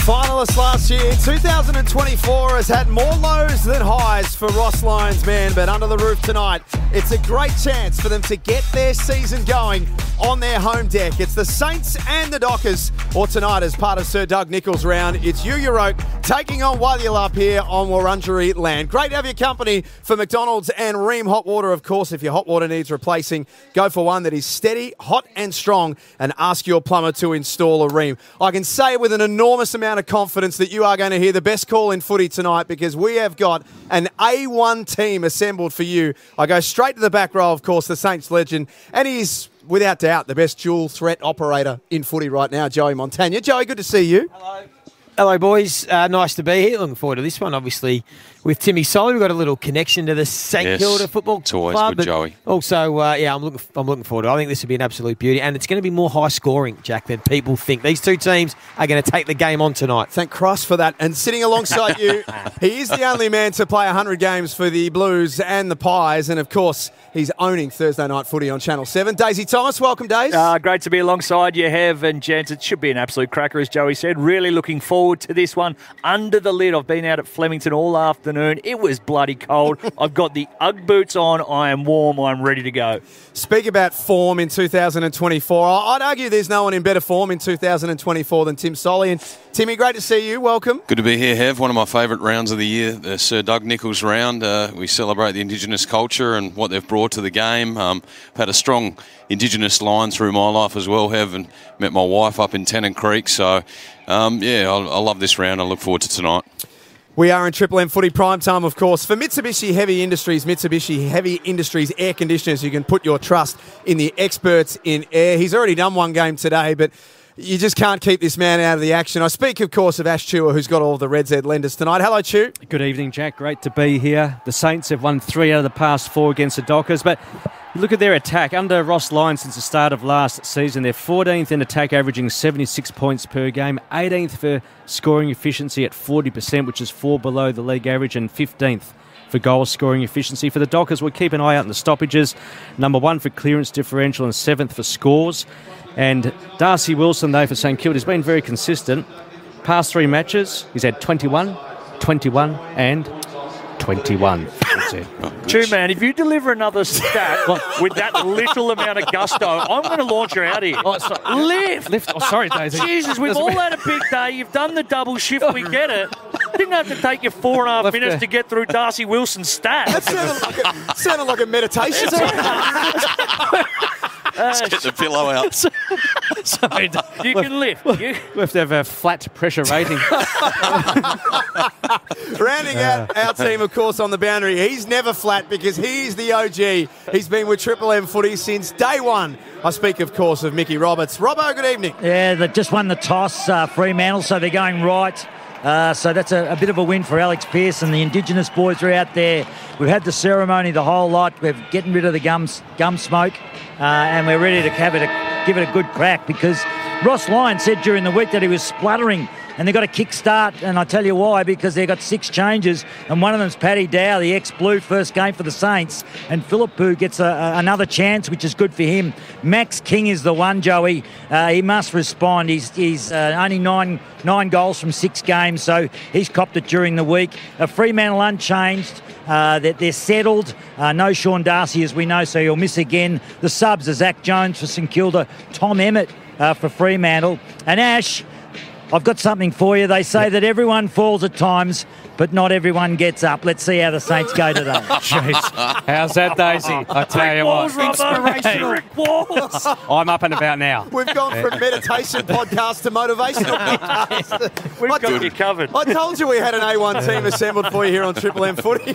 Finalists last year, 2024 has had more lows than highs for Ross Lyons, man, but under the roof tonight, it's a great chance for them to get their season going on their home deck. It's the Saints and the Dockers, or tonight as part of Sir Doug Nicholls' round, it's Yuyaroke taking on Walyallup here on Wurundjeri land. Great to have your company for McDonald's and Ream Hot Water, of course. If your hot water needs replacing, go for one that is steady, hot and strong, and ask your plumber to install a Ream. I can say with an enormous amount of confidence that you are going to hear the best call in footy tonight, because we have got an A1 team assembled for you. I go straight to the back row, of course, the Saints legend, and he's without doubt the best dual threat operator in footy right now, Joey Montagna. Joey, good to see you. Hello. Hello, boys. Nice to be here. Looking forward to this one. Obviously, with Timmy Solly, we've got a little connection to the St Kilda Football Club. It's always good, Joey. Also, I'm looking forward to it. I think this will be an absolute beauty, and it's going to be more high scoring, Jack, than people think. These two teams are going to take the game on tonight. Thank Christ for that. And sitting alongside you, he is the only man to play 100 games for the Blues and the Pies, and of course, he's owning Thursday Night Footy on Channel 7. Daisy Thomas, welcome, Daisy. Great to be alongside you, Hev and gents. It should be an absolute cracker, as Joey said. Really looking forward to this one. Under the lid, I've been out at Flemington all afternoon. It was bloody cold. I've got the Ugg boots on. I am warm. I'm ready to go. Speak about form in 2024. I'd argue there's no one in better form in 2024 than Tim Solly. And Timmy, great to see you. Welcome. Good to be here, Hev. One of my favourite rounds of the year, the Sir Doug Nicholls round. We celebrate the Indigenous culture and what they've brought to the game. I've had a strong Indigenous line through my life as well, Hev, and met my wife up in Tennant Creek. So, I love this round. I look forward to tonight. We are in Triple M Footy Prime Time, of course, for Mitsubishi Heavy Industries. Mitsubishi Heavy Industries air conditioners. You can put your trust in the experts in air. He's already done one game today, but you just can't keep this man out of the action. I speak, of course, of Ash Chua, who's got all of the Red Z lenders tonight. Hello, Chew. Good evening, Jack. Great to be here. The Saints have won 3 out of the past 4 against the Dockers, but look at their attack. Under Ross Lyons since the start of last season, they're 14th in attack, averaging 76 points per game, 18th for scoring efficiency at 40%, which is 4 below the league average, and 15th for goal scoring efficiency. For the Dockers, we'll keep an eye out on the stoppages. Number 1 for clearance differential and 7th for scores. And Darcy Wilson, though, for St Kilda, has been very consistent. Past 3 matches, he's had 21, 21 and 21. That's it. True, man. If you deliver another stat with that little amount of gusto, I'm going to launch you out here. Lift. Oh, sorry, Daisy. Jesus, we've all had a big day. You've done the double shift. We get it. Didn't have to take you 4.5 minutes to get through Darcy Wilson's stats. That sounded like a meditation. Let's get the pillow out. Sorry, you can lift. We have to have a flat pressure rating. Rounding out our team, of course, on the boundary. He's never flat because he's the OG. He's been with Triple M Footy since day one. I speak, of course, of Mickey Roberts. Robbo, good evening. Yeah, they've just won the toss, Fremantle, so they're going right. So that's a bit of a win for Alex Pearson. The Indigenous boys are out there. We've had the ceremony the whole lot. We're getting rid of the gum smoke, and we're ready to give it a good crack, because Ross Lyons said during the week that he was spluttering, and they've got a kick start, and I tell you why, because they've got 6 changes, and one of them's Paddy Dow, the ex-Blue, first game for the Saints, and Philippou gets another chance, which is good for him. Max King is the one, Joey. He must respond. He's only 9 goals from 6 games, so he's copped it during the week. Fremantle unchanged. They're settled. No Sean Darcy, as we know, so he'll miss again. The subs are Zach Jones for St Kilda, Tom Emmett for Fremantle, and Ash, I've got something for you. They say that everyone falls at times, but not everyone gets up. Let's see how the Saints go today. Jeez. How's that, Daisy? I tell you what. Inspirational Rick Walls. I'm up and about now. We've gone from meditation podcast to motivational podcast. We've got you covered. I told you we had an A1 team assembled for you here on Triple M Footy.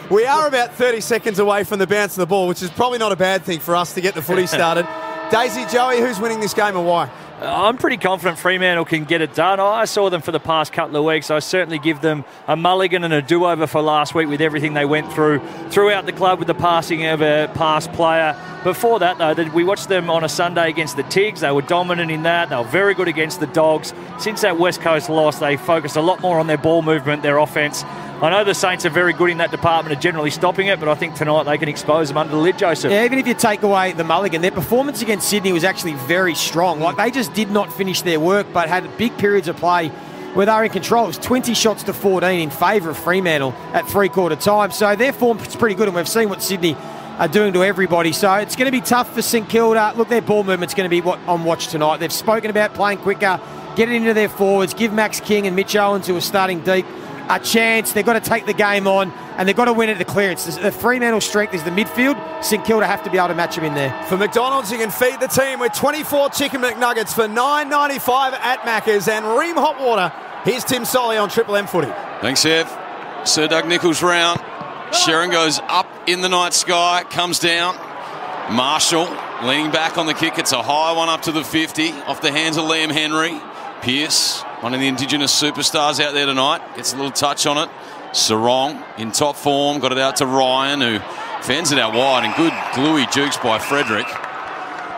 We are about 30 seconds away from the bounce of the ball, which is probably not a bad thing for us to get the footy started. Daisy, Joey, who's winning this game and why? I'm pretty confident Fremantle can get it done. I saw them for the past couple of weeks. I certainly give them a mulligan and a do-over for last week with everything they went through throughout the club with the passing of a past player. Before that, though, we watched them on a Sunday against the Tigs. They were dominant in that. They were very good against the Dogs. Since that West Coast loss, they focused a lot more on their ball movement, their offence. I know the Saints are very good in that department of generally stopping it, but I think tonight they can expose them under the lid, Joseph. Yeah, even if you take away the mulligan, their performance against Sydney was actually very strong. Like, they just did not finish their work, but had big periods of play where they're in control. It was 20 shots to 14 in favour of Fremantle at three-quarter time. So their form is pretty good, and we've seen what Sydney are doing to everybody. So it's going to be tough for St Kilda. Look, their ball movement's going to be on watch tonight. They've spoken about playing quicker, getting into their forwards, give Max King and Mitch Owens, who are starting deep, a chance. They've got to take the game on, and they've got to win at the clearance. The Fremantle strength is the midfield. St Kilda have to be able to match them in there. For McDonald's, you can feed the team with 24 chicken McNuggets for $9.95 at Macca's and Ream Hot Water. Here's Tim Solly on Triple M Footy. Thanks, Ev. Sir Doug Nicholls round. Sharon goes up in the night sky, comes down. Marshall leaning back on the kick. It's a high one up to the 50 off the hands of Liam Henry. Pearce, one of the Indigenous superstars out there tonight, gets a little touch on it. Sarong in top form, got it out to Ryan, who fans it out wide, and good gluey jukes by Frederick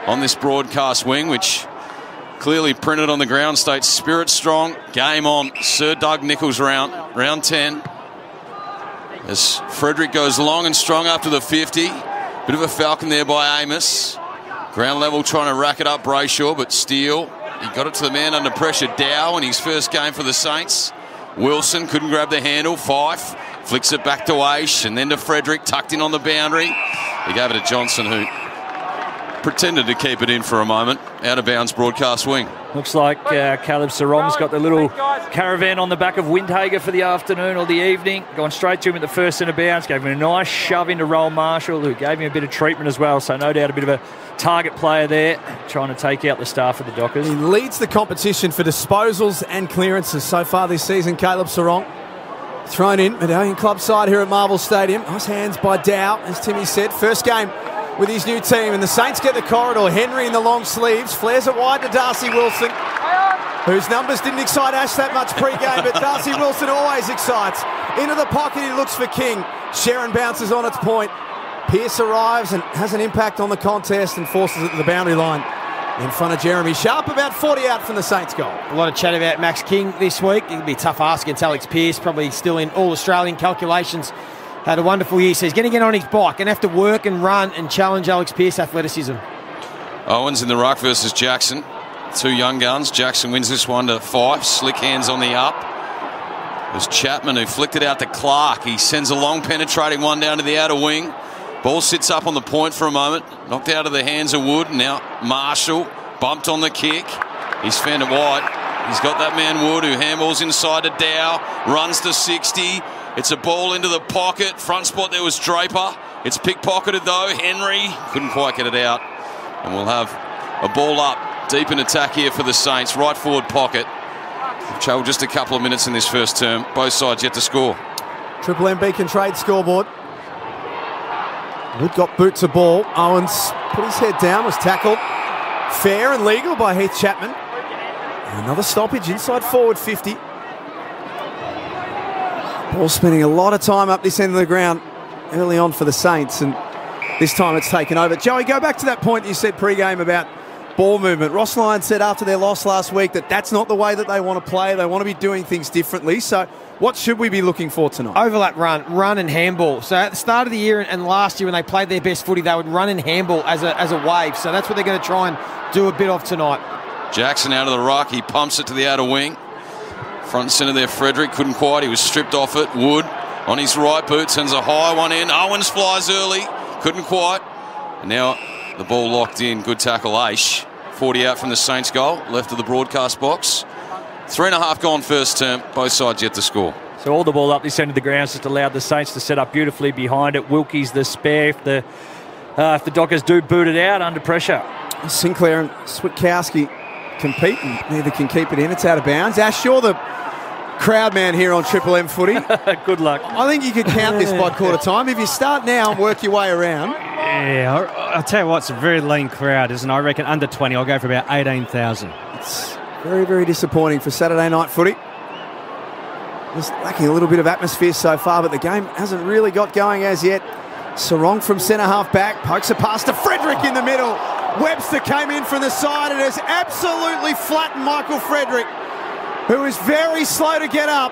on this broadcast wing, which clearly printed on the ground states spirit strong, game on. Sir Doug Nicholls round 10. As Frederick goes long and strong up to the 50. Bit of a falcon there by Amos. Ground level trying to rack it up Brayshaw, but Steele, he got it to the man under pressure. Dow in his first game for the Saints. Wilson couldn't grab the handle. Fife flicks it back to Aish and then to Frederick, tucked in on the boundary. He gave it to Johnson, who pretended to keep it in for a moment. Out of bounds broadcast wing. Looks like Caleb Sarong's got the little caravan on the back of Windhager for the afternoon or the evening. Going straight to him at the first centre bounce. Gave him a nice shove into Roll Marshall, who gave him a bit of treatment as well. So no doubt a bit of a target player there, trying to take out the staff of the Dockers. He leads the competition for disposals and clearances so far this season, Caleb Sarong. Thrown in, Medallion Club side here at Marvel Stadium. Nice hands by Dow, as Timmy said. First game with his new team, and the Saints get the corridor. Henry in the long sleeves, flares it wide to Darcy Wilson, whose numbers didn't excite Ash that much pre-game, but Darcy Wilson always excites. Into the pocket, he looks for King. Sharon bounces on its point. Pearce arrives and has an impact on the contest and forces it to the boundary line in front of Jeremy Sharp. About 40 out from the Saints goal. A lot of chat about Max King this week. It'll be a tough ask against Alex Pearce, probably still in all-Australian calculations. Had a wonderful year, so he's going to get on his bike and have to work and run and challenge Alex Pearce athleticism. Owens in the ruck versus Jackson. Two young guns. Jackson wins this one to Fife. Slick hands on the up. It was Chapman who flicked it out to Clark. He sends a long penetrating one down to the outer wing. Ball sits up on the point for a moment. Knocked out of the hands of Wood. Now Marshall bumped on the kick. He's fanned it wide. He's got that man Wood, who handballs inside to Dow. Runs to 60. It's a ball into the pocket. Front spot there was Draper. It's pickpocketed though. Henry couldn't quite get it out. And we'll have a ball up deep in attack here for the Saints. Right forward pocket. We've travelled just a couple of minutes in this first term. Both sides yet to score. Triple M Beacon Trade scoreboard. Wood got boot to ball. Owens put his head down, was tackled. Fair and legal by Heath Chapman. And another stoppage inside forward 50. Ball spending a lot of time up this end of the ground early on for the Saints, and this time it's taken over. Joey, go back to that point you said pre-game about ball movement. Ross Lyon said after their loss last week that that's not the way that they want to play. They want to be doing things differently. So what should we be looking for tonight? Overlap run and handball. So at the start of the year and last year when they played their best footy, they would run and handball as a wave. So that's what they're going to try and do a bit of tonight. Jackson out of the ruck. He pumps it to the outer wing. Front and centre there, Frederick couldn't quite. He was stripped off it. Wood on his right boot sends a high one in. Owens flies early. Couldn't quite. And now the ball locked in. Good tackle, Aish. 40 out from the Saints goal. Left of the broadcast box. 3.5 gone first term. Both sides yet to score. So all the ball up this end of the ground just allowed the Saints to set up beautifully behind it. Wilkie's the spare if the Dockers do boot it out under pressure. Sinclair and Switkowski compete and neither can keep it in. It's out of bounds. Ash, you're the crowd man here on Triple M Footy. Good luck. I think you could count this by quarter time. If you start now and work your way around. Yeah, I'll tell you what, it's a very lean crowd, isn't it? I reckon under 20, I'll go for about 18,000. It's very, very disappointing for Saturday night footy. Just lacking a little bit of atmosphere so far, but the game hasn't really got going as yet. Sarong from centre half back, pokes a pass to Frederick in the middle. Webster came in from the side and has absolutely flattened Michael Frederick, who is very slow to get up.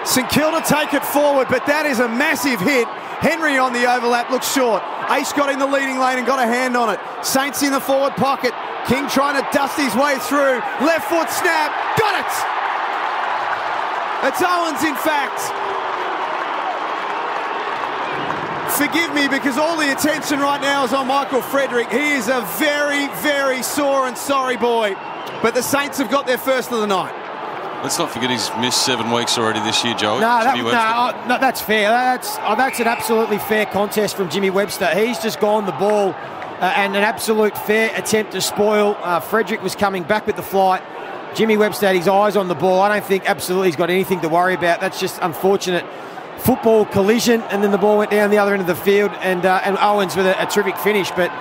St Kilda take it forward, but that is a massive hit. Henry on the overlap, looks short. Ace got in the leading lane and got a hand on it. Saints in the forward pocket. King trying to dust his way through. Left foot snap, got it! It's Owens, in fact. Forgive me, because all the attention right now is on Michael Frederick. He is a very, very sore and sorry boy. But the Saints have got their first of the night. Let's not forget he's missed 7 weeks already this year, Joey. No, that's fair. That's an absolutely fair contest from Jimmy Webster. He's just gone the ball and an absolute fair attempt to spoil. Frederick was coming back with the flight. Jimmy Webster had his eyes on the ball. I don't think absolutely he's got anything to worry about. That's just unfortunate football collision, and then the ball went down the other end of the field, and Owens with a terrific finish. But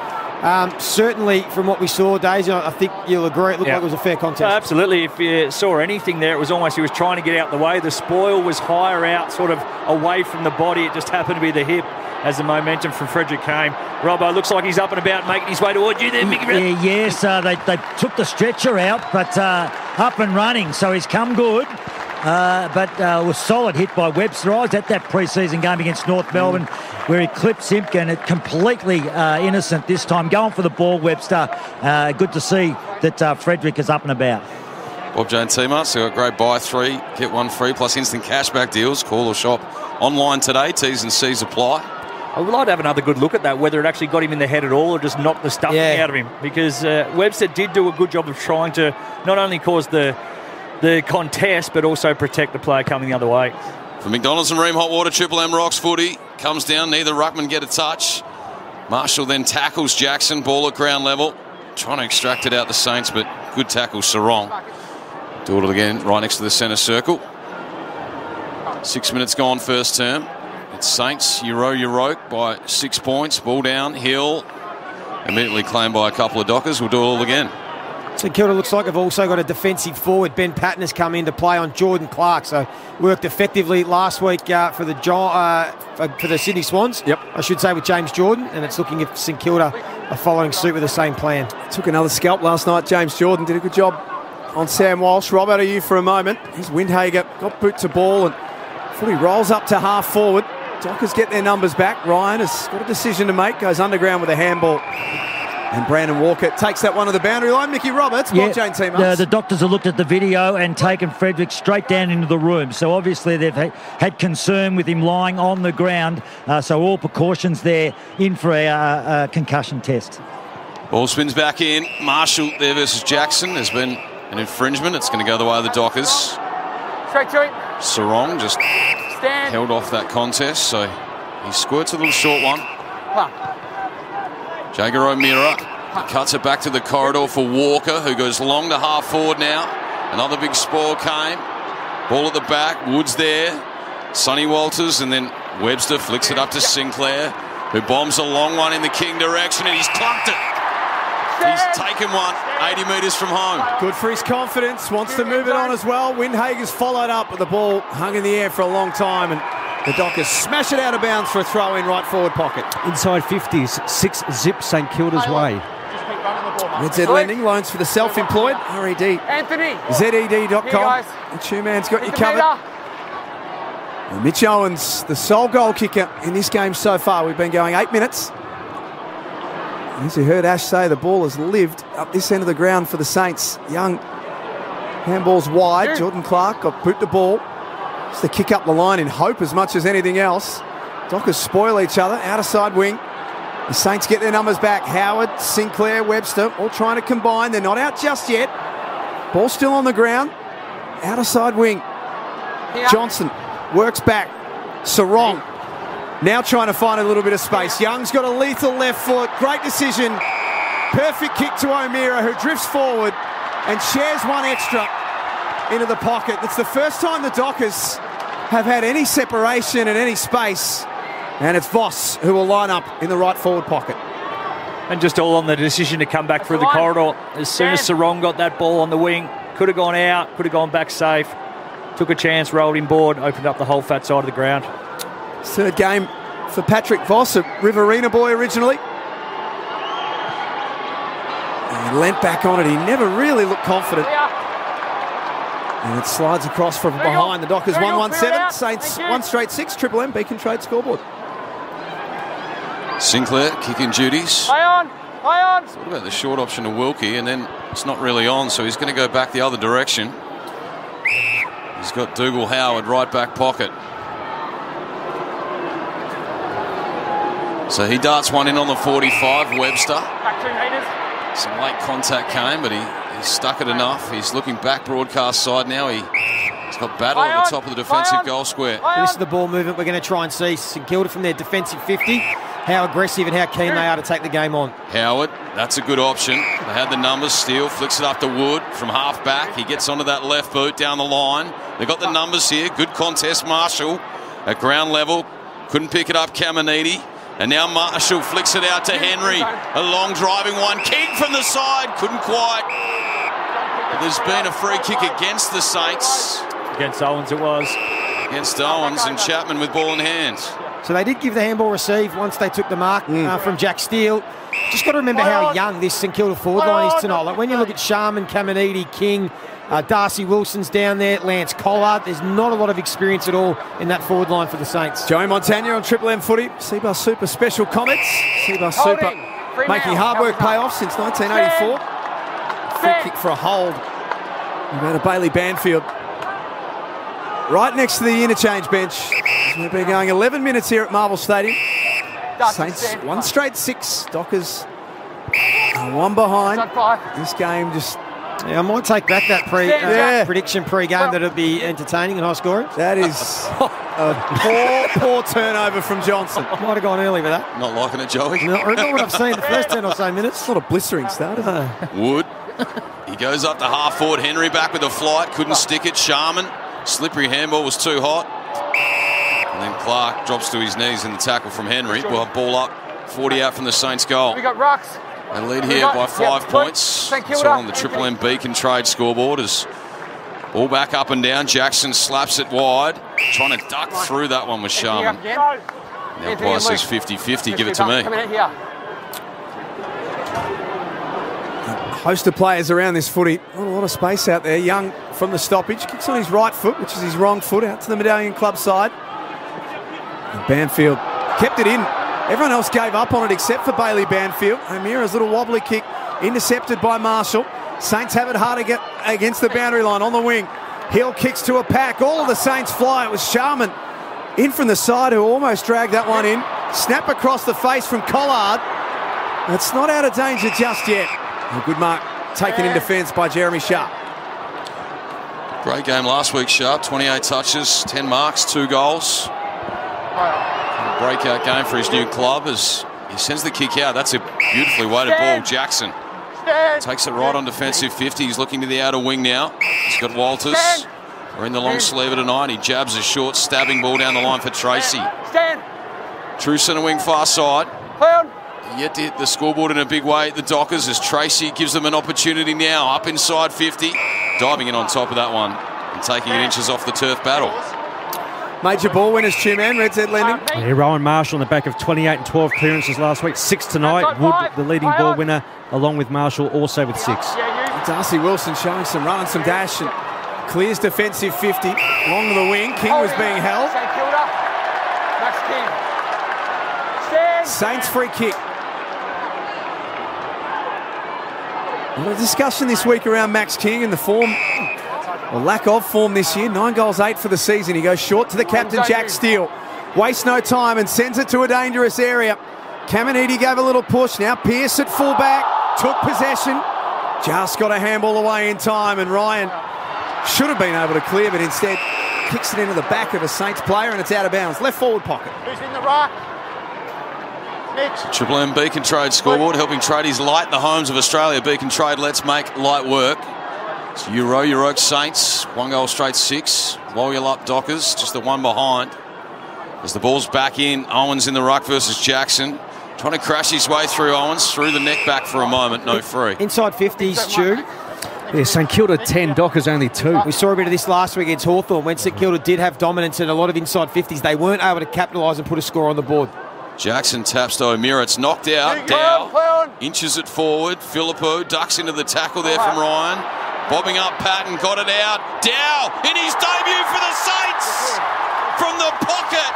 certainly from what we saw, Daisy, I think you'll agree, it looked like it was a fair contest. Absolutely. If you saw anything there, it was almost he was trying to get out the way. The spoil was higher out, sort of away from the body. It just happened to be the hip as the momentum from Frederick came. Robbo looks like he's up and about, making his way towards you there, Mickey. Yes, they took the stretcher out, but up and running, so he's come good. But was solid hit by Webster. I was at that pre-season game against North Melbourne where he clipped Simpkin. Completely innocent this time. Going for the ball, Webster. Good to see that Frederick is up and about. Bob Jane T-Marts, got a great buy 3, get 1 free, plus instant cashback deals. Call or shop online today. T's and C's apply. I would like to have another good look at that, whether it actually got him in the head at all or just knocked the stuffing out of him. Because Webster did do a good job of trying to not only cause the contest, but also protect the player coming the other way. For McDonald's and Ream Hot Water, Triple M Rocks footy. Comes down, neither ruckman get a touch. Marshall then tackles Jackson, ball at ground level. Trying to extract it out the Saints, but good tackle, Sarong. Do it again, right next to the centre circle. 6 minutes gone, first term. It's Saints, you roke by 6 points. Ball down, Hill. Immediately claimed by a couple of Dockers. We'll do it all again. St Kilda looks like they've also got a defensive forward. Ben Patton has come in to play on Jordan Clark, so worked effectively last week for the Sydney Swans. Yep. I should say with James Jordan, and it's looking if St Kilda are following suit with the same plan. Took another scalp last night. James Jordan did a good job on Sam Walsh. Rob, out of you for a moment. Here's Windhager, got boot to ball, and footy rolls up to half forward. Dockers get their numbers back. Ryan has got a decision to make, goes underground with a handball. And Brandon Walker takes that one to the boundary line. Mickey Roberts, Bob Jane T-Marts. The doctors have looked at the video and taken Frederick straight down into the room. So obviously they've had concern with him lying on the ground. So all precautions there in for a concussion test. Ball spins back in. Marshall there versus Jackson. There's been an infringement. It's going to go the way of the Dockers. Straight to it. Sarong just held off that contest. So he squirts a little short one. Jager O'Meara cuts it back to the corridor for Walker, who goes long to half forward now. Another big spoil came. Ball at the back. Woods there. Sonny Walters, and then Webster flicks it up to Sinclair, who bombs a long one in the King direction, and he's clunked it. He's taken one 80 metres from home. Good for his confidence. Wants to move it on as well. Windhager's followed up, but the ball hung in the air for a long time, and the Dockers smash it out of bounds for a throw in right forward pocket. Inside 50s, 6 zip St Kilda's way. Red Z Lending, loans for the self-employed. RED. Anthony. ZED.com. The two-man's got you covered. And Mitch Owens, the sole goal kicker in this game so far. We've been going 8 minutes. As you heard Ash say, the ball has lived up this end of the ground for the Saints. Young handball's wide. Jordan Clark got boot the ball. It's the kick up the line in hope as much as anything else. Dockers spoil each other. Outer side wing. The Saints get their numbers back. Howard, Sinclair, Webster all trying to combine. They're not out just yet. Ball still on the ground. Outer side wing. Johnson works back. Sarong now trying to find a little bit of space. Young's got a lethal left foot. Great decision. Perfect kick to O'Meara, who drifts forward and shares one extra into the pocket. It's the first time the Dockers have had any separation and any space. And it's Voss who will line up in the right forward pocket. And just all on the decision to come back through the corridor. As soon as Sarong got that ball on the wing, could have gone out, could have gone back safe. Took a chance, rolled him board, opened up the whole fat side of the ground. Third game for Patrick Voss, a Riverina boy originally. And he leant back on it. He never really looked confident. And it slides across from behind. The Dockers 1-1-7. Saints 1 straight 6. Triple M Beacon Trade scoreboard. Sinclair kicking duties. High on. What about the short option to Wilkie, and then it's not really on, so he's going to go back the other direction. He's got Dougal Howard right back pocket. So he darts one in on the 45, Webster. Back 2 metres. Some late contact came, but he stuck it enough. He's looking back broadcast side now. He's got battle at the top of the defensive goal square. This is the ball movement we're going to try and see. St Kilda from their defensive 50. How aggressive and how keen they are to take the game on. Howard, that's a good option. They had the numbers. Steele flicks it up to Wood from half back. He gets onto that left boot down the line. They've got the numbers here. Good contest, Marshall. At ground level, couldn't pick it up, Caminiti. And now Marshall flicks it out to Henry. A long driving one. King from the side. Couldn't quite. But there's been a free kick against the Saints. Against Owens it was. Against Owens and Chapman with ball in hand. So they did give the handball receive once they took the mark from Jack Steele. Just got to remember how young this St Kilda forward line is tonight. Like when you look at Sharman, Caminiti, King, Darcy Wilson's down there, Lance Collard, there's not a lot of experience at all in that forward line for the Saints. Joey Montagna on Triple M Footy. Seabus Super special comments. Seabus Super making hard work pay off since 1984. Free kick for a hold. We've got a Bailey Banfield right next to the interchange bench. We've been going 11 minutes here at Marvel Stadium. Saints one straight 6. Dockers one behind. This game just... Yeah, I might take back that prediction pre-game that it'll be entertaining and high scoring. That is a poor turnover from Johnson. Might have gone early with that. Not liking it, Joey. Not what I've seen the first 10 or so minutes. It's not a blistering start, is it? Wood. He goes up to half forward. Henry back with a flight. Couldn't stick it. Sharman. Slippery handball was too hot. And then Clark drops to his knees in the tackle from Henry. We'll have ball up. 40 out from the Saints goal. We got rocks. They lead here by 5 points. It's all on the Triple M Beacon Trade scoreboard as all back up and down. Jackson slaps it wide. Trying to duck through that one with Sharman. Now Price says 50-50. Give it to me. Host of players around this footy. Not a lot of space out there. Young from the stoppage. Kicks on his right foot, which is his wrong foot, out to the Medallion Club side. And Banfield kept it in. Everyone else gave up on it except for Bailey Banfield. O'Meara's little wobbly kick intercepted by Marshall. Saints have it hard to get against the boundary line on the wing. Hill kicks to a pack. All of the Saints fly. It was Sharman in from the side who almost dragged that one in. Snap across the face from Collard. It's not out of danger just yet. A good mark taken in defence by Jeremy Sharp. Great game last week, Sharp. 28 touches, 10 marks, 2 goals. Breakout game for his new club as he sends the kick out. That's a beautifully weighted ball. Jackson takes it right on defensive 50. He's looking to the outer wing now. He's got Walters. We're in the long sleeve tonight. He jabs a short stabbing ball down the line for Tracy. True centre wing far side. Yet to hit the scoreboard in a big way at the Dockers as Tracy gives them an opportunity now. Up inside 50. Diving in on top of that one and taking it inches off the turf battle. Major ball winners, Two-Man, Red Zed Lending. Yeah, Rowan Marshall on the back of 28 and 12 clearances last week. 6 tonight. Wood, the leading ball winner, along with Marshall, also with 6. Darcy Wilson showing some run and some dash and clears defensive 50. Along to the wing. King was being held. Saints free kick. A lot of discussion this week around Max King and the form, or lack of form this year. 9 goals, 8 for the season. He goes short to the captain, Jack Steele. Wastes no time and sends it to a dangerous area. Caminiti gave a little push. Now Pearce at fullback. Took possession. Just got a handball away in time, and Ryan should have been able to clear, but instead kicks it into the back of a Saints player, and it's out of bounds. Left forward pocket. Who's in the rock? Triple M Beacon Trade scoreboard, helping tradies light the homes of Australia. Beacon Trade, let's make light work. It's Euroke Saints, 1 goal straight 6. Woyulup Dockers, just the one behind. As the ball's back in, Owens in the ruck versus Jackson. Trying to crash his way through Owens, through the neck back for a moment, no free. Inside 50s, Stu. Yeah, St Kilda 10, Dockers only 2. We saw a bit of this last week against Hawthorn when St Kilda did have dominance in a lot of inside 50s. They weren't able to capitalise and put a score on the board. Jackson taps to O'Meara. It's knocked out. Dow inches it forward. Phillippo ducks into the tackle there from Ryan. Bobbing up Patton, got it out. Dow in his debut for the Saints from the pocket.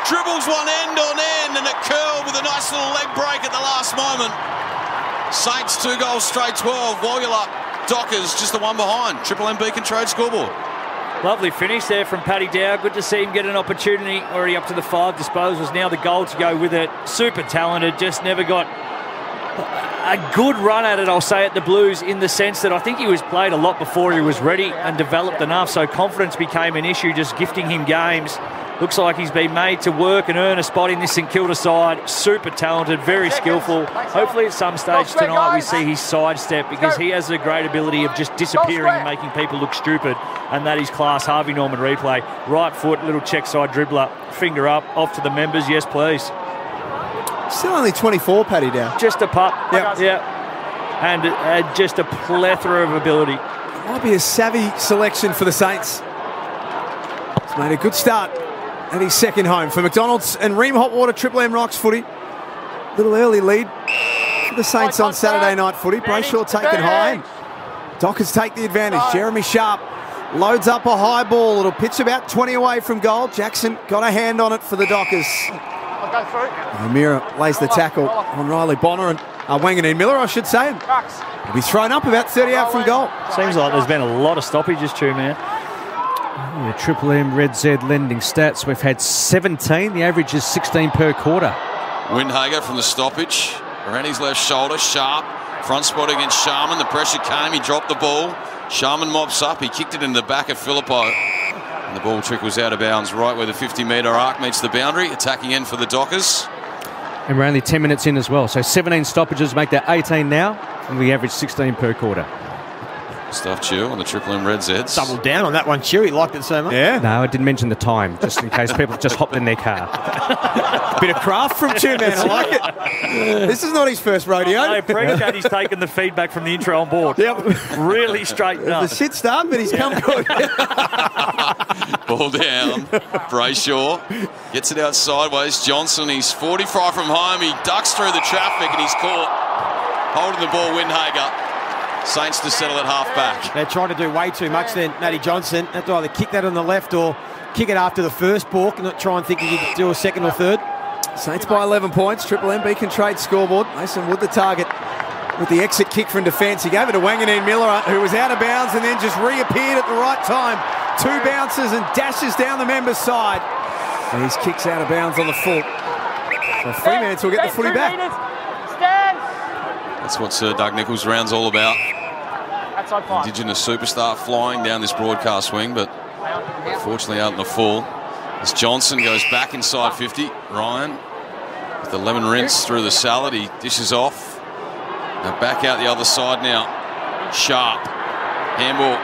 Dribbles one end on end and it curled with a nice little leg break at the last moment. Saints 2 goals straight 12. Woyulup Dockers just the one behind. Triple M Beacon Trade scoreboard. Lovely finish there from Paddy Dow. Good to see him get an opportunity. Already up to the 5 disposals. Now the goal to go with it. Super talented. Just never got a good run at it, I'll say, at the Blues, in the sense that I think he was played a lot before he was ready and developed enough. So confidence became an issue, just gifting him games. Looks like he's been made to work and earn a spot in this St Kilda side. Super talented, very skillful. Hopefully at some stage tonight we see his sidestep, because he has a great ability of just disappearing and making people look stupid, and that is class. Harvey Norman replay. Right foot, little check side dribbler, finger up, off to the members. Yes, please. Still only 24, Paddy Dow. Just a pup. Yeah. And just a plethora of ability. Might be a savvy selection for the Saints. He's made a good start at his second home. For McDonald's and Ream Hot Water, Triple M Rocks footy. Little early lead for the Saints on Saturday night footy. Brayshaw taken high. And Dockers take the advantage. Jeremy Sharp loads up a high ball. It'll pitch about 20 away from goal. Jackson got a hand on it for the Dockers. I'll go through. O'Meara lays the tackle on Riley Bonner and Wanganeen Miller, I should say. He'll be thrown up about 30 out from goal. Seems like there's been a lot of stoppages too, man. Yeah, Triple M Red Z lending stats. We've had 17. The average is 16 per quarter. Windhager from the stoppage. Around his left shoulder. Sharp. Front spot against Sharman. The pressure came. He dropped the ball. Sharman mops up. He kicked it in the back of Phillippo. And the ball trickles out of bounds right where the 50-metre arc meets the boundary. Attacking end for the Dockers. And we're only 10 minutes in as well. So 17 stoppages make that 18 now. And we average 16 per quarter. Stuff Chew on the Triple M Red Zeds. Doubled down on that one, Chew. He liked it so much. Yeah. No, I didn't mention the time, just in case people just hopped in their car. Bit of craft from Chew, man. I like it. This is not his first rodeo. I appreciate he's taken the feedback from the intro on board. Yep. Really straightened up. The shit start, but he's come good. Ball down. Brayshaw gets it out sideways. Johnson, he's 45 from home. He ducks through the traffic and he's caught holding the ball. Windhager. Saints to settle at half back. They're trying to do way too much then, Matty Johnson. Have to either kick that on the left or kick it after the first ball, and not try and think he could do a second or third. Saints by 11 points. Triple M Beacon Trade scoreboard. Mason Wood the target with the exit kick from defence. He gave it to Wanganeen Miller, who was out of bounds and then just reappeared at the right time. 2 bounces and dashes down the members' side. And his kick's out of bounds on the full. So Fremantle will get the footy back. Stand. That's what Sir Doug Nichols' round's all about. Indigenous superstar flying down this broadcast wing, but unfortunately out in the full. As Johnson goes back inside 50. Ryan with the lemon rinse through the salad. He dishes off. Now back out the other side now. Sharp. Handball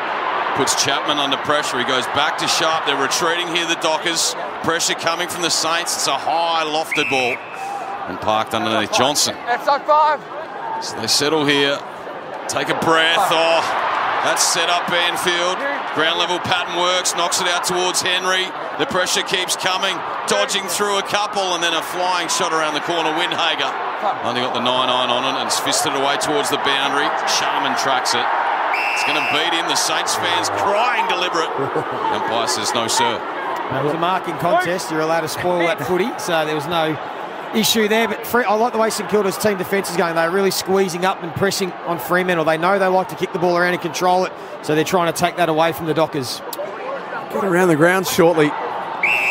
puts Chapman under pressure. He goes back to Sharp. They're retreating here, the Dockers. Pressure coming from the Saints. It's a high lofted ball and parked underneath Johnson. Outside 5. So they settle here. Take a breath. Oh, that's set up Banfield. Ground level pattern works. Knocks it out towards Henry. The pressure keeps coming. Dodging through a couple and then a flying shot around the corner. Windhager only got the 9-9 on it and it's fisted away towards the boundary. Sharman tracks it. It's going to beat him. The Saints fans crying deliberate. Umpire says no, sir. It was a marking contest. You're allowed to spoil that footy, so there was no issue there. But I like the way St Kilda's team defence is going. They're really squeezing up and pressing on Fremantle. They know they like to kick the ball around and control it, so they're trying to take that away from the Dockers. Get around the ground shortly.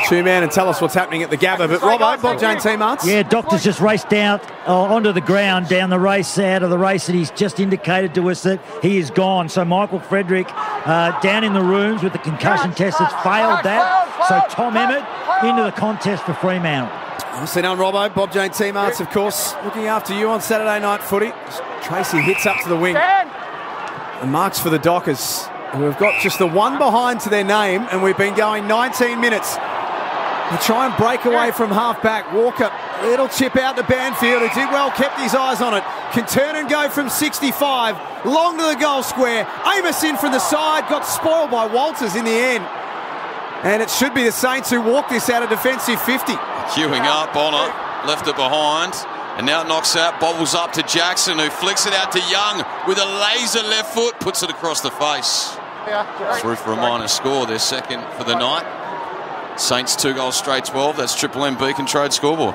Two-man and tell us what's happening at the Gabba. But Robbo, Bob Jane T. Martz. Yeah, Doctor's just raced down onto the ground, down the race, out of the race, and he's just indicated to us that he is gone. So Michael Frederick down in the rooms with the concussion test has failed that. So Tom Emmett into the contest for Fremantle. Nicely done, Robbo. Bob Jane T. Martz, of course, looking after you on Saturday night footy. Tracy hits up to the wing. And marks for the Dockers, who have got just the one behind to their name, and we've been going 19 minutes. They try and break away from half-back. Walker, little chip out to Banfield, who did well, kept his eyes on it. Can turn and go from 65, long to the goal square. Amos in from the side, got spoiled by Walters in the end. And it should be the Saints who walk this out of defensive 50. Queuing up on it, left it behind. And now it knocks out, bobbles up to Jackson, who flicks it out to Young with a laser left foot, puts it across the face. Through for a minor score, their second for the night. Saints 2 goals straight 12. That's Triple M Beacon Trade scoreboard.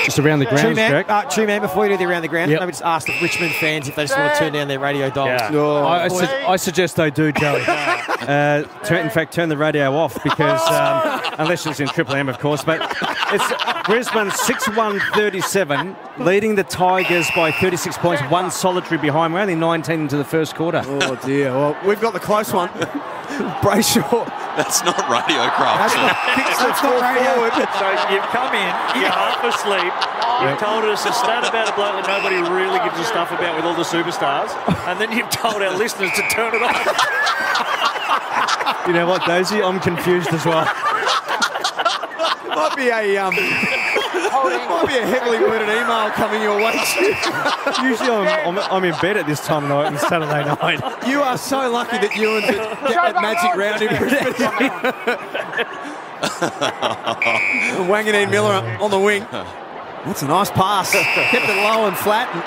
Just around the grounds, Jack. Two-man, before you do the around the ground, Yep. maybe just ask the Richmond fans if they just want to turn down their radio dials. Yeah. Oh, I suggest they do, Joey. In fact, turn the radio off because, unless it's in Triple M, of course. But it's Brisbane 6-1-37, leading the Tigers by 36 points, one solitary behind. We're only 19 into the first quarter. Oh, dear. Well, we've got the close one. Brayshaw. That's not radio craft. Kicks the ball forward. So you've come in, you're half asleep, you've told us a stat about a bloke that nobody really gives a stuff about with all the superstars, and then you've told our listeners to turn it off. You know what, Daisy? I'm confused as well. Might be a heavily worded email coming your way. Usually I'm in bed at this time of night on Saturday night. You are so lucky that Ewan's get that magic round in Brisbane. Wanganeen Miller on the wing. That's a nice pass. Kept it low and flat. And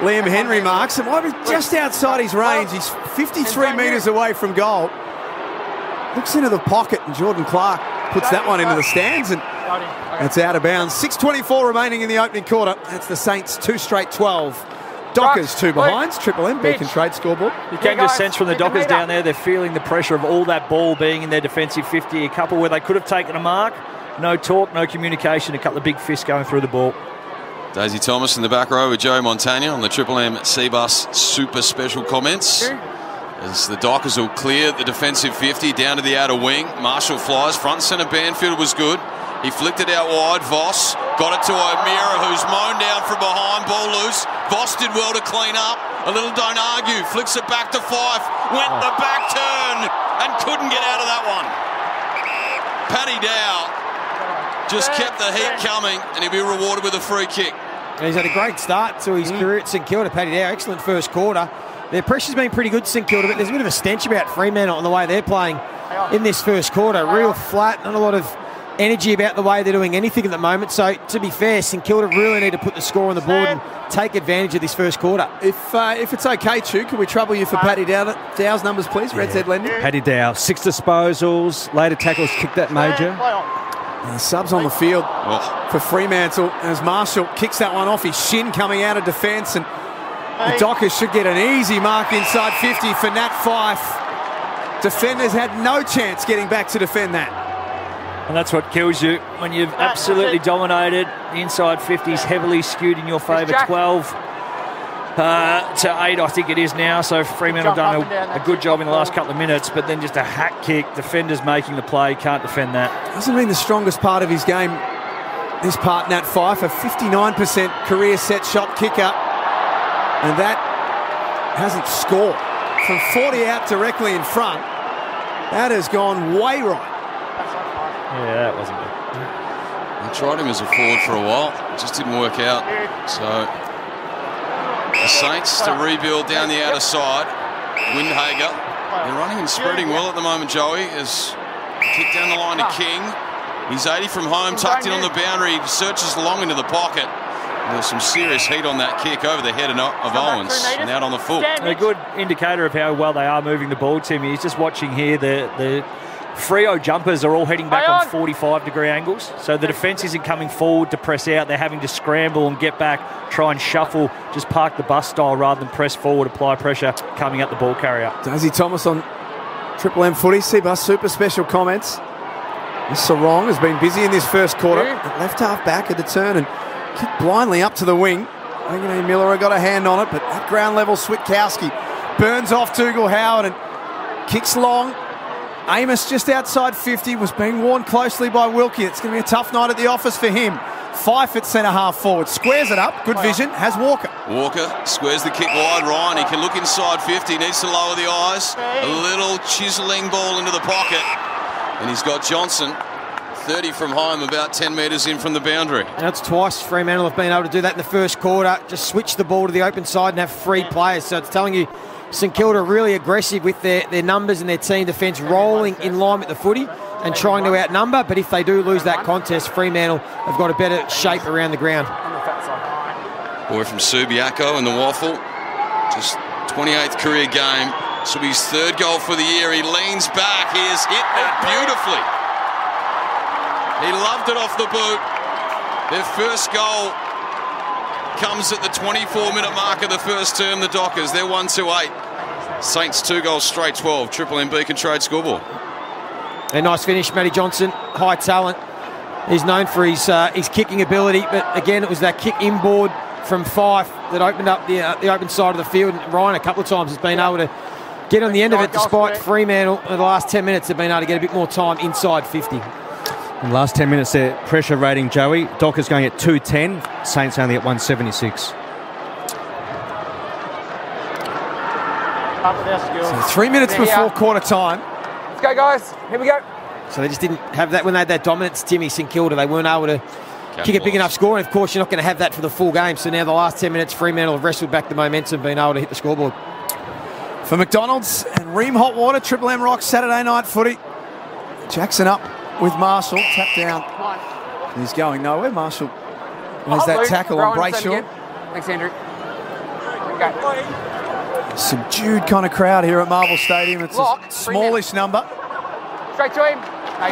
Liam Henry marks. It might be just outside his range. He's 53 metres away from goal. Looks into the pocket, and Jordan Clark puts that one into the stands, and that's out of bounds. 6:24 remaining in the opening quarter. That's the Saints 2 straight 12. Dockers 2 behinds. Triple M, Beacon Trade scoreboard. You can just sense from the Dockers down there, they're feeling the pressure of all that ball being in their defensive 50. A couple where they could have taken a mark. No talk, no communication. A couple of big fists going through the ball. Daisy Thomas in the back row with Joe Montagna on the Triple M C-Bus super special comments. As the Dockers will clear the defensive 50 down to the outer wing. Marshall flies. Front centre Banfield was good. He flicked it out wide. Voss got it to O'Meara, who's mown down from behind. Ball loose. Voss did well to clean up. A little don't argue. Flicks it back to Fife. Went the back turn and couldn't get out of that one. Paddy Dow just kept the heat coming, and he'll be rewarded with a free kick. He's had a great start to his career at St Kilda. Paddy Dow, excellent first quarter. Their pressure's been pretty good, St Kilda, but there's a bit of a stench about Fremantle on the way they're playing in this first quarter. Real flat, not a lot of energy about the way they're doing anything at the moment. So, to be fair, St Kilda really need to put the score on the board and take advantage of this first quarter. If it's okay, Chu, can we trouble you for Paddy Dow's numbers, please? Red Z lending. Paddy Dow, 6 disposals, later tackles, kicked that major. Subs on the field for Fremantle as Marshall kicks that one off his shin coming out of defence, and the Dockers should get an easy mark inside 50 for Nat Fife. Defenders had no chance getting back to defend that. And that's what kills you when you've absolutely dominated. The inside 50s heavily skewed in your favour. 12 to 8, I think it is now. So Fremantle done a good job in the last couple of minutes, but then just a hack kick. Defenders making the play, can't defend that. Hasn't been the strongest part of his game. This part, Nat Fife, a 59% career set shot kicker, and that hasn't scored. From 40 out directly in front, that has gone way right. Yeah, that wasn't good. I tried him as a forward for a while. It just didn't work out. So the Saints to rebuild down the outer side. Windhager. They're running and spreading well at the moment, Joey, as kick down the line to King. He's 80 from home, tucked in on the boundary. He searches long into the pocket. There's some serious heat on that kick over the head of Owens and out on the full. A good indicator of how well they are moving the ball, Timmy. He's just watching here. The Freo jumpers are all heading back on 45-degree angles. So the defence isn't coming forward to press out. They're having to scramble and get back, try and shuffle, just park the bus style rather than press forward, apply pressure coming at the ball carrier. Daisy Thomas on Triple M footy. C-Bus super special comments. Sarong has been busy in this first quarter. Left half back at the turn and kicked blindly up to the wing. Wanganeen Miller got a hand on it, but at ground level, Switkowski burns off Dougal Howard and kicks long. Amos just outside 50 was being warned closely by Wilkie. It's going to be a tough night at the office for him. Fife at centre half forward. Squares it up. Good vision. Has Walker. Walker squares the kick wide. Ryan, he can look inside 50. Needs to lower the eyes. A little chiselling ball into the pocket. And he's got Johnson, 30 from home, about 10 metres in from the boundary. That's twice Fremantle have been able to do that in the first quarter. Just switch the ball to the open side and have free players. So it's telling you St Kilda are really aggressive with their numbers and their team defence, rolling in line with the footy and trying to outnumber. But if they do lose that contest, Fremantle have got a better shape around the ground. Boy from Subiaco in the waffle. Just 28th career game. This will be his third goal for the year. He leans back. He has hit that beautifully. He loved it off the boot. Their first goal comes at the 24-minute mark of the first term, the Dockers. They're 1-8. Saints 2 goals straight, 12. Triple M Beacon Trade scoreboard. A nice finish, Matty Johnson. High talent. He's known for his kicking ability, but again, it was that kick inboard from Fife that opened up the open side of the field. And Ryan a couple of times has been able to get on the end of it, despite Fremantle in the last 10 minutes have been able to get a bit more time inside 50. In the last 10 minutes, their pressure rating, Joey. Dockers going at 210, Saints only at 176. So 3 minutes before quarter time. Let's go, guys. Here we go. So they just didn't have that when they had that dominance, Timmy, St Kilda. They weren't able to kick a big enough score, and of course you're not going to have that for the full game. So now the last 10 minutes, Fremantle have wrestled back the momentum, being able to hit the scoreboard. For McDonald's and Ream Hot Water, Triple M Rock Saturday night footy. Jackson up with Marshall, tap down. And he's going nowhere. Marshall has that tackle on Brayshaw. Thanks, Andrew. Okay. Subdued kind of crowd here at Marvel Stadium. It's Block, a smallish number. Straight to him. Hey,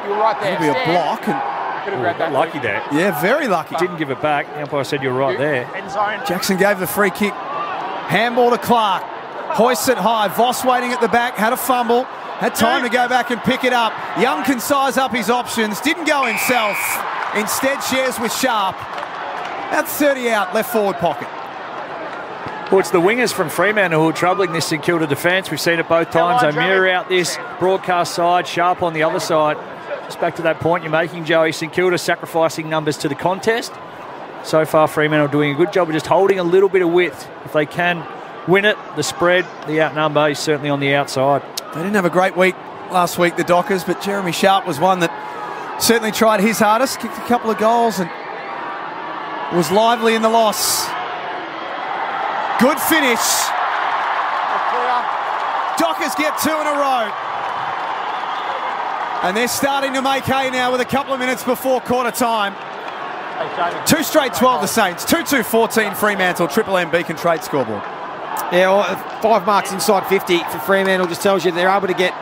you were right there. It'll be a block. And Could have grabbed that. Lucky there. yeah, very lucky. Didn't give it back. The umpire said you're right there. End zone. Jackson gave the free kick. Handball to Clark. Hoists it high. Voss waiting at the back. Had a fumble. Had time to go back and pick it up. Young can size up his options. Didn't go himself. Instead shares with Sharp. That's 30 out, left forward pocket. Well, it's the wingers from Fremantle who are troubling this St Kilda defence. We've seen it both times. O'Meara out this broadcast side, Sharp on the other side. Just back to that point you're making, Joey. St Kilda sacrificing numbers to the contest. So far, Fremantle doing a good job of just holding a little bit of width. If they can win it, the spread, the outnumber is certainly on the outside. They didn't have a great week last week, the Dockers, but Jeremy Sharp was one that certainly tried his hardest, kicked a couple of goals and was lively in the loss. Good finish. Dockers get 2 in a row. And they're starting to make hay now with a couple of minutes before quarter time. 2 straight 12 the Saints, 2-2-14 Fremantle, Triple M Beacon Trade scoreboard. Yeah, well, 5 marks inside 50 for Fremantle just tells you they're able to get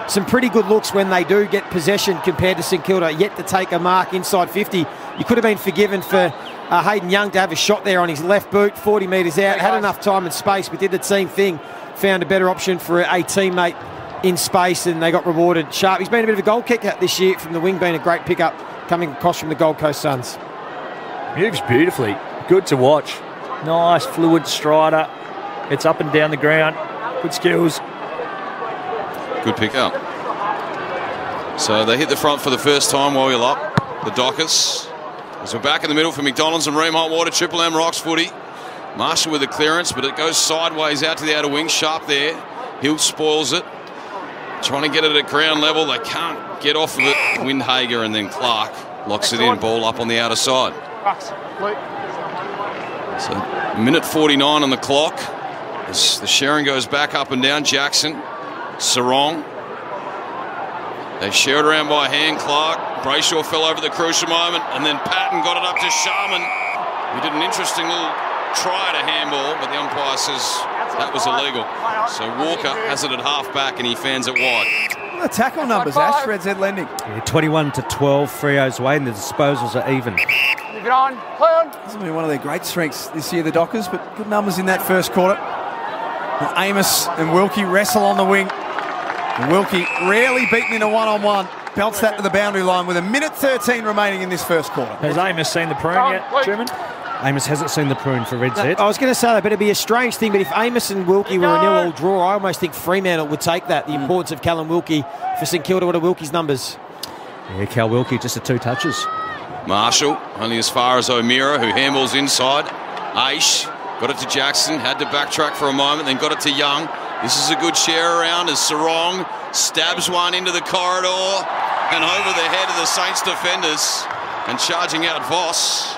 some pretty good looks when they do get possession compared to St Kilda. Yet to take a mark inside 50. You could have been forgiven for Hayden Young to have a shot there on his left boot, 40 metres out. Had enough time and space, but did the same thing. Found a better option for a teammate in space, and they got rewarded. Sharp, he's been a bit of a goal kicker this year from the wing, being a great pickup coming across from the Gold Coast Suns. Moves beautifully. Good to watch. Nice, fluid strider. It's up and down the ground. Good skills. Good pick up. So they hit the front for the first time while we're up. The Dockers. As we're back in the middle for McDonald's and Ream Hot Water, Triple M Rocks footy. Marshall with the clearance, but it goes sideways out to the outer wing. Sharp there. Hill spoils it. Trying to get it at ground level. They can't get off of it. Windhager and then Clark locks it in. Ball up on the outer side. So minute 49 on the clock. As the sharing goes back up and down. Jackson. Sarong. They shared around by hand. Clark. Brayshaw fell over the crucial moment. And then Patton got it up to Sharman. He did an interesting little try at a handball, but the umpire says that was illegal. So Walker has it at half back and he fans it wide. The tackle numbers, Ash, Red Z Lending. Yeah, 21-12, Freo's way, and the disposals are even. Move it on. Play on. This will be one of their great strengths this year, the Dockers, but good numbers in that first quarter. Now, Amos and Wilkie wrestle on the wing. And Wilkie rarely beaten in a one-on-one. Belts that to the boundary line with a minute 13 remaining in this first quarter. Has Amos seen the prune yet, German? Amos hasn't seen the prune for Red Z. I was going to say that, but it'd be a strange thing. But if Amos and Wilkie were a 0-0 draw, I almost think Fremantle would take that. The importance of Callum Wilkie for St Kilda. What are Wilkie's numbers? Yeah, Cal Wilkie, just the 2 touches. Marshall, only as far as O'Meara, who handballs inside. Aish got it to Jackson, had to backtrack for a moment, then got it to Young. This is a good share around as Sarong stabs one into the corridor and over the head of the Saints defenders. And charging out Voss.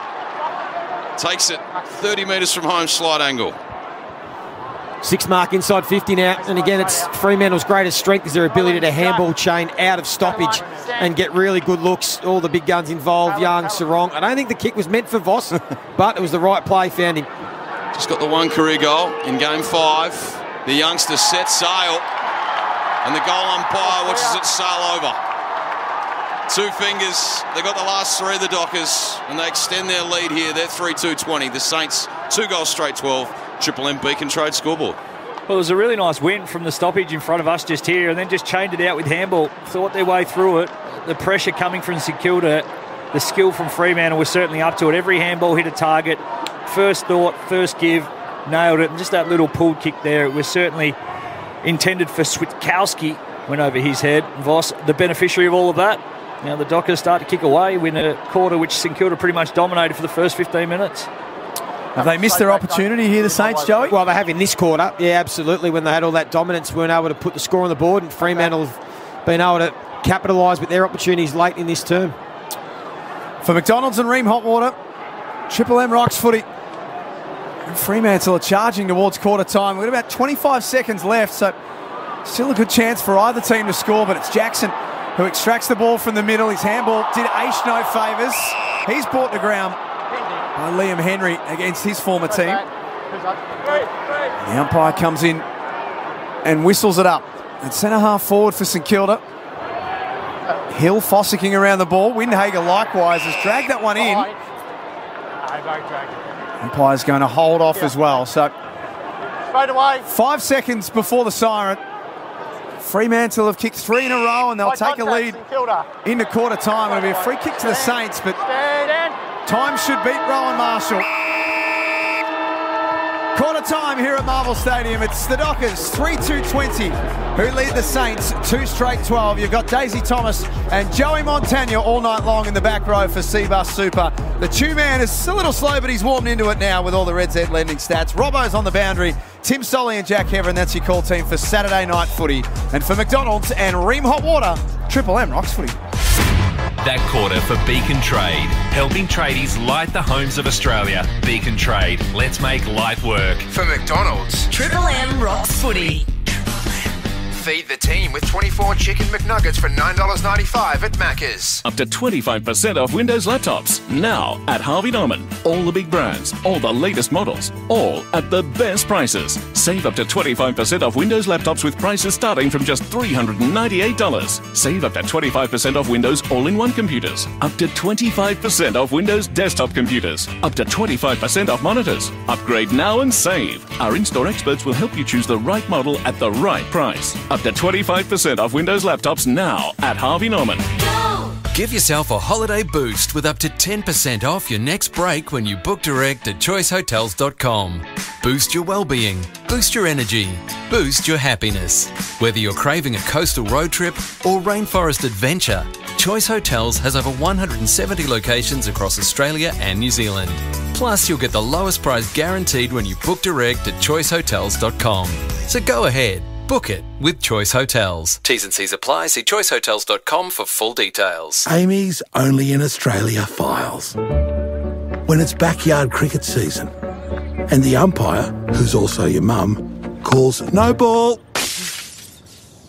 Takes it 30 metres from home, slide angle. 6 mark inside 50 now. And again, it's Fremantle's greatest strength is their ability to handball chain out of stoppage and get really good looks. All the big guns involved, Young, Sarong. I don't think the kick was meant for Voss, but it was the right play, found him. Just got the 1 career goal in game 5. The youngster set sail and the goal umpire watches it sail over. Two fingers. They got the last three of the Dockers, and they extend their lead here. They're 3-2-20. The Saints, 2 goals straight 12. Triple M Beacon Trade scoreboard. Well, it was a really nice win from the stoppage in front of us just here, and then just chained it out with handball. Thought their way through it. The pressure coming from St Kilda, the skill from Fremantle was certainly up to it. Every handball hit a target. First thought, first give, nailed it. And just that little pulled kick there, it was certainly intended for Switkowski. Went over his head. Voss, the beneficiary of all of that. Now the Dockers start to kick away, win a quarter which St Kilda pretty much dominated for the first 15 minutes. Have they missed their opportunity here, the Saints, Joey? Well, they have in this quarter. Yeah, absolutely. When they had all that dominance, weren't able to put the score on the board, and Fremantle have been able to capitalise with their opportunities late in this term. For McDonald's and Ream Hotwater, Triple M rocks footy. And Fremantle are charging towards quarter time. We've got about 25 seconds left, so still a good chance for either team to score, but it's Jackson who extracts the ball from the middle. His handball did Aish no favours. He's brought to ground by Liam Henry against his former team. The umpire comes in and whistles it up. At centre half forward for St Kilda. Hill fossicking around the ball. Windhager likewise has dragged that one in. Umpire's going to hold off as well. So 5 seconds before the siren. Fremantle have kicked 3 in a row and they'll take a lead into quarter time. It'll be a free kick to the Saints, but time should beat Rowan Marshall. Quarter time here at Marvel Stadium. It's the Dockers, 3-2-20, who lead the Saints 2 straight 12. You've got Daisy Thomas and Joey Montagna all night long in the back row for Seabus Super. The two-man is a little slow, but he's warmed into it now with all the Red Z lending stats. Robbo's on the boundary. Tim Solly and Jack Heverin, that's your call team for Saturday night footy. And for McDonald's and Ream Hotwater, Triple M rocks footy. That quarter for Beacon Trade, helping tradies light the homes of Australia. Beacon Trade, let's make light work. For McDonald's, Triple M rocks footy. feed the team with 24 chicken McNuggets for $9.95 at Macca's. Up to 25% off Windows laptops. Now at Harvey Norman. All the big brands, all the latest models, all at the best prices. Save up to 25% off Windows laptops with prices starting from just $398. Save up to 25% off Windows all-in-one computers. Up to 25% off Windows desktop computers. Up to 25% off monitors. Upgrade now and save. Our in-store experts will help you choose the right model at the right price. Up to 25% off Windows laptops now at Harvey Norman. Give yourself a holiday boost with up to 10% off your next break when you book direct at choicehotels.com. Boost your well-being, boost your energy, boost your happiness. Whether you're craving a coastal road trip or rainforest adventure, Choice Hotels has over 170 locations across Australia and New Zealand. Plus, you'll get the lowest price guaranteed when you book direct at choicehotels.com. So go ahead. Book it with Choice Hotels. T's and C's apply. See choicehotels.com for full details. Amy's Only in Australia files. When it's backyard cricket season and the umpire, who's also your mum, calls no ball.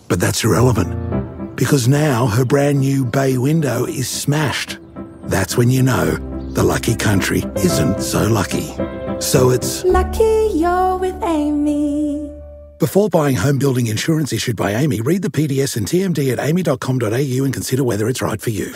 But that's irrelevant because now her brand new bay window is smashed. That's when you know the lucky country isn't so lucky. So it's Lucky you're with Amy. Before buying home building insurance issued by Amy, read the PDS and TMD at amy.com.au and consider whether it's right for you.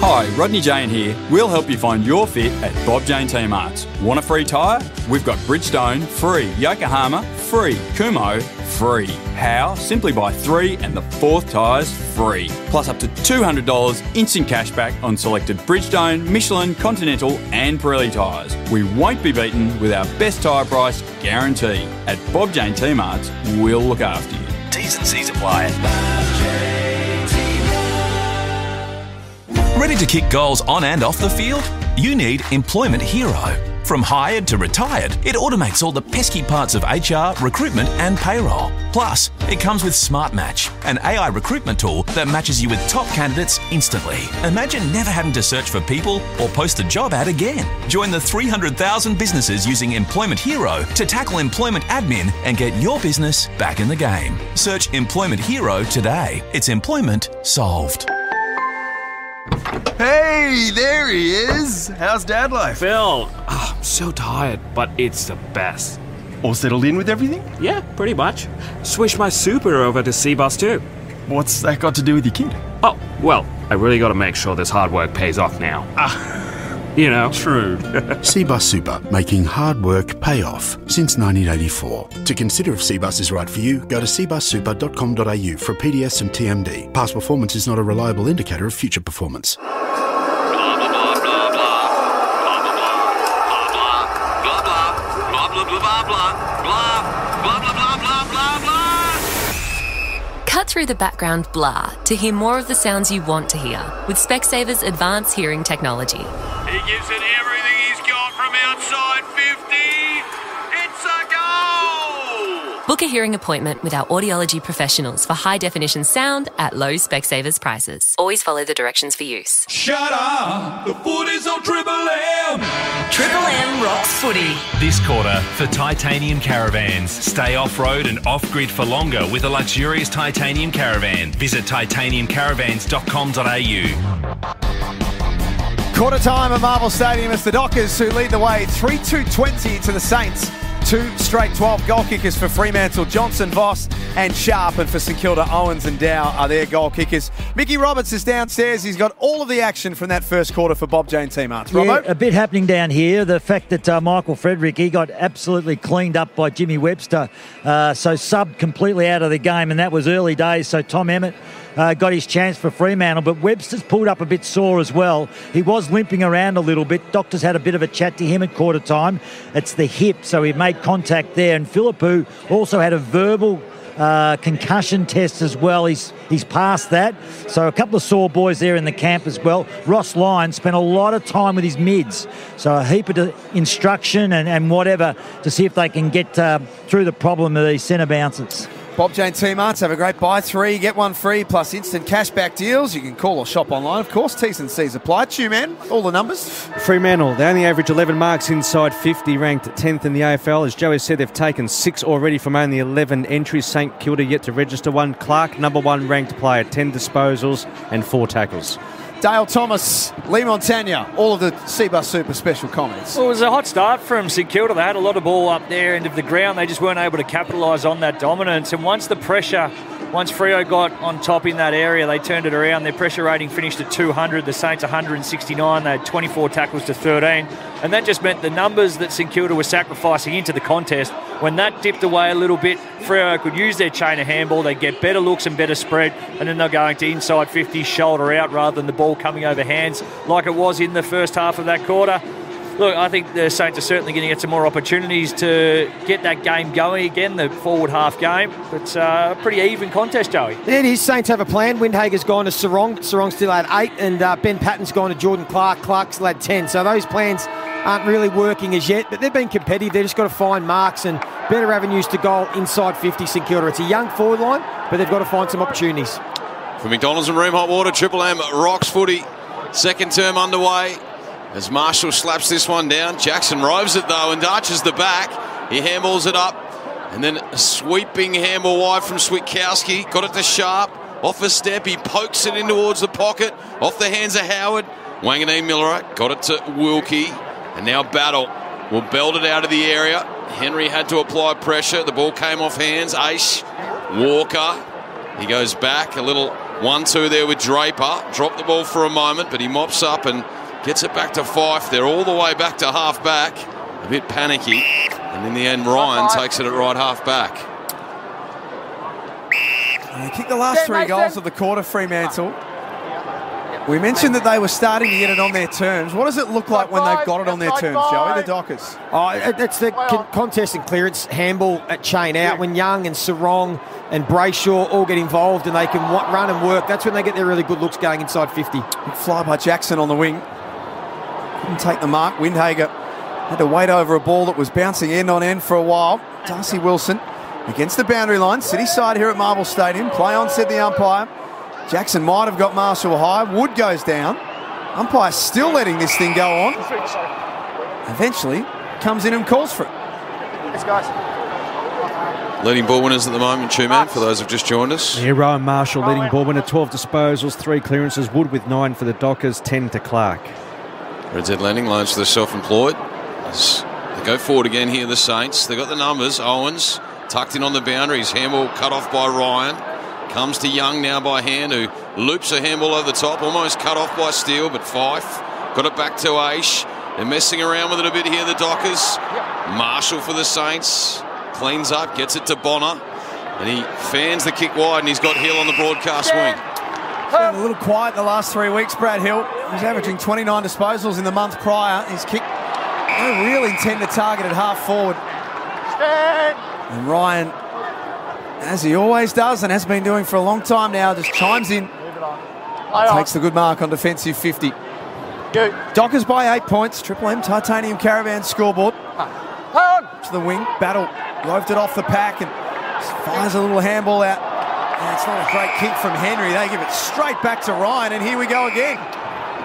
Hi, Rodney Jane here. We'll help you find your fit at Bob Jane T-Marts. Want a free tyre? We've got Bridgestone, free. Yokohama, free. Kumho, free. How? Simply buy 3 and the 4th tyres free. Plus up to $200 instant cashback on selected Bridgestone, Michelin, Continental and Pirelli tyres. We won't be beaten with our best tyre price guarantee. At Bob Jane T-Marts, we'll look after you. T's and C's apply. Ready to kick goals on and off the field? You need Employment Hero. From hired to retired, it automates all the pesky parts of HR, recruitment and payroll. Plus, it comes with Smart Match, an AI recruitment tool that matches you with top candidates instantly. Imagine never having to search for people or post a job ad again. Join the 300,000 businesses using Employment Hero to tackle employment admin and get your business back in the game. Search Employment Hero today. It's employment solved. Hey, there he is. How's dad life? Phil, I'm so tired, but it's the best. All settled in with everything? Yeah, pretty much. Switched my super over to Seabus too. What's that got to do with your kid? Oh, well, I really got to make sure this hard work pays off now. You know. True. Cbus Super, making hard work pay off since 1984. To consider if Cbus is right for you, go to cbussuper.com.au for PDS and TMD. Past performance is not a reliable indicator of future performance. Cut through the background blah to hear more of the sounds you want to hear with Specsavers Advanced Hearing Technology. He gives it everything he's got from outside 50. It's a goal! Book a hearing appointment with our audiology professionals for high-definition sound at low Specsavers prices. Always follow the directions for use. Shut up! The footy's on Triple M! Triple M rocks footy. This quarter for titanium caravans. Stay off-road and off-grid for longer with a luxurious titanium caravan. Visit titaniumcaravans.com.au. Quarter time at Marvel Stadium. It's the Dockers who lead the way 3-2-20 to the Saints. 2 straight 12 goal kickers for Fremantle, Johnson, Voss and Sharp. And for St Kilda, Owens and Dow are their goal kickers. Mickey Roberts is downstairs. He's got all of the action from that first quarter for Bob Jane Team Arts. Yeah, a bit happening down here. The fact that Michael Frederick, he got absolutely cleaned up by Jimmy Webster. So subbed completely out of the game, and that was early days. So Tom Emmett got his chance for Fremantle, but Webster's pulled up a bit sore as well. He was limping around a little bit. Doctors had a bit of a chat to him at quarter time. It's the hip, so he made contact there. And Philippou also had a verbal concussion test as well. He's passed that. So a couple of sore boys there in the camp as well. Ross Lyon spent a lot of time with his mids. So a heap of instruction and whatever to see if they can get through the problem of these centre bounces. Bob Jane Team Arts have a great buy 3, get 1 free plus instant cashback deals. You can call or shop online, of course. T's and C's apply. Tune man, all the numbers. Fremantle, they only average 11 marks inside 50, ranked 10th in the AFL. As Joey said, they've taken 6 already from only 11 entries. St Kilda yet to register 1. Clark, number 1 ranked player, 10 disposals and 4 tackles. Dale Thomas, Lee Montagna, all of the Cbus Super special comments. Well, it was a hot start from St Kilda. They had a lot of ball up there end of the ground. They just weren't able to capitalise on that dominance. And once Freo got on top in that area, they turned it around. Their pressure rating finished at 200. The Saints 169. They had 24 tackles to 13. And that just meant the numbers that St Kilda were sacrificing into the contest, when that dipped away a little bit, Freo could use their chain of handball. They'd get better looks and better spread, and then they're going to inside 50, shoulder out, rather than the ball coming over hands like it was in the first half of that quarter. Look, I think the Saints are certainly going to get some more opportunities to get that game going again, the forward half game. But a pretty even contest, Joey. It is. Saints have a plan. Windhager's gone to Sarong. Sarong still had 8, and Ben Patton's gone to Jordan Clark. Clark still had 10. So those plans aren't really working as yet, but they've been competitive. They've just got to find marks and better avenues to goal inside 50 St Kilda. It's a young forward line, but they've got to find some opportunities. For McDonald's and Room Hot Water, Triple M rocks footy. Second term underway. As Marshall slaps this one down, Jackson roves it though and arches the back. He handballs it up, and then a sweeping handball wide from Switkowski. Got it to Sharp. Off a step, he pokes it in towards the pocket. Off the hands of Howard. Wanganeen Millerite got it to Wilkie, and now Battle will belt it out of the area. Henry had to apply pressure. The ball came off hands. Aish, Walker. He goes back, a little 1-2 there with Draper. Dropped the ball for a moment, but he mops up and gets it back to Fife. They're all the way back to half back. A bit panicky. And in the end, Ryan takes it at right half back. They kicked the last 3 goals of the quarter, Fremantle. We mentioned that they were starting to get it on their terms. What does it look like when they've got it on their terms, Joey, the Dockers? It's the contest and clearance handball at chain out. When Young and Sarong and Brayshaw all get involved and they can run and work, that's when they get their really good looks going inside 50. Big fly by Jackson on the wing. Couldn't take the mark. Windhager had to wait over a ball that was bouncing end on end for a while. Darcy Wilson against the boundary line. City side here at Marvel Stadium. Play on, said the umpire. Jackson might have got Marshall high. Wood goes down. Umpire still letting this thing go on. Eventually comes in and calls for it. Let's go. Leading ball winners at the moment, Two-Man, for those who've just joined us. Yeah, Rowan Marshall leading ball winner, 12 disposals, 3 clearances. Wood with 9 for the Dockers, 10 to Clark. Red Z Landing loans for the self-employed. As they go forward again here, the Saints. They've got the numbers. Owens tucked in on the boundaries. Handball cut off by Ryan. Comes to Young now by hand, who loops a handball over the top, almost cut off by Steele, but Fife got it back to Aish. They're messing around with it a bit here, the Dockers. Marshall for the Saints. Cleans up, gets it to Bonner. And he fans the kick wide, and he's got Hill on the broadcast wing. Been a little quiet the last 3 weeks, Brad Hill. He's averaging 29 disposals in the month prior. His kick, no real intent to target at half forward. And Ryan, as he always does and has been doing for a long time now, just chimes in. Takes the good mark on defensive 50. Dockers by 8 points. Triple M Titanium Caravan scoreboard. To the wing, Battle loafed it off the pack and fires a little handball out. And it's not a great kick from Henry. They give it straight back to Ryan, and here we go again.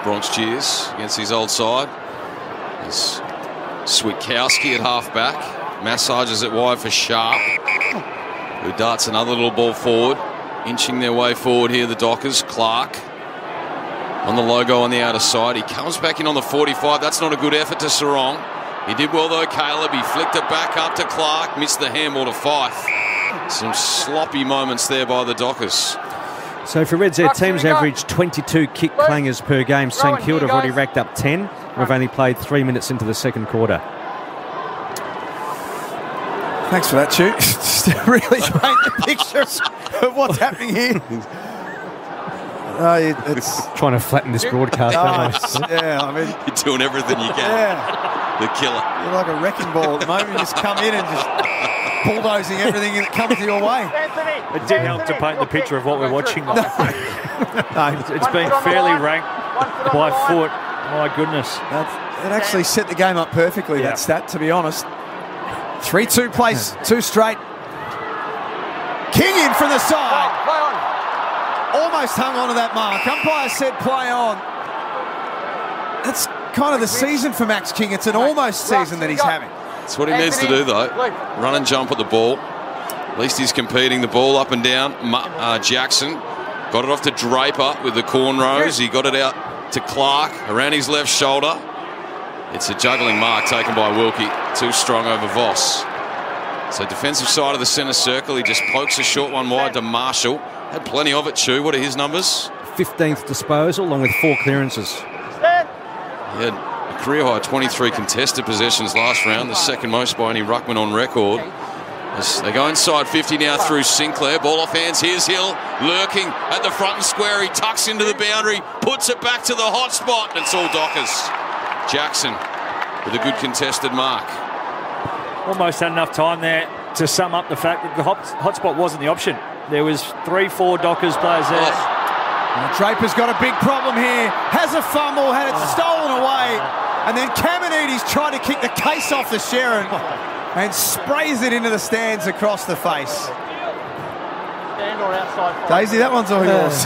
Bronx cheers against his old side. It's Switkowski at half-back. Massages it wide for Sharp, who darts another little ball forward. Inching their way forward here, the Dockers. Clark on the logo on the outer side. He comes back in on the 45. That's not a good effort to Sarong. He did well though, Caleb. He flicked it back up to Clark. Missed the handball to Fife. Some sloppy moments there by the Dockers. So for Reds, their teams average 22 kick clangers per game. St Kilda have already racked up 10. We've only played 3 minutes into the second quarter. Thanks for that, Chu. Just to really paint the picture of what's happening here. It's trying to flatten this broadcast. Yeah, I mean, you're doing everything you can. Yeah, the killer. You're like a wrecking ball at the moment. You just come in and just bulldozing everything that comes your way. It didn't help to paint the picture of what we're watching. No. It's been fairly ranked by foot. My goodness. It actually set the game up perfectly, that stat, to be honest. 3-2 plays, 2 straight. King in from the side. Almost hung on to that mark. Umpire said play on. That's kind of the season for Max King. It's an almost season that he's having. That's what he needs to do, though. Run and jump at the ball. At least he's competing. The ball up and down. Jackson got it off to Draper with the cornrows. He got it out to Clark around his left shoulder. It's a juggling mark taken by Wilkie. Too strong over Voss. So defensive side of the centre circle. He just pokes a short one wide to Marshall. Had plenty of it, Chu. What are his numbers? 15th disposal, along with 4 clearances. He had a career high 23 contested possessions last round, the second most by any ruckman on record. As they go inside 50 now through Sinclair. Ball off hands. Here's Hill lurking at the front and square. He tucks into the boundary, puts it back to the hot spot, and it's all Dockers. Jackson with a good contested mark. Almost had enough time there to sum up the fact that the hot spot wasn't the option. There was 3-4 Dockers players there. Now Draper's got a big problem here. Has a fumble, had it stolen away. And then Kamenides tried to kick the case off the Sharon and sprays it into the stands across the face. Daisy, that one's all yours.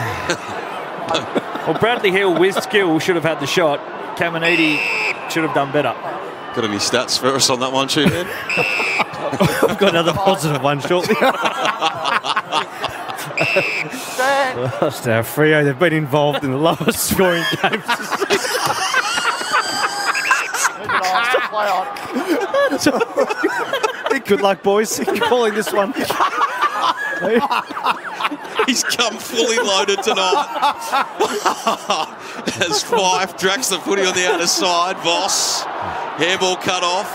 Well, Bradley Hill with skill should have had the shot. Kamenides should have done better. Got any stats for us on that one, Chu? I've got another positive one shortly. Freo, they've been involved in the lowest scoring games. Good luck, boys. Calling this one. He's come fully loaded tonight. As Fife tracks the footy on the outer side. Voss, hairball cut off.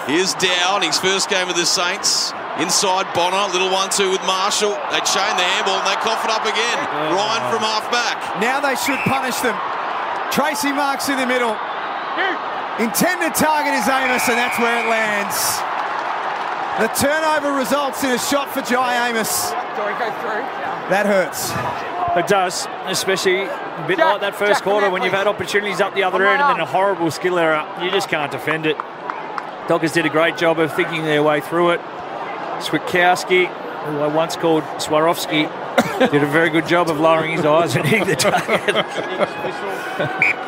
Here's Down, his first game with the Saints. Inside Bonner, little 1-2 with Marshall. They chain the handball and they cough it up again. Ryan from half back. Now they should punish them. Tracy marks in the middle. Intended target is Amos, and that's where it lands. The turnover results in a shot for Jai Amos. That hurts. It does, especially a bit like that first quarter when you've had opportunities up the other end and then a horrible skill error. You just can't defend it. Dockers did a great job of thinking their way through it. Switkowski, who I once called Swarovski, did a very good job of lowering his eyes and hitting the target.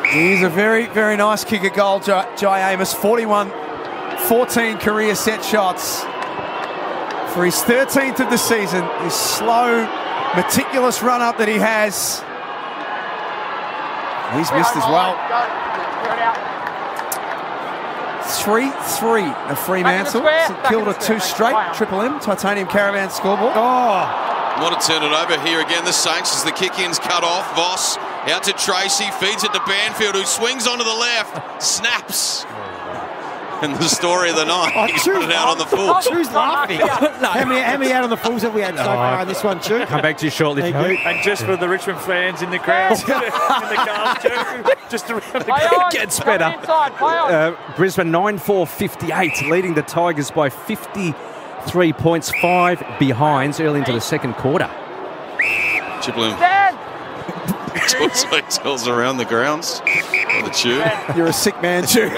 He's a very, very nice kicker goal, Jai Amos. 41-14 career set shots. For his 13th of the season, his slow, meticulous run-up that he has. He's missed as well. 3-3 of Fremantle. St Kilda 2 straight. Triple M, Titanium Caravan scoreboard. Oh, Want to turn it over here again. The Saints as the kick-in's cut off. Voss out to Tracy, feeds it to Banfield, who swings onto the left, snaps. And the story of the night, he's put it out on the full. Chu's laughing. No. How many out on the fulls have we had so far in this one, Chu? Come back to you shortly. And just for the Richmond fans in the crowd, in the cars too, just around the crowd. It gets better. Brisbane 9-4-58, leading the Tigers by 53 points, 5 behinds early into the second quarter. Chiplin also tells around the grounds on the Chew. You're a sick man, Chew.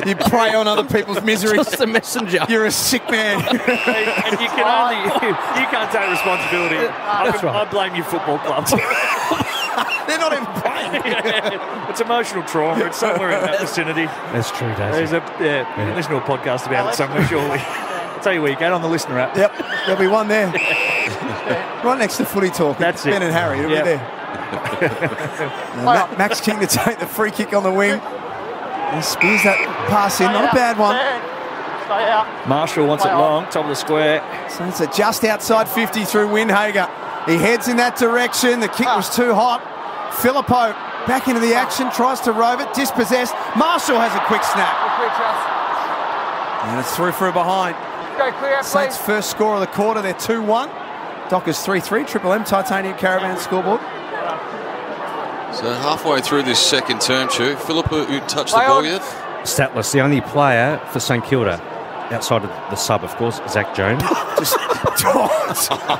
You prey on other people's misery. Just a messenger. You're a sick man. And you can't take responsibility. That's right. I blame your football club. They're not even playing. It's emotional trauma. It's somewhere in that vicinity. That's true, Dave. There's you can listen to a podcast about it somewhere, surely. I'll tell you where you go on the listener app. Yep, there'll be one there. Right next to Footy Talk. That's Ben it. and Harry, it'll be there. Max King to take the free kick on the wing. He spears that pass in, not a bad one. Marshall wants it long, top of the square. So it's a just outside 50 through Windhager. He heads in that direction. The kick was too hot. Filippo back into the action, tries to rove it, dispossessed. Marshall has a quick snap. And it's through for a behind. Saints' first score of the quarter, they're 2-1. Dockers 3-3, Triple M Titanium Caravan scoreboard. So halfway through this second term, Chew, Philippa, who touched the ball yet? Statless, the only player for St Kilda, outside of the sub, of course, Zach Jones.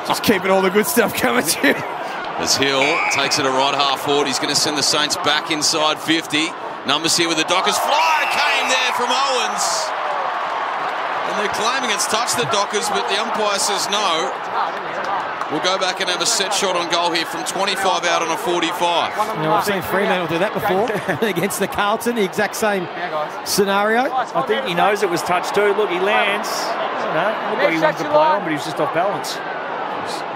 Just keeping all the good stuff coming to you. As Hill takes it a right half forward, he's going to send the Saints back inside 50. Numbers here with the Dockers. Fly came there from Owens. And they're claiming it's touched the Dockers, but the umpire says no. We'll go back and have a set shot on goal here from 25 out on a 45. I've seen Fremantle do that before against the Carlton, the exact same scenario. I think he knows it was touched too. Look, he lands. Looked like he wanted to play on, but he was just off balance.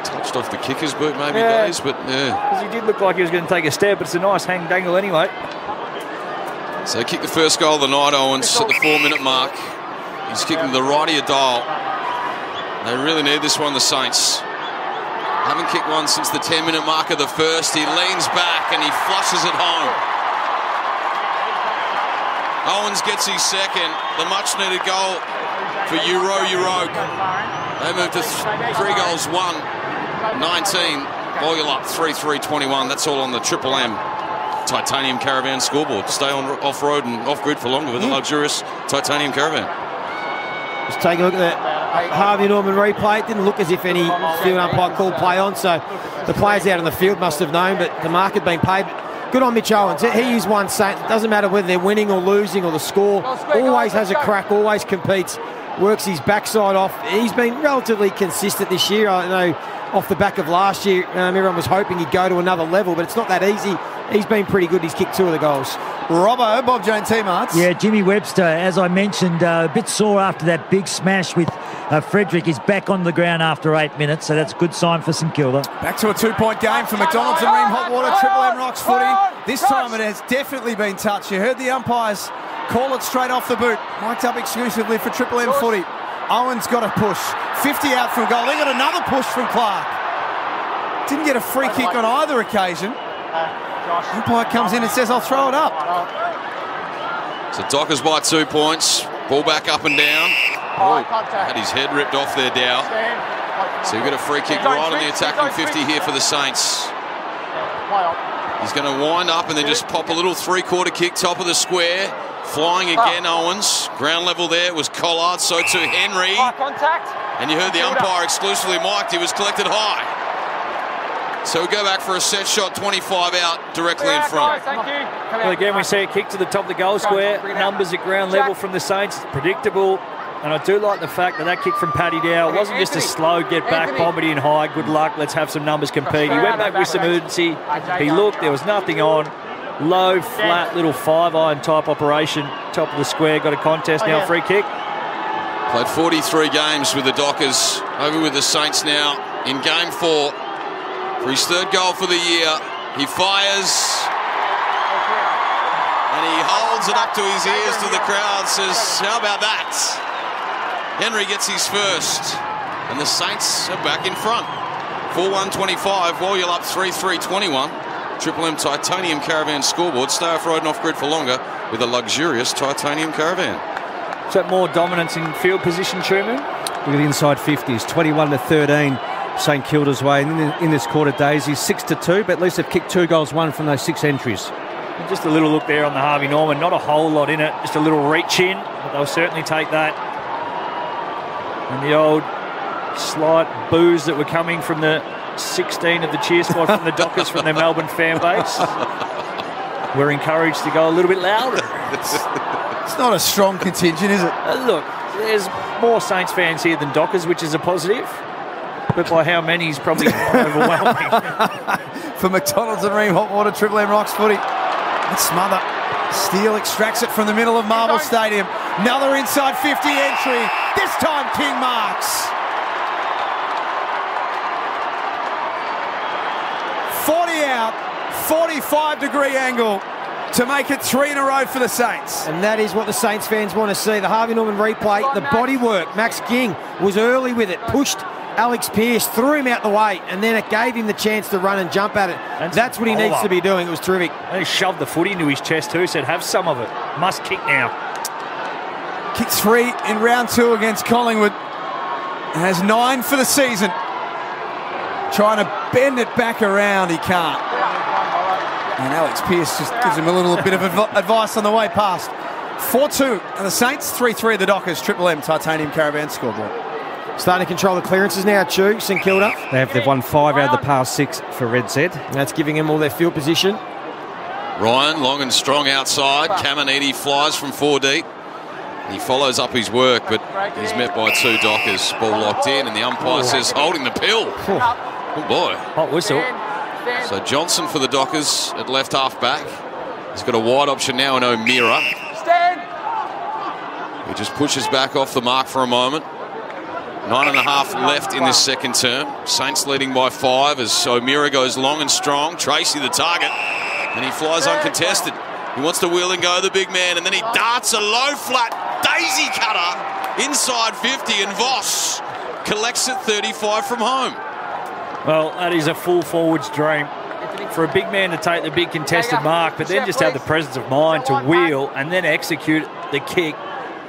Touched off the kicker's boot maybe, Days, but yeah. Because he did look like he was going to take a step, but it's a nice hang dangle anyway. So they kick the first goal of the night, Owens, at the 4-minute mark. He's kicking to the right of your dial. They really need this one, the Saints. Haven't kicked one since the 10-minute mark of the first. He leans back and he flushes it home. Owens gets his second. The much-needed goal for Uroke. They move to 3 goals, 1-19. Boyle up 3-3-21. That's all on the Triple M Titanium Caravan scoreboard. Stay on off-road and off-grid for longer with the luxurious Titanium Caravan. Just take a look at that Harvey Norman replay. It didn't look as if any field umpire called play on, so the players out on the field must have known, but the mark had been paid. Good on Mitch Owens. He is one Saint. It doesn't matter whether they're winning or losing or the score. Always has a crack, always competes, works his backside off. He's been relatively consistent this year. I know off the back of last year, everyone was hoping he'd go to another level, but it's not that easy. He's been pretty good. He's kicked 2 of the goals. Robbo, Bob Jane T-Marts. Yeah, Jimmy Webster, as I mentioned, a bit sore after that big smash with Frederick. Is back on the ground after 8 minutes, so that's a good sign for St Kilda. Back to a 2-point game for McDonald's and Ream Hot Water. Triple M Rocks footy. This time it has definitely been touched. You heard the umpires call it straight off the boot. Mic'd up exclusively for Triple M footy. Owens got a push. 50 out from goal. They got another push from Clark. Didn't get a free kick on either occasion. Umpire comes in and says, I'll throw it up. So Dockers by 2 points. Ball back up and down. Oh, had his head ripped off there, Dow. So you've got a free kick right on the attacking 50 here for the Saints. He's going to wind up and then just pop a little 3-quarter kick, top of the square. Flying again, Owens. Ground level there was Collard, so too Henry. And you heard the umpire exclusively mic'd. He was collected high. So we go back for a set shot, 25 out, directly in front. Well, again, we see a kick to the top of the goal square. Numbers at ground level from the Saints. Predictable. And I do like the fact that kick from Paddy Dow wasn't just a slow get back, bombity and high. Good luck, let's have some numbers compete. He went back with some urgency. He looked, there was nothing on. Low, flat, little 5-iron type operation. Top of the square, got a contest now, free kick. Played 43 games with the Dockers. Over with the Saints now in game 4. For his 3rd goal for the year, he fires and he holds it up to his ears to the crowd, says, how about that? Henry gets his first and the Saints are back in front. 4:1.25 while you're up 3:3.21. Triple M Titanium Caravan scoreboard. Stay off-road and off-grid for longer with a luxurious Titanium Caravan. Is that more dominance in field position, Truman? Look at the inside 50s, 21-13 St Kilda's way. And in this quarter, Daisy 6-2, but at least they've kicked 2 goals, 1 from those 6 entries. And just a little look there on the Harvey Norman. Not a whole lot in it, just a little reach in, but they'll certainly take that. And the old slight boos that were coming from the 16 of the cheer squad from the Dockers from their Melbourne fan base. We're encouraged to go a little bit louder. It's not a strong contingent, is it? Look, there's more Saints fans here than Dockers, which is a positive. But by how many is probably overwhelming. For McDonald's and Ream Hot Water, Triple M Rocks footy. Let's smother. Steele extracts it from the middle of Marvel Stadium. Another inside 50 entry. This time King marks. 40 out, 45-degree angle to make it 3 in a row for the Saints. And that is what the Saints fans want to see. The Harvey Norman replay, the body work. Max Ging was early with it, pushed Alex Pearce, threw him out the way, and then it gave him the chance to run and jump at it. That's what he needs to be doing. It was terrific. And he shoved the footy into his chest too, said, have some of it. Must kick now. Kicks 3 in round 2 against Collingwood. Has 9 for the season. Trying to bend it back around, he can't. And Alex Pearce just gives him a little bit of advice on the way past. 4-2 and the Saints, 3-3 the Dockers, Triple M Titanium Caravan scoreboard. Starting to control the clearances now, St Kilda. They've won 5 out of the past 6 for Red Z. And that's giving them all their field position. Ryan, long and strong outside. Caminiti flies from 4 deep. He follows up his work, but he's met by 2 Dockers. Ball locked in, and the umpire says holding the pill. Oh boy. Hot whistle. So Johnson for the Dockers at left half back. He's got a wide option now in O'Meara. He just pushes back off the mark for a moment. 9.5 left in this second term. Saints leading by 5 as O'Meara goes long and strong. Tracy the target, and he flies uncontested. He wants to wheel and go, the big man, and then he darts a low flat daisy cutter inside 50, and Voss collects it 35 from home. Well, that is a full forward's dream for a big man to take the big contested mark, but then just have the presence of mind to wheel and then execute the kick.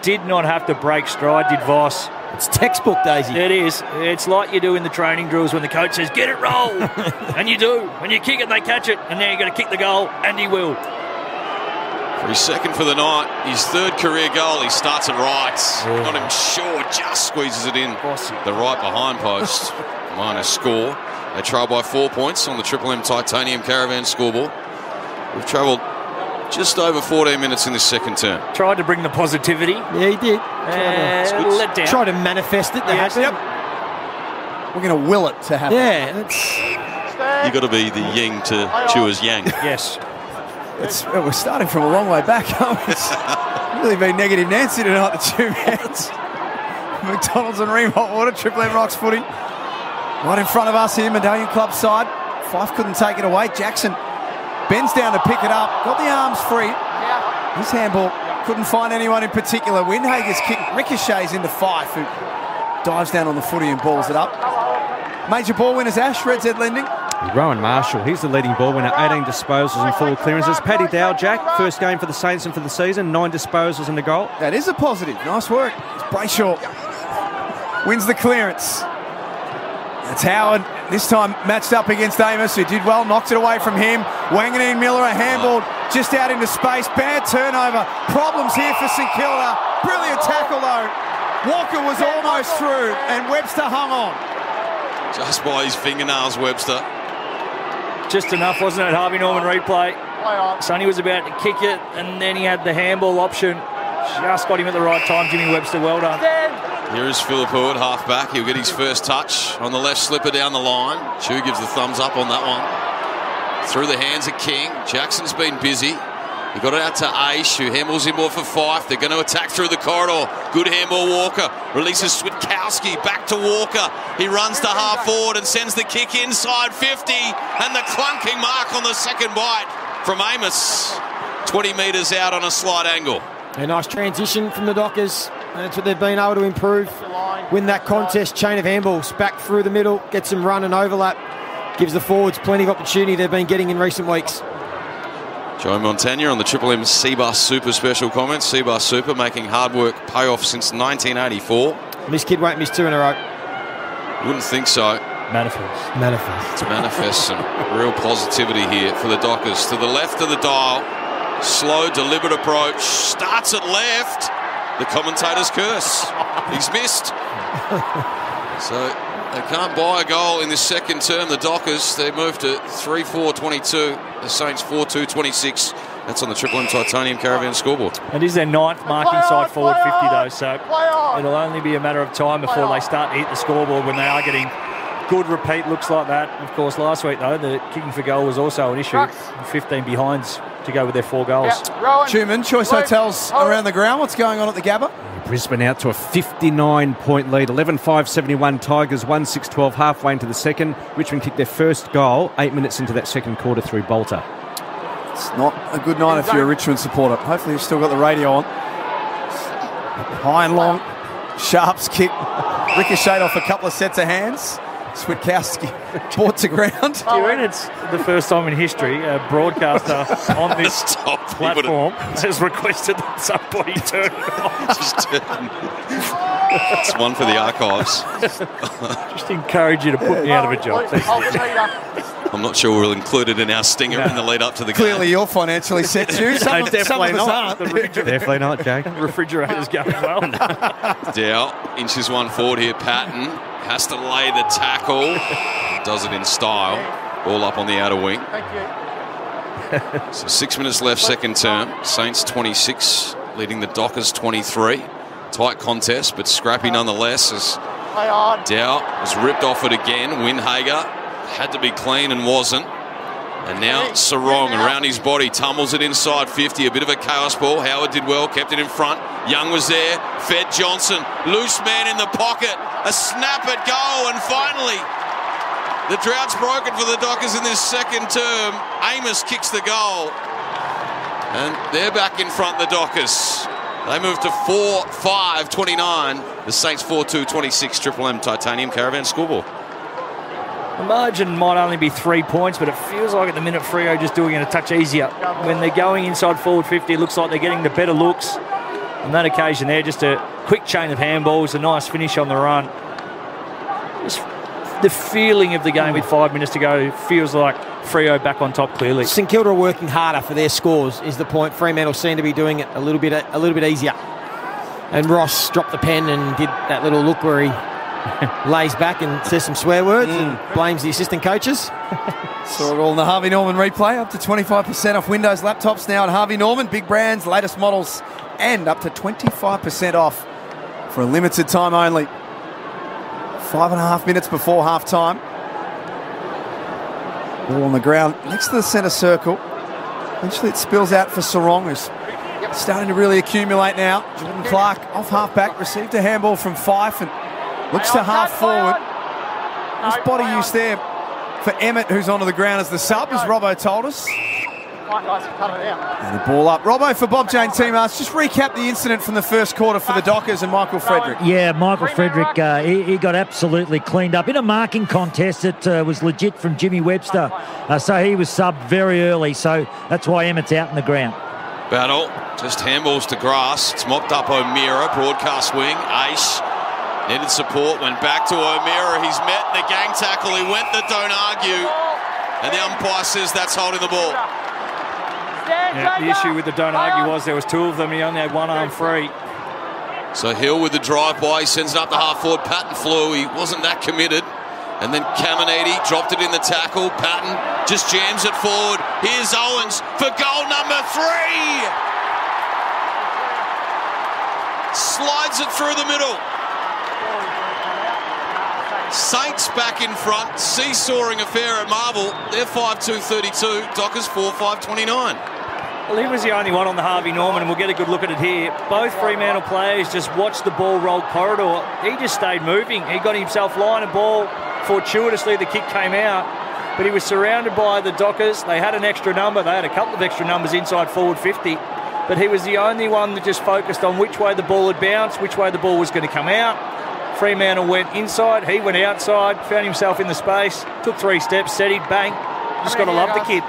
Did not have to break stride, did Voss. It's textbook, Daisy. It is. It's like you do in the training drills when the coach says, get it roll. And you do. When you kick it, they catch it. And now you've got to kick the goal, and he will. For his second for the night, his 3rd career goal, he starts it right. Not him short, just squeezes it in. The right behind post. Minus score. They trail by 4 points on the Triple M Titanium Caravan scoreboard. We've travelled just over 14 minutes in this second term. Tried to bring the positivity. Yeah, he did. Let down. Try to manifest it to happen. Yep. We're going to will it to happen. Yeah. You've got to be the yin to Chua's yang. Yes. We're starting from a long way back. It's really been negative Nancy tonight, the 2 mans. McDonald's and Ream Hot Water, Triple M Rocks footy. Right in front of us here, Medallion Club side. Fife couldn't take it away. Jackson bends down to pick it up. Got the arms free. His handball couldn't find anyone in particular. Windhager's kick ricochets into Fife, who dives down on the footy and balls it up. Major ball winners, Ash, Red Z Lending. Rowan Marshall, he's the leading ball winner, 18 disposals and 4 clearances. Paddy Dow, Jack, first game for the Saints and for the season, 9 disposals and a goal. That is a positive. Nice work. It's Brayshaw wins the clearance. That's Howard, this time matched up against Amos, who did well, knocked it away from him. Wanganeen Miller, a handball just out into space. Bad turnover. Problems here for St Kilda. Brilliant tackle, though. Walker was almost through, and Webster hung on. Just by his fingernails, Webster. Just enough, wasn't it, Harvey Norman replay? Sonny was about to kick it, and then he had the handball option. Just got him at the right time, Jimmy Webster, well done. Here is Philip Heward, half back. He'll get his first touch on the left slipper down the line. Chu gives the thumbs up on that one. Through the hands of King. Jackson's been busy. He got it out to Aish, who handballs him off for Fife. They're going to attack through the corridor. Good handball, Walker. Releases Switkowski back to Walker. He runs to half forward and sends the kick inside 50. And the clunking mark on the second bite from Amos. 20 metres out on a slight angle. A nice transition from the Dockers. That's what they've been able to improve. Win that contest, chain of handballs, back through the middle, get some run and overlap. Gives the forwards plenty of opportunity they've been getting in recent weeks. Joe Montagna on the Triple M Seabus Super special comments. Seabus Super making hard work pay off since 1984. This kid won't miss 2 in a row. Wouldn't think so. Manifest. It's manifest some real positivity here for the Dockers. To the left of the dial. Slow, deliberate approach. Starts at left. The commentator's curse. He's missed. So they can't buy a goal in this second term. The Dockers, they moved to 3-4-22. The Saints 4-2-26. That's on the Triple M Titanium Caravan scoreboard. It is their 9th mark inside forward 50 though, so it'll only be a matter of time before they start to hit the scoreboard when they are getting good repeat looks like that. Of course, last week though, the kicking for goal was also an issue. 15 behinds to go with their 4 goals. Tuman, Choice Hotels around the ground. What's going on at the Gabba? Brisbane out to a 59-point lead. 11-5-71 Tigers, 1-6-12 halfway into the second. Richmond kicked their first goal 8 minutes into that second quarter through Bolter. It's not a good night if you're a Richmond supporter. Hopefully you've still got the radio on. High and long. Sharp's kick. Ricocheted off a couple of sets of hands. Switkowski brought to ground. Do you reckon it's the first time in history a broadcaster on this platform has requested that somebody turn it off? Just turn. It's one for the archives. Just encourage you to put me out of a job. I'm not sure we'll include it in our stinger in the lead up to the game. Clearly you're financially set, Stu. Some definitely of us not. aren't. Definitely not, Jake. Refrigerator's going well. Dow inches one forward here. Patton has to lay the tackle. Does it in style. All up on the outer wing. Thank you. So 6 minutes left second term. Saints 26, leading the Dockers 23. Tight contest, but scrappy nonetheless as Dow was ripped off it again. Windhager had to be clean and wasn't. And now Sarong around his body, tumbles it inside 50. A bit of a chaos ball. Howard did well, kept it in front. Young was there, fed Johnson. Loose man in the pocket. A snap at goal, and finally the drought's broken for the Dockers in this second term. Amos kicks the goal. And they're back in front, the Dockers. They move to 4-5-29. The Saints 4-2-26 Triple M Titanium Caravan scoreboard. The margin might only be 3 points, but it feels like at the minute Freo just doing it a touch easier. When they're going inside forward 50, it looks like they're getting the better looks. On that occasion there, just a quick chain of handballs, a nice finish on the run. Just the feeling of the game with 5 minutes to go feels like Freo back on top clearly. St Kilda are working harder for their scores is the point. Fremantle seem to be doing it a little bit easier. And Ross dropped the pen and did that little look where he lays back and says some swear words and blames the assistant coaches. Saw it all in the Harvey Norman replay. Up to 25% off Windows laptops now at Harvey Norman. Big brands, latest models, and up to 25% off for a limited time only. 5.5 minutes before half time. Ball on the ground next to the centre circle. Eventually it spills out for Sarong, who's starting to really accumulate now. Jordan Clark off half back, received a handball from Fife and looks to half forward. Nice body use there for Emmett, who's onto the ground as the sub, as Robbo told us. And the ball up. Robbo for Bob Jane Teamars. Just recap the incident from the first quarter for the Dockers and Michael Frederick. Yeah, Michael Frederick, he got absolutely cleaned up. In a marking contest, it was legit from Jimmy Webster. So he was subbed very early, so that's why Emmett's out in the ground. Battle, just handballs to grass. It's mopped up O'Meara, broadcast wing. Ace needed support, went back to O'Meara. He's met the gang tackle. He went the don't argue. And the umpire says that's holding the ball. Yeah, the issue with the don't argue was there was 2 of them. He only had one arm free. So Hill with the drive-by. He sends it up the half-forward. Patton flew. He wasn't that committed. And then Caminiti dropped it in the tackle. Patton just jams it forward. Here's Owens for goal number 3. Slides it through the middle. Saints back in front. Seesawing affair at Marvel. They're 5-2-32. Dockers 4-5-29. Well, he was the only one on the Harvey Norman, and we'll get a good look at it here. Both Fremantle players just watched the ball roll corridor. He just stayed moving. He got himself line of ball. Fortuitously, the kick came out, but he was surrounded by the Dockers. They had an extra number. They had a couple of extra numbers inside forward 50. but he was the only one that just focused on which way the ball had bounced, which way the ball was going to come out. Fremantle went inside, he went outside, found himself in the space, took 3 steps, set it, bang. Just got to love the kid.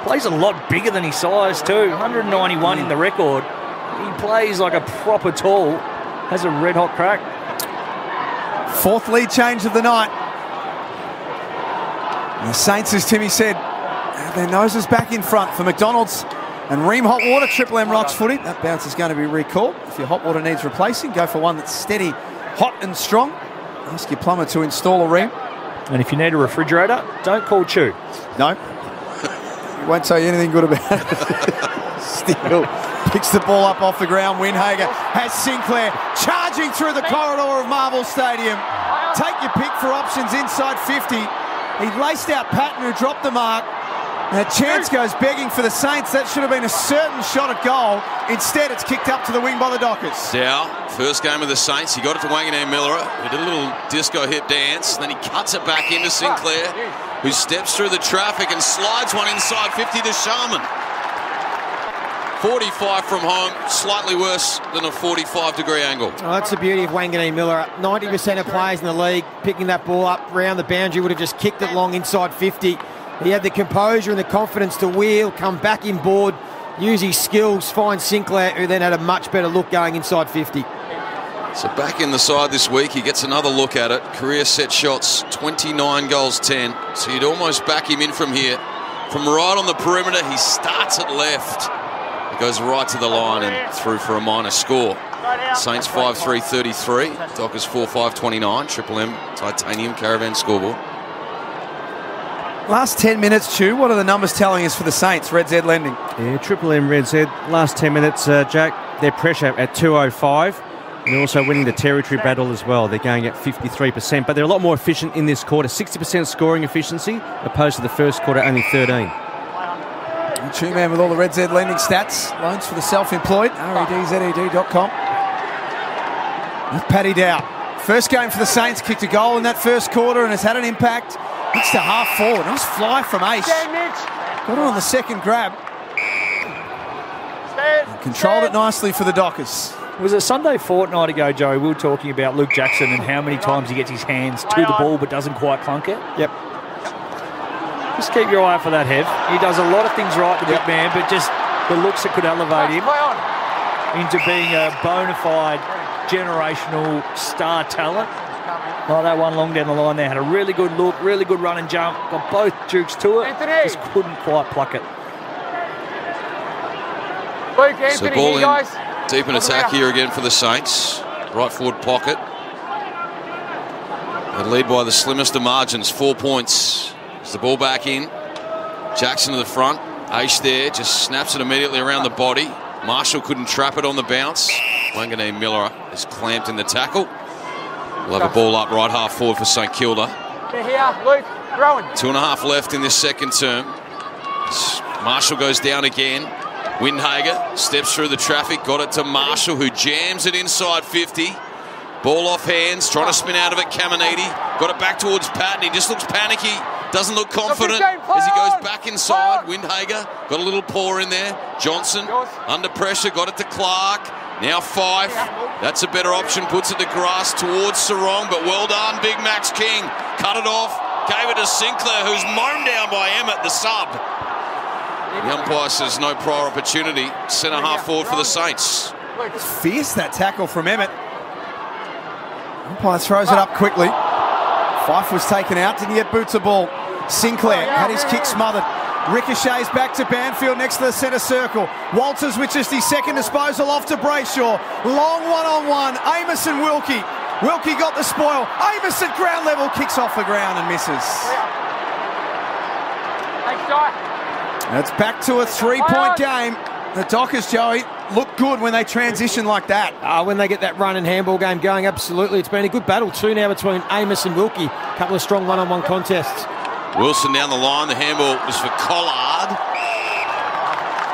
Plays a lot bigger than his size too, 191 in the record. He plays like a proper tall, has a red-hot crack. 4th lead change of the night. And the Saints, as Timmy said, have their noses back in front for McDonald's and Ream Hot Water. Triple M Rocks footy. That bounce is going to be recalled. If your hot water needs replacing, go for one that's steady, hot and strong. Ask your plumber to install a Ream. And if you need a refrigerator, don't call Chew. No. He won't tell you anything good about it. Still picks the ball up off the ground. Windhager has Sinclair charging through the corridor of Marvel Stadium. Take your pick for options inside 50. He laced out Patton, who dropped the mark. And a chance goes begging for the Saints. That should have been a certain shot at goal. Instead, it's kicked up to the wing by the Dockers. Dow, first game of the Saints. He got it to Wanganeen Miller. He did a little disco hip dance. Then he cuts it back into Sinclair, who steps through the traffic and slides one inside 50 to Sharman. 45 from home, slightly worse than a 45-degree angle. Oh, that's the beauty of Wanganeen Miller. 90% of players in the league picking that ball up round the boundary would have just kicked it long inside 50. He had the composure and the confidence to wheel, come back inboard, use his skills, find Sinclair, who then had a much better look going inside 50. So back in the side this week, he gets another look at it. Career set shots, 29 goals, 10. So you'd almost back him in from here. From right on the perimeter, he starts at left. He goes right to the line and through for a minor score. Saints 5-3-33, Dockers 4-5-29, Triple M Titanium Caravan scoreboard. Last 10 minutes, Chew, what are the numbers telling us for the Saints? Red Z lending. Yeah, Triple M Red Z. Last 10 minutes, Jack, their pressure at 205. And they're also winning the territory battle as well. They're going at 53%, but they're a lot more efficient in this quarter. 60% scoring efficiency, opposed to the first quarter, only 13. Chew man with all the Red Z lending stats. Loans for the self-employed. REDZED.com. With Paddy Dow. First game for the Saints, kicked a goal in that first quarter and has had an impact. Hits to half forward. Nice fly from Ace. Got it on the second grab. And controlled it nicely for the Dockers. Was it Sunday fortnight ago, Joe, we were talking about Luke Jackson and how many times he gets his hands to the ball but doesn't quite clunk it? Yep. Just keep your eye out for that, Hev. He does a lot of things right, the big man, but just the looks that could elevate him into being a bona fide generational star talent. Like that one long down the line there, had a really good look, really good run and jump, got both jukes to it, just couldn't quite pluck it. Luke, Anthony, so ball in, deep in attack here again for the Saints. Right forward pocket. They lead by the slimmest of margins, 4 points. As the ball back in, Jackson to the front, Aish there, just snaps it immediately around the body. Marshall couldn't trap it on the bounce. Wanganeen Miller is clamped in the tackle. We'll have a ball up right half forward for St Kilda. They're here, Luke, throwing. 2.5 left in this second term. Marshall goes down again. Windhager steps through the traffic, got it to Marshall, who jams it inside 50. Ball off hands, trying to spin out of it, Caminiti. Got it back towards Patton, he just looks panicky, doesn't look confident as he goes back inside. Windhager got a little paw in there. Johnson, under pressure, got it to Clark. Now Fife, that's a better option, puts it to grass towards Sarong, but well done, Big Max King. Cut it off, gave it to Sinclair, who's mown down by Emmett, the sub. The umpire says no prior opportunity. Centre half forward for the Saints. Fierce that tackle from Emmett. Umpire throws it up quickly. Fife was taken out, didn't get boots a ball. Sinclair had his kick smothered. Ricochets back to Banfield next to the centre circle. Walters with just his second disposal off to Brayshaw. Long one-on-one. Amos and Wilkie. Wilkie got the spoil. Amos at ground level kicks off the ground and misses. Thanks, Joe. It's back to a 3-point game. The Dockers, Joey, look good when they transition like that. When they get that run and handball game going, absolutely. It's been a good battle too now between Amos and Wilkie. A couple of strong one-on-one contests. Wilson down the line. The handball was for Collard,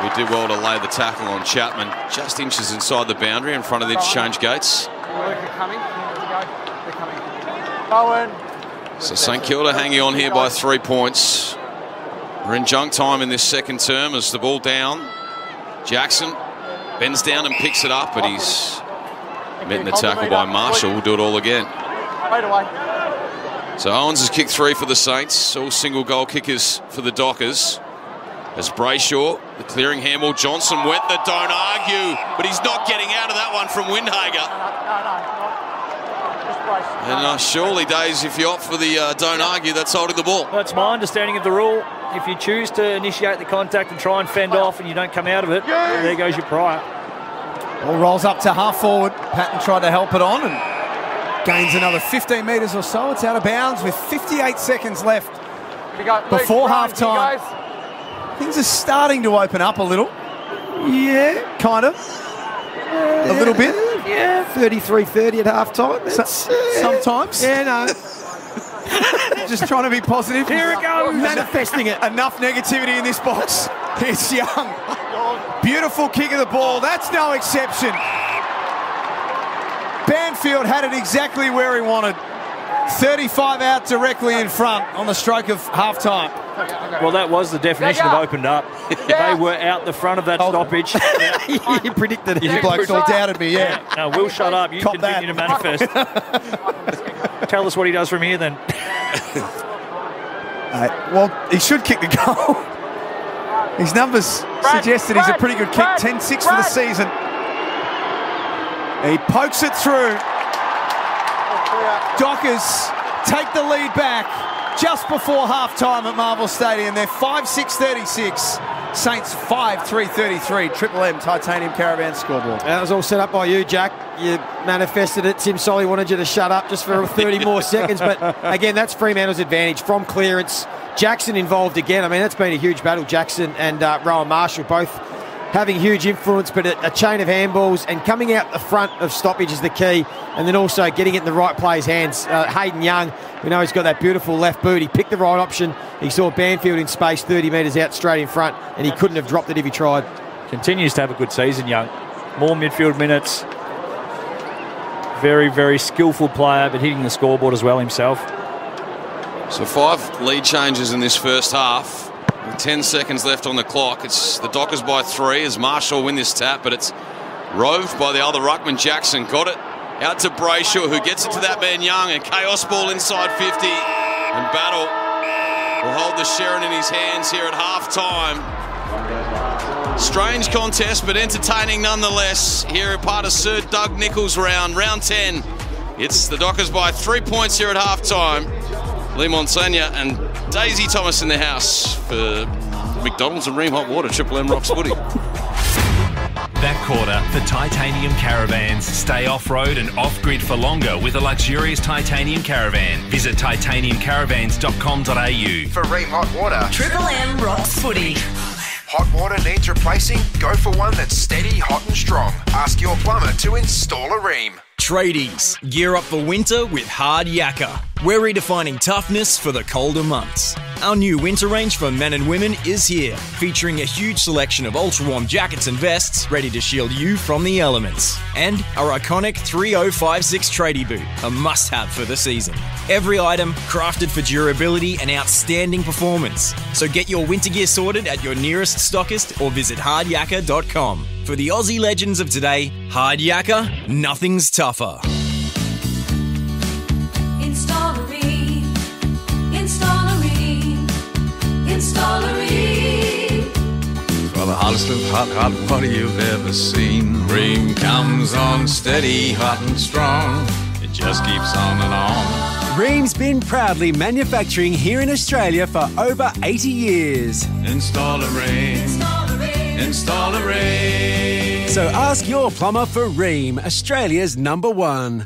who did well to lay the tackle on Chapman. Just inches inside the boundary in front of the interchange gates. So St Kilda hanging on here by 3 points. We're in junk time in this second term as the ball down. Jackson Bends down and picks it up, but he's met in the tackle by Marshall. We'll do it all again. Right away. So Owens has kicked 3 for the Saints. All single goal kickers for the Dockers. As Brayshaw, the clearing handball. Johnson went the don't argue, but he's not getting out of that one from Windhager. And surely, Days, if you opt for the don't argue, that's holding the ball. That's my understanding of the rule. If you choose to initiate the contact and try and fend off and you don't come out of it, there goes your prior. Ball rolls up to half forward. Patton tried to help it on and gains another 15 metres or so. It's out of bounds with 58 seconds left before half-time. Things are starting to open up a little. Yeah, kind of. A little bit. Yeah, 33-30 at half-time. Sometimes. Yeah, no. Just trying to be positive. Here it goes. Manifesting it. Enough negativity in this box. It's Young. Beautiful kick of the ball. That's no exception. Banfield had it exactly where he wanted. 35 out directly in front on the stroke of half-time. Well, that was the definition of opened up. They were out the front of that stoppage. You predicted it. You blokes all doubted me, yeah. No, Will, shut up. You continue to manifest. Tell us what he does from here, then. Well, he should kick the goal. His numbers suggested he's a pretty good kick. 10-6 for the season. He pokes it through. Dockers take the lead back just before half-time at Marvel Stadium. They're 5-6-36. Saints 5-3-33. Triple M Titanium Caravan scoreboard. That was all set up by you, Jack. You manifested it. Tim Solly wanted you to shut up just for 30 more seconds. But again, that's Fremantle's advantage from clearance. Jackson involved again. I mean, that's been a huge battle. Jackson and Rowan Marshall both having huge influence, but a chain of handballs and coming out the front of stoppage is the key, and then also getting it in the right player's hands. Hayden Young, we know he's got that beautiful left boot. He picked the right option. He saw Banfield in space 30 metres out straight in front, and he couldn't have dropped it if he tried. Continues to have a good season, Young. More midfield minutes. Very, very skillful player, but hitting the scoreboard as well himself. So 5 lead changes in this first half. With 10 seconds left on the clock. It's the Dockers by 3 as Marshall win this tap, but it's roved by the other ruckman. Jackson got it out to Brayshaw, who gets it to that man Young, and chaos ball inside 50. And Battle will hold the Sharon in his hands here at half-time. Strange contest, but entertaining nonetheless. Here at part of Sir Doug Nichols' round 10. It's the Dockers by 3 points here at half-time. Lee Montagna and Daisy Thomas in the house for McDonald's and Ream Hot Water, Triple M Rocks Footy. That quarter, the Titanium Caravans. Stay off-road and off-grid for longer with a luxurious Titanium Caravan. Visit titaniumcaravans.com.au. For Ream Hot Water, Triple M Rocks Footy. hot water needs replacing? Go for one that's steady, hot and strong. Ask your plumber to install a Ream. Tradies, gear up for winter with Hard Yakka. We're redefining toughness for the colder months. Our new winter range for men and women is here, featuring a huge selection of ultra-warm jackets and vests ready to shield you from the elements. And our iconic 3056 tradie boot, a must-have for the season. Every item crafted for durability and outstanding performance. So get your winter gear sorted at your nearest stockist or visit hardyakka.com. For the Aussie legends of today, Hard Yakka, nothing's tougher. For the hottest of hot water you've ever seen. Ream comes on steady, hot and strong. It just keeps on and on. Ream's been proudly manufacturing here in Australia for over 80 years. Install a Ream. Install a Ream. So ask your plumber for Ream, Australia's #1.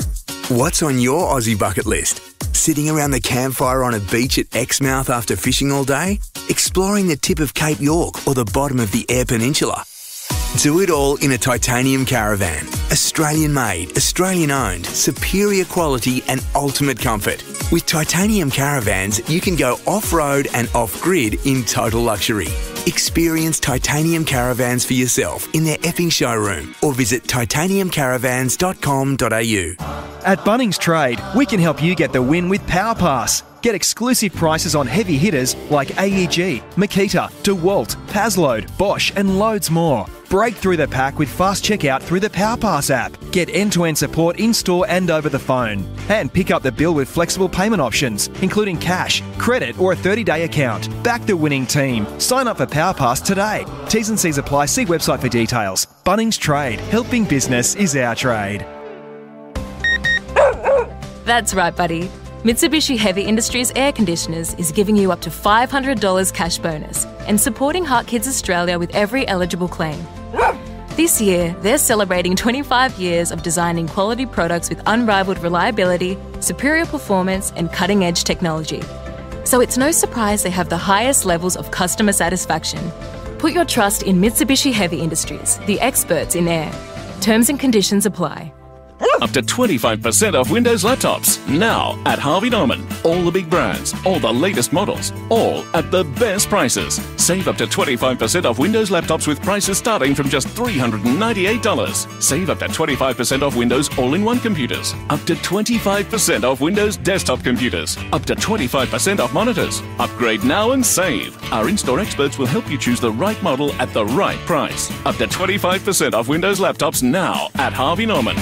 What's on your Aussie bucket list? Sitting around the campfire on a beach at Exmouth after fishing all day? Exploring the tip of Cape York or the bottom of the Eyre Peninsula? Do it all in a Titanium Caravan. Australian made, Australian owned, superior quality and ultimate comfort. With Titanium Caravans, you can go off-road and off-grid in total luxury. Experience Titanium Caravans for yourself in their Epping showroom or visit titaniumcaravans.com.au. At Bunnings Trade, we can help you get the win with Power Pass. Get exclusive prices on heavy hitters like AEG, Makita, DeWalt, Pazload, Bosch and loads more. Break through the pack with fast checkout through the PowerPass app. Get end-to-end support in-store and over the phone. And pick up the bill with flexible payment options, including cash, credit or a 30-day account. Back the winning team. Sign up for PowerPass today. T's and C's apply. See website for details. Bunnings Trade. Helping business is our trade. That's right, buddy. Mitsubishi Heavy Industries Air Conditioners is giving you up to $500 cash bonus and supporting Heart Kids Australia with every eligible claim. This year, they're celebrating 25 years of designing quality products with unrivaled reliability, superior performance, and cutting-edge technology. So it's no surprise they have the highest levels of customer satisfaction. Put your trust in Mitsubishi Heavy Industries, the experts in air. Terms and conditions apply. Up to 25% off Windows laptops. Now at Harvey Norman. All the big brands, all the latest models, all at the best prices. Save up to 25% off Windows laptops with prices starting from just $398. Save up to 25% off Windows all-in-one computers. Up to 25% off Windows desktop computers. Up to 25% off monitors. Upgrade now and save. Our in-store experts will help you choose the right model at the right price. Up to 25% off Windows laptops now at Harvey Norman.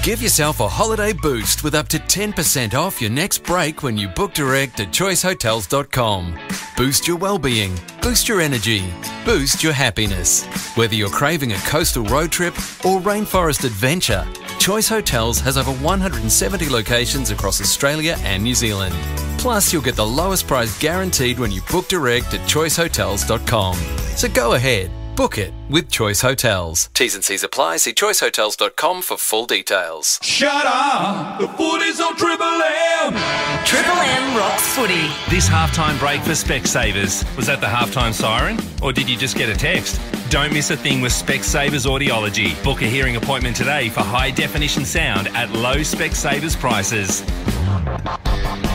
Give yourself a holiday boost with up to 10% off your next break when you book direct at choicehotels.com. Boost your well-being, boost your energy, boost your happiness. Whether you're craving a coastal road trip or rainforest adventure, Choice Hotels has over 170 locations across Australia and New Zealand. Plus, you'll get the lowest price guaranteed when you book direct at choicehotels.com. So go ahead. Book it with Choice Hotels. T's and C's apply. See choicehotels.com for full details. Shut up! The footy's on Triple M! Triple M rocks footy. This halftime break for Specsavers. Was that the halftime siren? Or did you just get a text? Don't miss a thing with Specsavers Audiology. Book a hearing appointment today for high-definition sound at low Specsavers prices.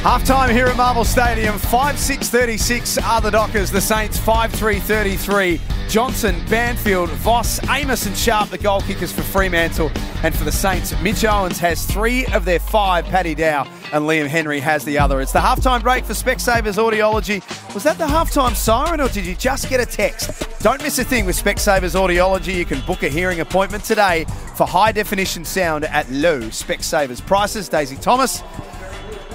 Half-time here at Marvel Stadium, 5-6-36 are the Dockers. The Saints 5-3-33. Johnson, Banfield, Voss, Amos and Sharp, the goal kickers for Fremantle. And for the Saints, Mitch Owens has 3 of their 5. Paddy Dow and Liam Henry has the other. It's the halftime break for Specsavers Audiology. Was that the halftime siren or did you just get a text? Don't miss a thing with Specsavers Audiology. You can book a hearing appointment today for high-definition sound at low Specsavers prices. Daisy Thomas,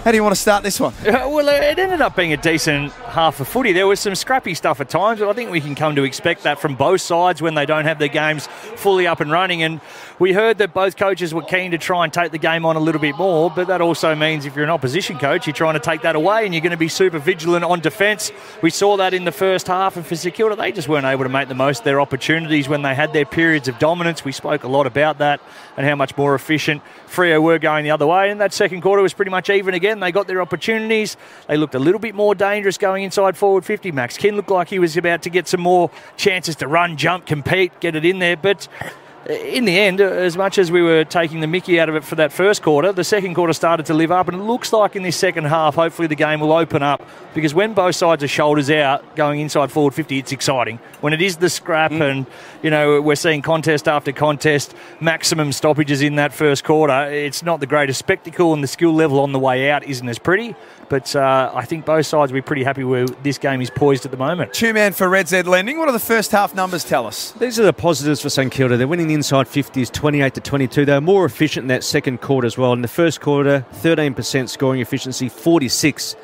how do you want to start this one? Well, it ended up being a decent half of footy. There was some scrappy stuff at times, but I think we can come to expect that from both sides when they don't have their games fully up and running. And we heard that both coaches were keen to try and take the game on a little bit more, but that also means if you're an opposition coach, you're trying to take that away and you're going to be super vigilant on defence. We saw that in the first half, and for St Kilda, they just weren't able to make the most of their opportunities when they had their periods of dominance. We spoke a lot about that and how much more efficient Freo were going the other way, and that second quarter was pretty much even again. They got their opportunities. They looked a little bit more dangerous going inside forward 50. Max Kin looked like he was about to get some more chances to run, jump, compete, get it in there, but in the end, as much as we were taking the mickey out of it for that first quarter, the second quarter started to live up, and it looks like in this second half, hopefully the game will open up, because when both sides are shoulders out, going inside forward 50, it's exciting. When it is the scrap and, you know, we're seeing contest after contest, maximum stoppages in that first quarter, it's not the greatest spectacle, and the skill level on the way out isn't as pretty. But I think both sides will be pretty happy where this game is poised at the moment. Two-man for Red Z Lending. What do the first half numbers tell us? These are the positives for St Kilda. They're winning the inside 50s 28-22. They were more efficient in that second quarter as well. In the first quarter, 13% scoring efficiency, 46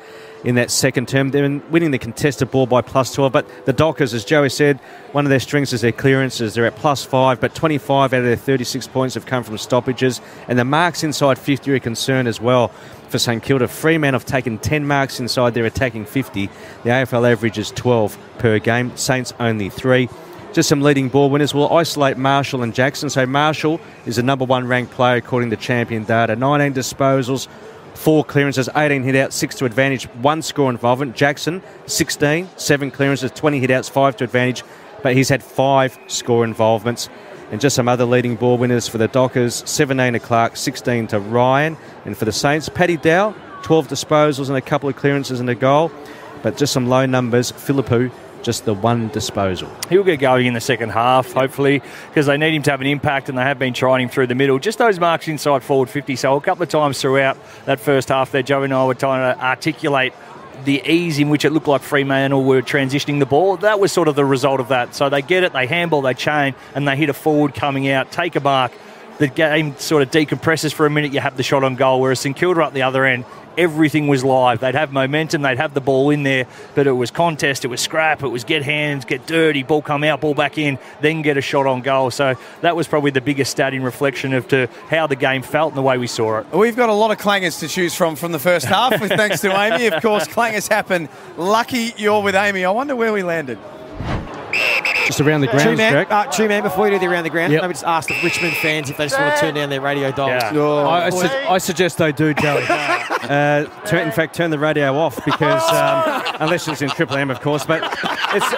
in that second term. They're winning the contested ball by +12. But the Dockers, as Joey said, one of their strengths is their clearances. They're at +5, but 25 out of their 36 points have come from stoppages. And the marks inside 50 are a concern as well for St Kilda. Fremantle have taken 10 marks inside their attacking 50. The AFL average is 12 per game. Saints only 3. Just some leading ball winners. We'll isolate Marshall and Jackson. So Marshall is the number 1 ranked player according to Champion Data. 19 disposals, 4 clearances, 18 hit-outs, 6 to advantage, 1 score involvement. Jackson, 16, 7 clearances, 20 hit-outs, 5 to advantage, but he's had 5 score involvements. And just some other leading ball winners for the Dockers, 17 to Clark, 16 to Ryan. And for the Saints, Paddy Dow, 12 disposals and a couple of clearances and a goal. But just some low numbers, Philippou, just the 1 disposal. He'll get going in the second half, hopefully, because they need him to have an impact, and they have been trying him through the middle. Just those marks inside forward 50. So a couple of times throughout that first half there, Joey and I were trying to articulate the ease in which it looked like Fremantle were transitioning the ball, that was sort of the result of that. So they get it, they handball, they chain, and they hit a forward coming out, take a mark. The game sort of decompresses for a minute, you have the shot on goal, whereas St Kilda up the other end, everything was live. They'd have momentum, they'd have the ball in there, but it was contest, it was scrap, it was get hands, get dirty, ball come out, ball back in, then get a shot on goal. So that was probably the biggest stat in reflection of to how the game felt and the way we saw it. We've got a lot of clangers to choose from the first half, with thanks to Amy. Of course, clangers happen. Lucky you're with Amy. I wonder where we landed. Just around the grounds, Jack. True man, before you do the around the ground, Yep. maybe just ask the Richmond fans if they just want to turn down their radio dials. Yeah. I suggest they do, Joey. In fact, turn the radio off because, unless it's in Triple M, of course, but it's...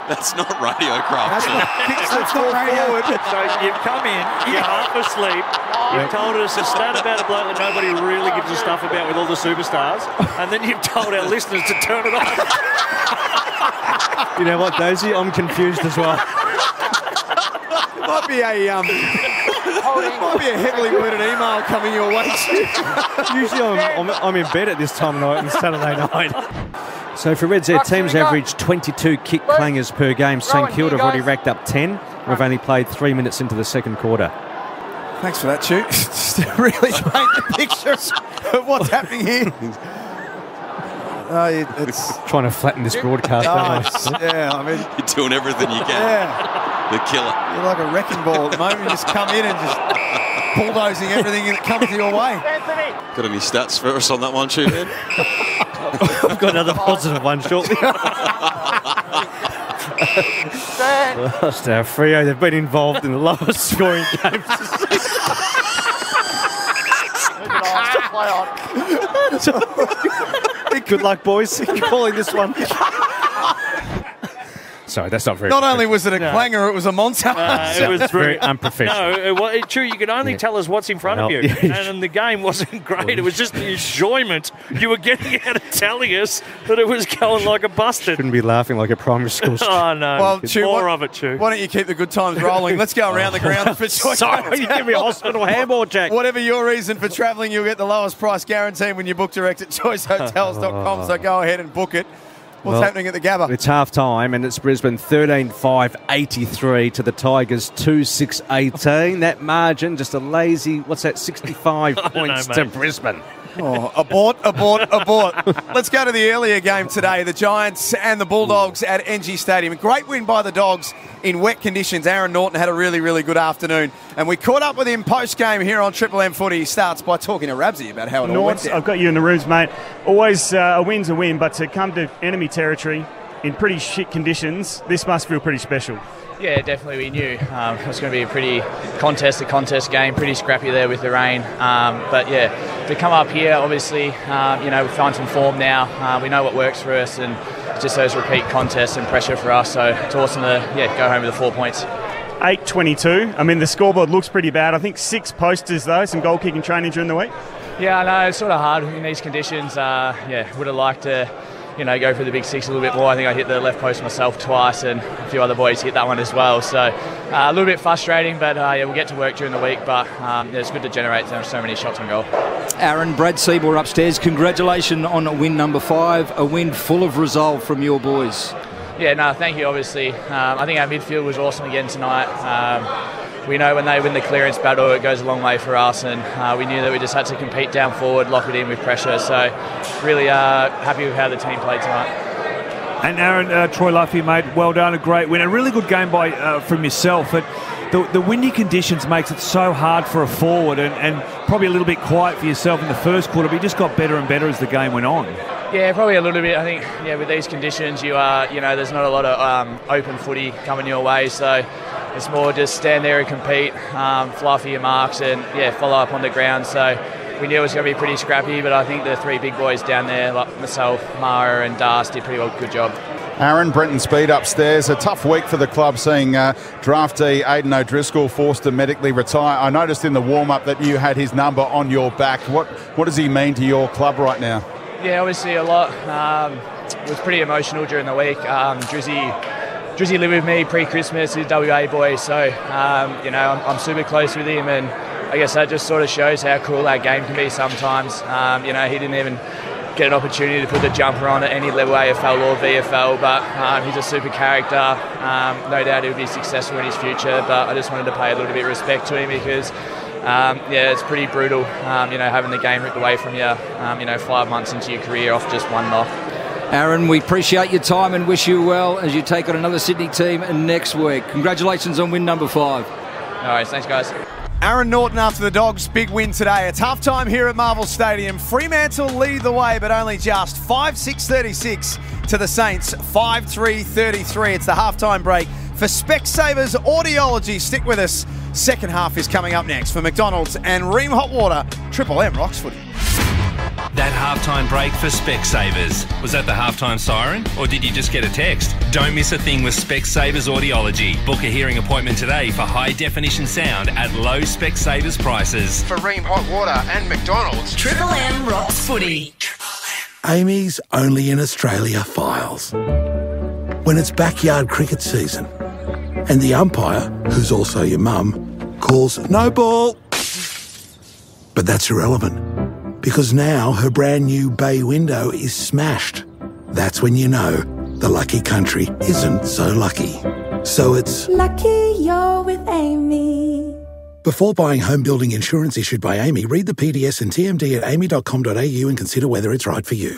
That's not radio craft. That's not radio. So you've come in, you're half asleep, you've told us a stat about a bloke that nobody really gives a stuff about with all the superstars, and then you've told our listeners to turn it off. You know what, Daisy? I'm confused as well. Might be a heavily worded email coming your way. Usually I'm in bed at this time of night on Saturday night. So for Reds, their teams average 22 kick clangers per game. St Kilda have already racked up 10. We've only played 3 minutes into the second quarter. Thanks for that, Stu. Just to really paint the picture of what's happening here. It's trying to flatten this broadcast. Yeah, I mean, you're doing everything you can. Yeah, to kill it. You're like a wrecking ball at the moment. You just come in and just bulldozing everything that comes your way. Got any stats for us on that one, Stu? I've got another positive one shortly. Freo, they've been involved in the lowest scoring games this season. Good luck, boys. Calling this one. Sorry, that's not very. Not only was it a clanger, it was a monster. It was very unprofessional. No, true. You could only tell us what's in front of you, and the game wasn't great. It was just the enjoyment you were getting out of telling us that it was going like a busted. Shouldn't be laughing like a primary school student. Oh no! Well, Chu, more of it, Chu. Why don't you keep the good times rolling? Let's go around the ground for choice. Sorry, you give me a hospital handball, Jack. Whatever your reason for travelling, you'll get the lowest price guarantee when you book direct at choicehotels.com. So go ahead and book it. What's happening at the Gabba? It's half time and it's Brisbane 13-5-83 to the Tigers 2-6-18. That margin, just a lazy, 65 points to Brisbane. Oh, abort. Let's go to the earlier game today. The Giants and the Bulldogs at NG Stadium. A great win by the Dogs in wet conditions. Aaron Norton had a really, really good afternoon. And we caught up with him post-game here on Triple M Footy. He starts by talking to Rabsy about how it all went down. I've got you in the rooms, mate. Always a win's a win, but to come to enemy territory in pretty shit conditions, this must feel pretty special. Yeah, definitely. We knew it was going to be a pretty contest game, pretty scrappy there with the rain. But yeah, to come up here, obviously, we find some form now. We know what works for us, and just those repeat contests and pressure for us. So it's awesome to go home with the 4 points. 8-22. I mean, the scoreboard looks pretty bad. I think 6 posters though, some goal kicking training during the week. Yeah, I know it's sort of hard in these conditions. Would have liked to. Go for the big 6 a little bit more. I think I hit the left post myself twice and a few other boys hit that one as well. So a little bit frustrating, but we'll get to work during the week. But it's good to generate so many shots on goal. Aaron, Brad Seabour upstairs. Congratulations on win number 5. A win full of resolve from your boys. Yeah, no, thank you, obviously. I think our midfield was awesome again tonight. We know when they win the clearance battle, it goes a long way for us, and we knew that we just had to compete down forward, lock it in with pressure. So really happy with how the team played tonight. And Aaron, Troy Luffy, mate, well done, a great win. A really good game from yourself. But the windy conditions makes it so hard for a forward, and probably a little bit quiet for yourself in the first quarter, but you just got better and better as the game went on. Yeah, probably a little bit. I think, with these conditions, there's not a lot of open footy coming your way, so it's more just stand there and compete, fly for your marks, and follow up on the ground. So we knew it was going to be pretty scrappy, but I think the 3 big boys down there, like myself, Mara and Das, did pretty well. Good job. Aaron, Brenton Speed upstairs. A tough week for the club, seeing draftee Aidan O'Driscoll forced to medically retire. I noticed in the warm-up that you had his number on your back. What does he mean to your club right now? Yeah, obviously a lot. It was pretty emotional during the week. Drizzy lived with me pre-Christmas. He's a WA boy, so I'm super close with him, and I guess that just sort of shows how cool our game can be sometimes. He didn't even get an opportunity to put the jumper on at any level, AFL or VFL, but he's a super character. No doubt he'll be successful in his future, but I just wanted to pay a little bit of respect to him because it's pretty brutal, having the game ripped away from you, 5 months into your career off just one knock. Aaron, we appreciate your time and wish you well as you take on another Sydney team next week. Congratulations on win number 5. All right, thanks, guys. Aaron Norton after the Dogs' big win today. It's halftime here at Marvel Stadium. Fremantle lead the way, but only just 5-6-36 to the Saints, 5-3-33. It's the halftime break for Specsavers Audiology. Stick with us. Second half is coming up next for McDonald's and Ream Hot Water. Triple M rocks footy. That halftime break for Specsavers. Was that the halftime siren, or did you just get a text? Don't miss a thing with Specsavers Audiology. Book a hearing appointment today for high-definition sound at low Specsavers prices. For Ream Hot Water and McDonald's. Triple M rocks footy. Amy's Only in Australia files. When it's backyard cricket season and the umpire, who's also your mum, calls no ball. But that's irrelevant because now her brand new bay window is smashed. That's when you know the lucky country isn't so lucky. So it's lucky you're with Amy. Before buying home building insurance issued by Amy, read the PDS and TMD at amy.com.au and consider whether it's right for you.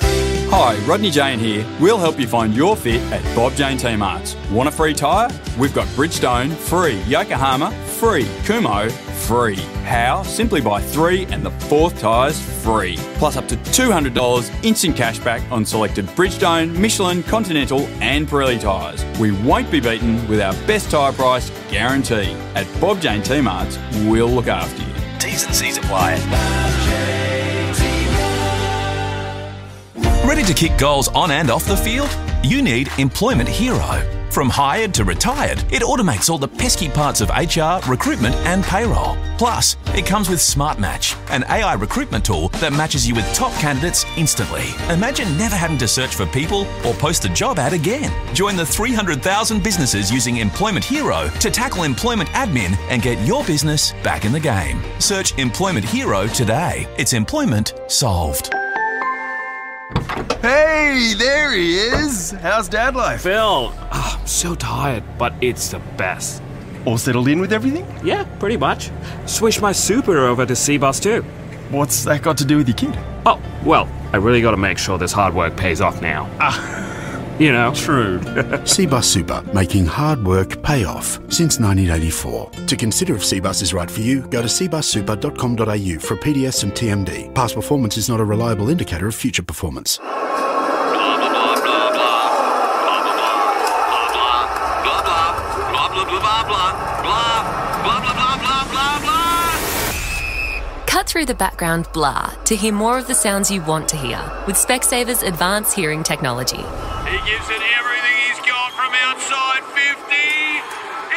Hi, Rodney Jane here. We'll help you find your fit at Bob Jane T-Marts. Want a free tyre? We've got Bridgestone, free. Yokohama, free. Kumho, free. How? Simply buy 3 and the 4th tyres free. Plus up to $200 instant cash back on selected Bridgestone, Michelin, Continental and Pirelli tyres. We won't be beaten with our best tyre price guarantee. At Bob Jane T-Marts, we'll look after you. T's and C's apply. Ready to kick goals on and off the field? You need Employment Hero. From hired to retired, it automates all the pesky parts of HR, recruitment and payroll. Plus, it comes with Smart Match, an AI recruitment tool that matches you with top candidates instantly. Imagine never having to search for people or post a job ad again. Join the 300,000 businesses using Employment Hero to tackle employment admin and get your business back in the game. Search Employment Hero today. It's employment solved. Hey, there he is. How's dad life? Phil, I'm so tired, but it's the best. All settled in with everything? Yeah, pretty much. Switched my super over to C-Bus too. What's that got to do with your kid? Oh, well, I really got to make sure this hard work pays off now. You know. True. C-Bus Super, making hard work pay off since 1984. To consider if C-Bus is right for you, go to cbussuper.com.au for PDS and TMD. Past performance is not a reliable indicator of future performance. Cut through the background blah to hear more of the sounds you want to hear with Specsavers Advanced Hearing Technology. He gives it everything he's got from outside 50.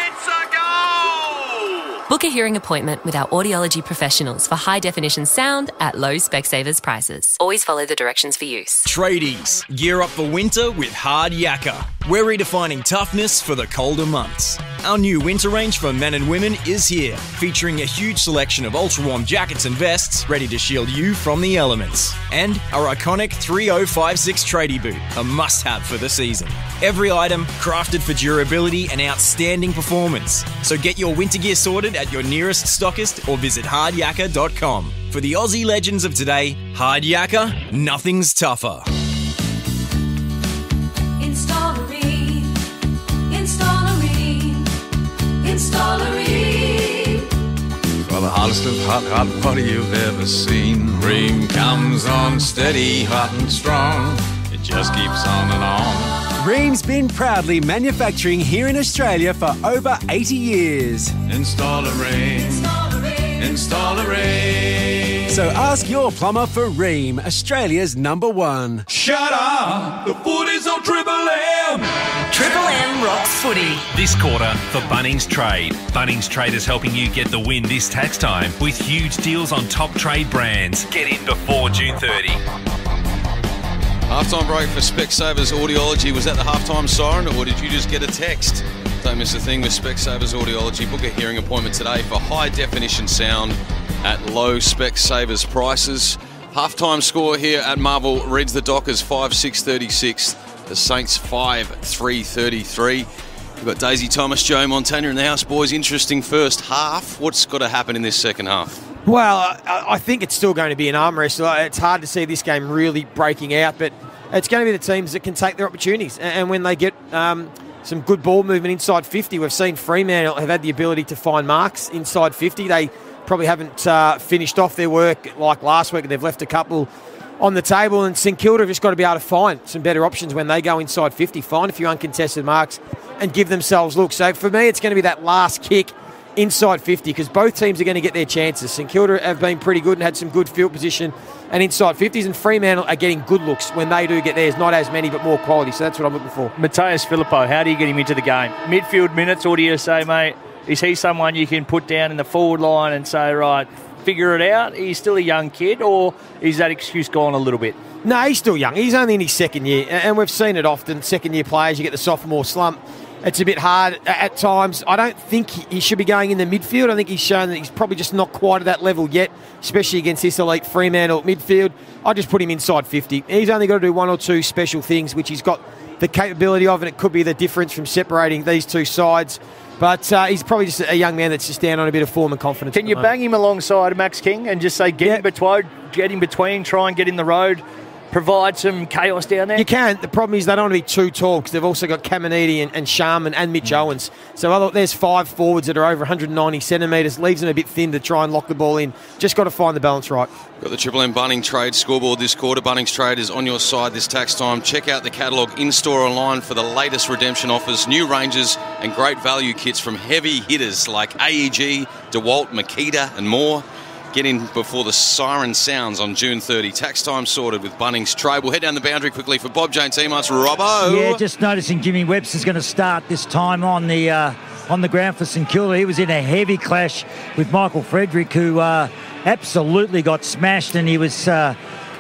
It's a goal! Book a hearing appointment with our audiology professionals for high-definition sound at low Specsavers prices. Always follow the directions for use. Tradies, gear up for winter with Hard Yakka. We're redefining toughness for the colder months. Our new winter range for men and women is here, featuring a huge selection of ultra-warm jackets and vests ready to shield you from the elements. And our iconic 3056 tradie boot, a must-have for the season. Every item crafted for durability and outstanding performance. So get your winter gear sorted at your nearest stockist or visit hardyakka.com. For the Aussie legends of today, Hard Yakka, nothing's tougher. For the hottest of hot water you've ever seen, Ream comes on steady, hot and strong. It just keeps on and on. Ream's been proudly manufacturing here in Australia for over 80 years. Install a Ream. Install a Ream. So ask your plumber for Ream, Australia's #1. Shut up! The footy's on Triple M! Triple M rocks footy. This quarter for Bunnings Trade. Bunnings Trade is helping you get the win this tax time with huge deals on top trade brands. Get in before June 30. Halftime break for Specsavers Audiology. Was that the halftime siren or did you just get a text? Don't miss a thing with Specsavers Audiology. Book a hearing appointment today for high definition sound at low Specsavers prices. Half-time score here at Marvel reads the Dockers 5-6-36. The Saints 5-3-33. We've got Daisy Thomas, Joe Montana in the house. Boys, interesting first half. What's got to happen in this second half? Well, I think it's still going to be an arm wrestle. It's hard to see this game really breaking out, but it's going to be the teams that can take their opportunities. And when they get some good ball movement inside 50, we've seen Fremantle have had the ability to find marks inside 50. They probably haven't finished off their work like last week. They've left a couple on the table, and St Kilda have just got to be able to find some better options when they go inside 50, find a few uncontested marks and give themselves looks. So for me, it's going to be that last kick inside 50 because both teams are going to get their chances. St Kilda have been pretty good and had some good field position and inside 50s, and Fremantle are getting good looks when they do get theirs. Not as many, but more quality. So that's what I'm looking for. Mateus Filippo, how do you get him into the game? Midfield minutes, or do you say, mate, is he someone you can put down in the forward line and say, right, figure it out? He's still a young kid, or is that excuse gone a little bit? No, he's still young. He's only in his second year, and we've seen it often. Second-year players, you get the sophomore slump. It's a bit hard at times. I don't think he should be going in the midfield. I think he's shown that he's probably just not quite at that level yet, especially against this elite Fremantle midfield. I just put him inside 50. He's only got to do one or two special things, which he's got the capability of, and it could be the difference from separating these two sides. But he's probably just a young man that's just down on a bit of form and confidence. Can you bang him alongside Max King and just say, get in between, try and get in the road, provide some chaos down there? You can. The problem is they don't want to be too tall because they've also got Caminiti and Sharman and Mitch Owens. So there's 5 forwards that are over 190 centimetres. Leaves them a bit thin to try and lock the ball in. Just got to find the balance right. Got the Triple M Bunnings Trade scoreboard this quarter. Bunnings Trade is on your side this tax time. Check out the catalogue in-store online for the latest redemption offers, new ranges and great value kits from heavy hitters like AEG, DeWalt, Makita and more. Get in before the siren sounds on June 30. Tax time sorted with Bunnings Trade. We'll head down the boundary quickly for Bob Jane T-Marts. Robbo. Yeah, just noticing Jimmy Webster's going to start this time on the ground for St Kilda. He was in a heavy clash with Michael Frederick, who absolutely got smashed, and he was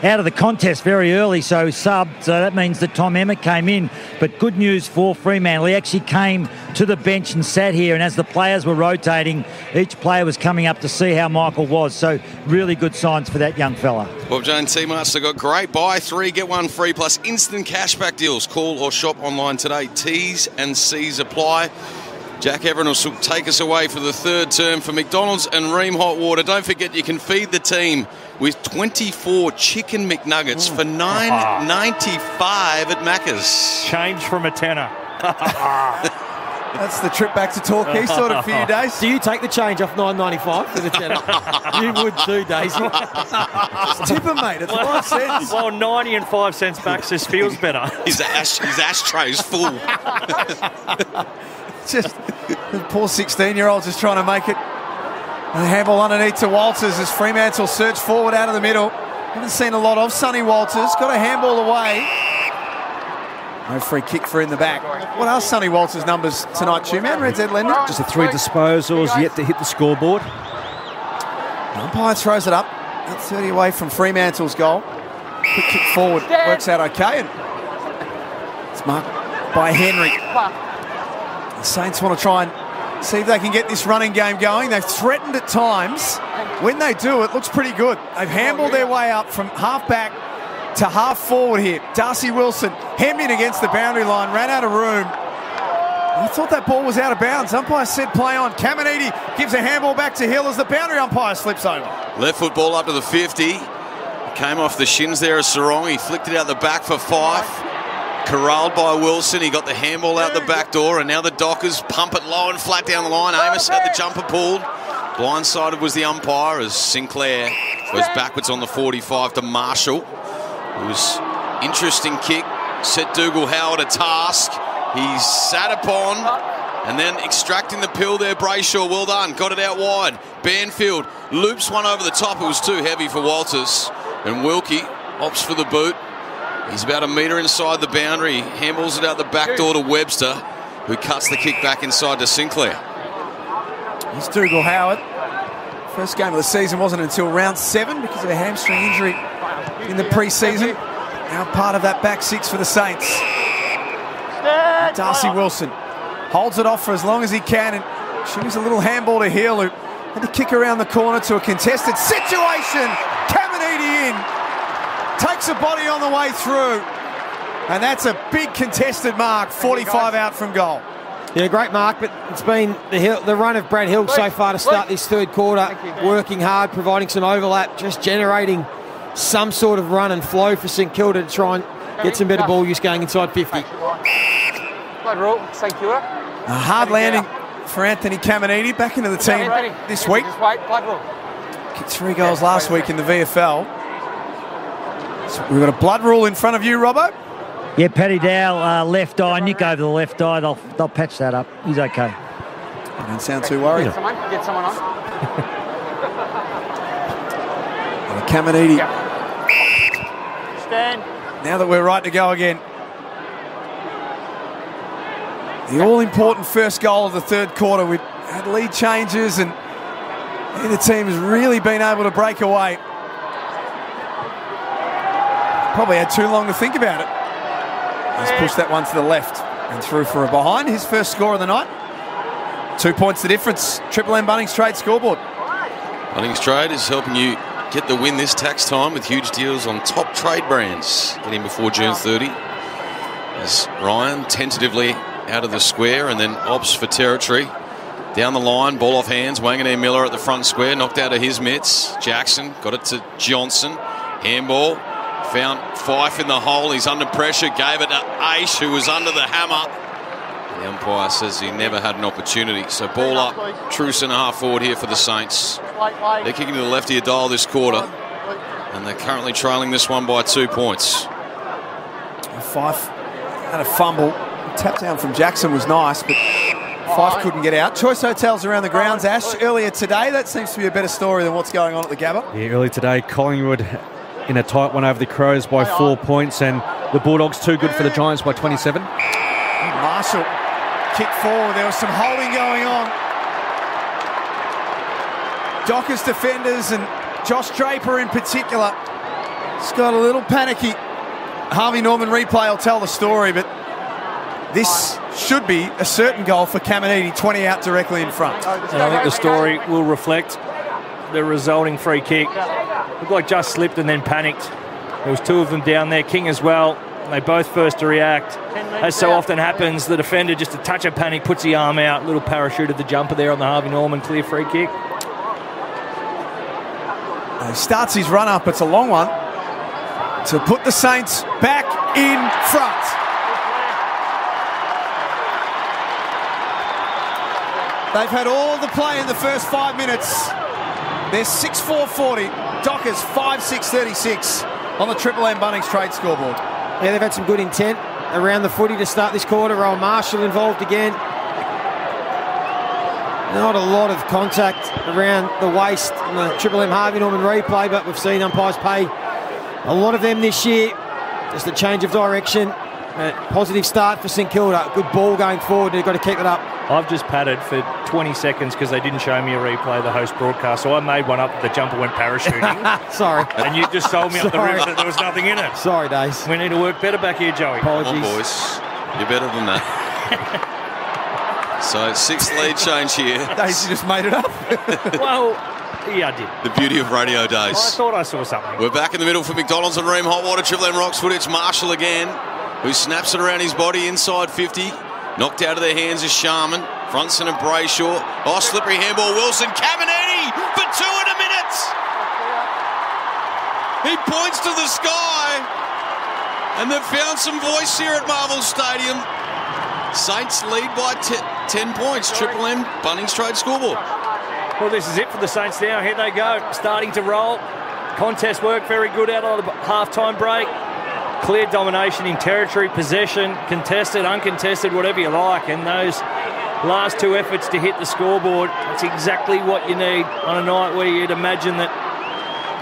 out of the contest very early, so subbed. So that means that Tom Emmett came in. But good news for Fremantle. He actually came to the bench and sat here, and as the players were rotating, each player was coming up to see how Michael was. So really good signs for that young fella. Bob Jane T-Marts have got great buy 3, get 1 free plus instant cashback deals. Call or shop online today. T's and C's apply. Jack Everingham will take us away for the third term for McDonald's and Ream Hot Water. Don't forget you can feed the team with 24 chicken McNuggets for $9.95 at Macca's. Change from a tenner. That's the trip back to Torquay sorted for you, Daisy. Do you take the change off $9.95 for the tenner? You would too, Daisy. Just tip him, mate. It's 5 cents. Well, 90 and 5 cents Macca's feels better. His ashtray's full. Just the poor 16-year-old just trying to make it. And the handball underneath to Walters as Fremantle search forward out of the middle. Haven't seen a lot of Sonny Walters. Got a handball away. No free kick for in the back. What are Sonny Walters' numbers tonight, Two-Man? Reds Ed Lendon? Just the 3 disposals, yet to hit the scoreboard. The umpire throws it up. That's 30 away from Fremantle's goal. Quick kick forward. Works out okay. And it's marked by Henry. The Saints want to try and see if they can get this running game going. They've threatened at times. When they do, it looks pretty good. They've handballed their way up from half-back to half-forward here. Darcy Wilson hemmed in against the boundary line, ran out of room. I thought that ball was out of bounds. Umpire said play on. Caminiti gives a handball back to Hill as the boundary umpire slips over. Left foot ball up to the 50. Came off the shins there of Sarong. He flicked it out the back for Fife. Corralled by Wilson. He got the handball out the back door, and now the Dockers pump it low and flat down the line. Amos had the jumper pulled. Blindsided was the umpire as Sinclair goes backwards on the 45 to Marshall. It was interesting kick. Set Dougal Howard a task. He's sat upon and then extracting the pill there. Brayshaw, well done. Got it out wide. Banfield loops one over the top. It was too heavy for Walters. And Wilkie opts for the boot. He's about a metre inside the boundary. He handballs it out the back door to Webster, who cuts the kick back inside to Sinclair. Here's Dougal Howard. First game of the season wasn't until round 7 because of a hamstring injury in the pre-season. Now part of that back 6 for the Saints. Darcy Wilson holds it off for as long as he can and shoots a little handball to Hill, who had to kick around the corner to a contested situation. Caminiti in. takes a body on the way through. And that's a big contested mark, 45 out from goal. Yeah, great mark, but it's been the run of Brad Hill so far to start this third quarter, working hard, providing some overlap, just generating some sort of run and flow for St Kilda to try and get some better ball use going inside 50. Blood rule, St Kilda. A hard landing for Anthony Caminiti, back into the team this week. Just wait, blood rule. Kicked 3 goals last week in the VFL. So we've got a blood rule in front of you, Robbo. Yeah, Paddy Dow, left eye, nick over the left eye. They'll patch that up. He's okay. I don't sound too worried. Get someone on. Caminiti. Stand. Now that we're right to go again. The all-important first goal of the third quarter. We've had lead changes and the team has really been able to break away. Probably had too long to think about it. He's pushed that one to the left and through for a behind. His first score of the night. 2 points the difference. Triple M Bunnings Trade scoreboard. Bunnings Trade is helping you get the win this tax time with huge deals on top trade brands. Get in before June 30. As Ryan tentatively out of the square and then opts for territory. Down the line, ball off hands. Wanganeen Miller at the front square, knocked out of his mitts. Jackson got it to Johnson. Handball. Found Fife in the hole. He's under pressure. Gave it to Aish, who was under the hammer. The umpire says he never had an opportunity. So ball up. True centre half forward here for the Saints. They're kicking to the left of your dial this quarter. And they're currently trailing this one by 2 points. Fife had a fumble. Tap down from Jackson was nice, but Fife couldn't get out. Choice Hotels around the grounds, Ash, earlier today. That seems to be a better story than what's going on at the Gabba. Yeah, earlier today, Collingwood in a tight one over the Crows by 4 points, and the Bulldogs too good for the Giants by 27. Marshall kicked forward. There was some holding going on. Dockers defenders and Josh Draper in particular. It's got a little panicky. Harvey Norman replay will tell the story, but this should be a certain goal for Caminiti, 20 out directly in front. And I think the story will reflect the resulting free kick. Looked like just slipped and then panicked. There was 2 of them down there, King as well. They both first to react. As so often happens, the defender just a touch of panic, puts the arm out, little parachute of the jumper there on the Harvey Norman clear free kick. He starts his run up, it's a long one, to put the Saints back in front. They've had all the play in the first 5 minutes. They're 6-4-40. Dockers 5-6-36 on the Triple M Bunnings Trade scoreboard. Yeah, they've had some good intent around the footy to start this quarter. Rowan Marshall involved again. Not a lot of contact around the waist in the Triple M Harvey Norman replay, but we've seen umpires pay a lot of them this year. Just a change of direction. A positive start for St Kilda. Good ball going forward. They've got to keep it up. I've just padded for 20 seconds because they didn't show me a replay of the host broadcast, so I made one up. The jumper went parachuting. Sorry. And you just told me up the roof that there was nothing in it. Sorry, Dace. We need to work better back here, Joey. Apologies. Come on, boys. You're better than that. So 6th lead change here. Dace, you just made it up. Well, yeah, I did. The beauty of radio days. Well, I thought I saw something. We're back in the middle for McDonald's and Ream Hot Water. Triple M Rocks footage. Marshall again, who snaps it around his body inside 50. Knocked out of their hands is Sharman. Front centre Brayshaw. Oh, slippery handball. Wilson. Caminiti for 2 in a minute. He points to the sky. And they've found some voice here at Marvel Stadium. Saints lead by 10 points. Triple M Bunnings Trade scoreboard. Well, this is it for the Saints now. Here they go. Starting to roll. Contest work very good out on the half-time break. Clear domination in territory, possession, contested, uncontested, whatever you like. And those last 2 efforts to hit the scoreboard, that's exactly what you need on a night where you'd imagine that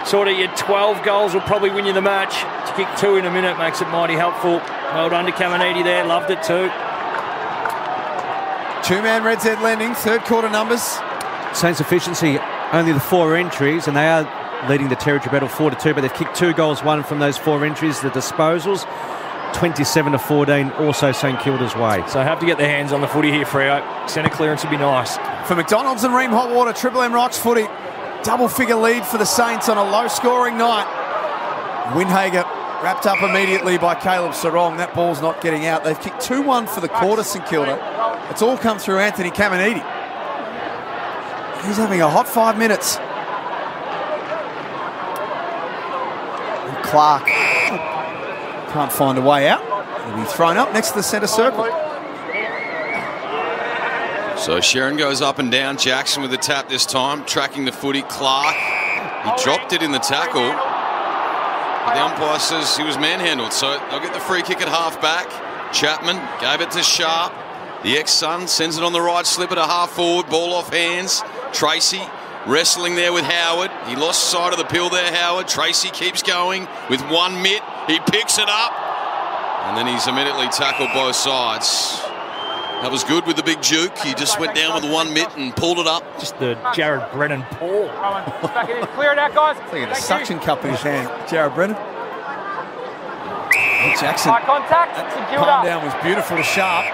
sort of your 12 goals will probably win you the match. To kick 2 in a minute makes it mighty helpful. Well done to Caminiti there, loved it too. 2-man Red Z lending, third quarter numbers. Saints efficiency, only the 4 entries, and they are leading the territory battle 4-2, but they've kicked 2 goals, 1 from those 4 entries. The disposals, 27-14, also St Kilda's way. So have to get their hands on the footy here, Freo. Centre clearance would be nice. For McDonald's and Ream Hot Water, Triple M Rocks footy. Double-figure lead for the Saints on a low-scoring night. Windhager wrapped up immediately by Caleb Sarong. That ball's not getting out. They've kicked 2-1 for the quarter, St Kilda. It's all come through Anthony Caminiti. He's having a hot 5 minutes. And Clark can't find a way out. He'll be thrown up next to the centre circle. So Sharon goes up and down. Jackson with the tap this time, tracking the footy. Clark, he dropped it in the tackle. But the umpire says he was manhandled, so they'll get the free kick at half-back. Chapman gave it to Sharp. The ex-son sends it on the right slipper to half-forward. Ball off hands. Tracy wrestling there with Howard. He lost sight of the pill there, Howard. Tracy keeps going with one mitt. He picks it up. And then he's immediately tackled both sides. That was good with the big juke. He just went down with one mitt and pulled it up. Just the Jared Brennan pull. Back it in. Clear it out, guys. Look at a suction cup in his hand. Jared Brennan. Jackson. Eye contact. That palm down was beautiful to Sharp.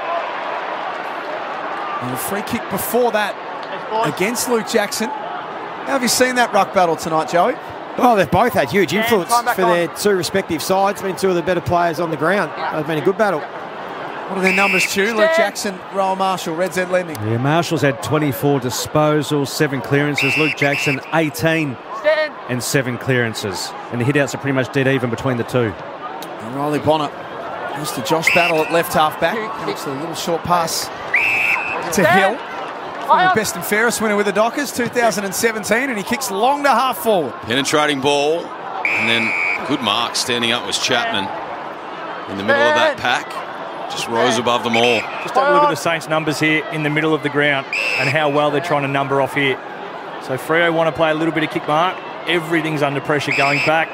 And a free kick before that against Luke Jackson. How have you seen that ruck battle tonight, Joey? Well, they've both had huge influence for their two respective sides. Been two of the better players on the ground. They've been a good battle. What are their numbers, Stu? Luke Jackson, Rowan Marshall, Red Z Lending. Yeah, Marshall's had 24 disposals, 7 clearances. Luke Jackson, 18 and 7 clearances. And the hit-outs are pretty much dead even between the two. And Riley Bonner used to Josh Battle at left half-back. Looks a little short pass to Hill. The best and fairest winner with the Dockers, 2017, and he kicks long to half-forward. Penetrating ball, and then good mark standing up was Chapman in the middle of that pack. Just rose above them all. Just have a look at the Saints' numbers here in the middle of the ground and how well they're trying to number off here. So Freo want to play a little bit of kick mark. Everything's under pressure going back,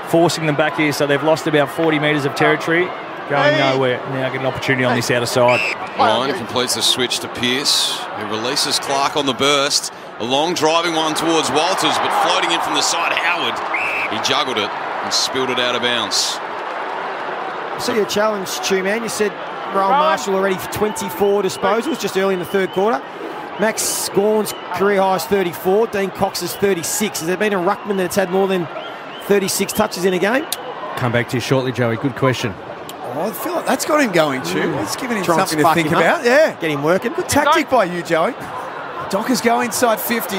forcing them back here. So they've lost about 40 metres of territory, going nowhere. Now get an opportunity on this outer side. Ryan completes the switch to Pearce, who releases Clark on the burst. A long driving one towards Walters, but floating in from the side, Howard. He juggled it and spilled it out of bounds. So your challenge, Stu, man. You said Rowan Marshall already for 24 disposals just early in the third quarter. Max Gorn's career high is 34. Dean Cox's 36. Has there been a ruckman that's had more than 36 touches in a game? Come back to you shortly, Joey. Good question. Oh, I feel like that's got him going, Stu. It's giving him something to think about. Yeah. Get him working. Good tactic by you, Joey. Dockers go inside 50.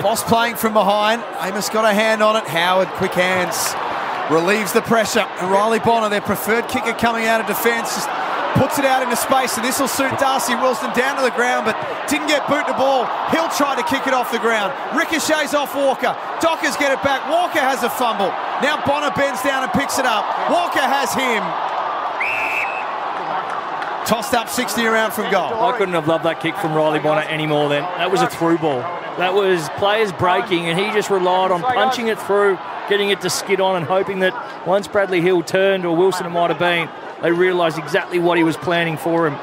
Voss playing from behind. Amos got a hand on it. Howard, quick hands. Relieves the pressure. And Riley Bonner, their preferred kicker coming out of defence, just puts it out into space. And this will suit Darcy Wilson down to the ground, but didn't get boot the ball. He'll try to kick it off the ground. Ricochets off Walker. Dockers get it back. Walker has a fumble. Now Bonner bends down and picks it up. Walker has him. Tossed up 60 around from goal. I couldn't have loved that kick from Riley Bonner any more then. That was a through ball. That was players breaking, and he just relied on punching it through, getting it to skid on, and hoping that once Bradley Hill turned, or Wilson it might have been, they realised exactly what he was planning for him.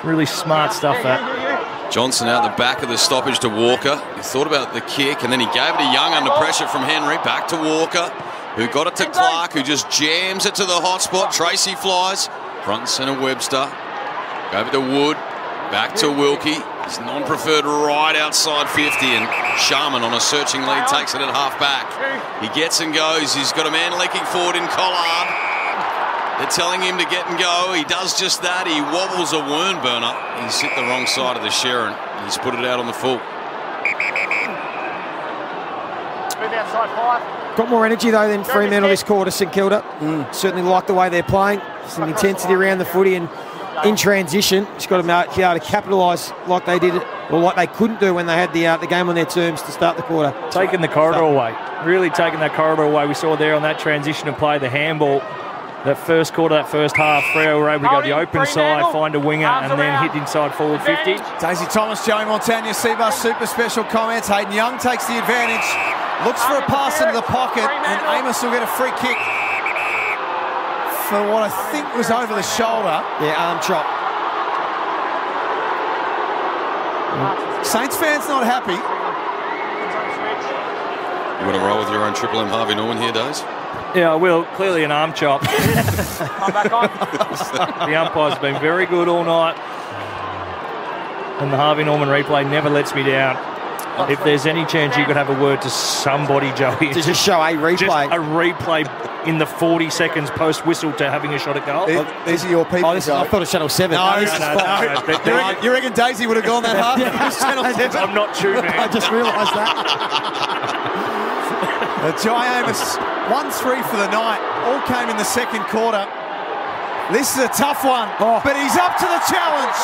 Really smart stuff, that. Johnson out the back of the stoppage to Walker. He thought about the kick, and then he gave it to Young under pressure from Henry. Back to Walker, who got it to Clark, who just jams it to the hot spot. Tracy flies. Front and centre Webster. Gave it to Wood. Back to Wilkie. His non-preferred right outside 50, and Sharman on a searching lead takes it at half-back. He gets and goes. He's got a man leaking forward in Collard. They're telling him to get and go. He does just that. He wobbles a worm burner. He's hit the wrong side of the Sharon. He's put it out on the full. Move outside 5. Got more energy though than Fremantle this quarter, St Kilda. Certainly like the way they're playing. Some intensity around the footy, and in transition, just got to be able to capitalise like they did, or like they couldn't do when they had the game on their terms to start the quarter. Taking the corridor away. Really taking that corridor away. We saw there on that transition to play the handball. That first quarter, that first half, Freo were able to go the open side, find a winger, and then hit inside forward 50. Daisy Thomas, Joey Montagna, Seabus super special comments. Hayden Young takes the advantage, looks for a pass into the pocket, and Amos will get a free kick for what I think was over the shoulder. Yeah, arm chop. Saints fans not happy. You want to roll with your own Triple M Harvey Norman here, Days? Yeah, I will. Clearly an arm chop. The umpire's been very good all night. And the Harvey Norman replay never lets me down. If there's any chance you could have a word to somebody, Joey. To just show a replay. Just a replay in the 40 seconds post-whistle to having a shot at goal. These are your people. I thought it was Channel 7. No. You reckon Daisy would have gone that hard? Channel 7? I'm not tuning in. I just realised that. Jai Amos, 1-3 for the night. All came in the second quarter. This is a tough one, but he's up to the challenge.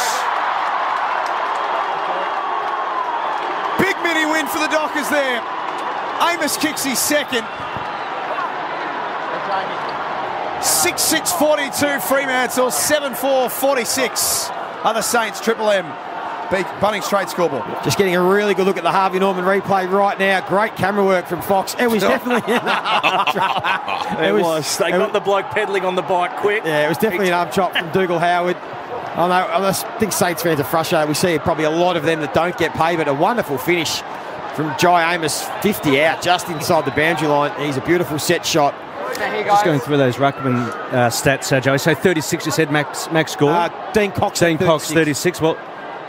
Big mini win for the Dockers there. Amos kicks his second. 6-6-42 Fremantle, 7-4-46 are the Saints. Triple M beat Bunnings Trade scoreboard. Just getting a really good look at the Harvey Norman replay right now. Great camera work from Fox. It was definitely... It was. They got the bloke pedalling on the bike quick. Yeah, it was definitely an arm chop from Dougal Howard. I think Saints fans are frustrated. We see probably a lot of them that don't get paid, but a wonderful finish from Jai Amos, 50 out, just inside the boundary line. He's a beautiful set shot. Just going through those ruckman stats, Joey. So 36, you said Max score. Dean Cox, 36. Well,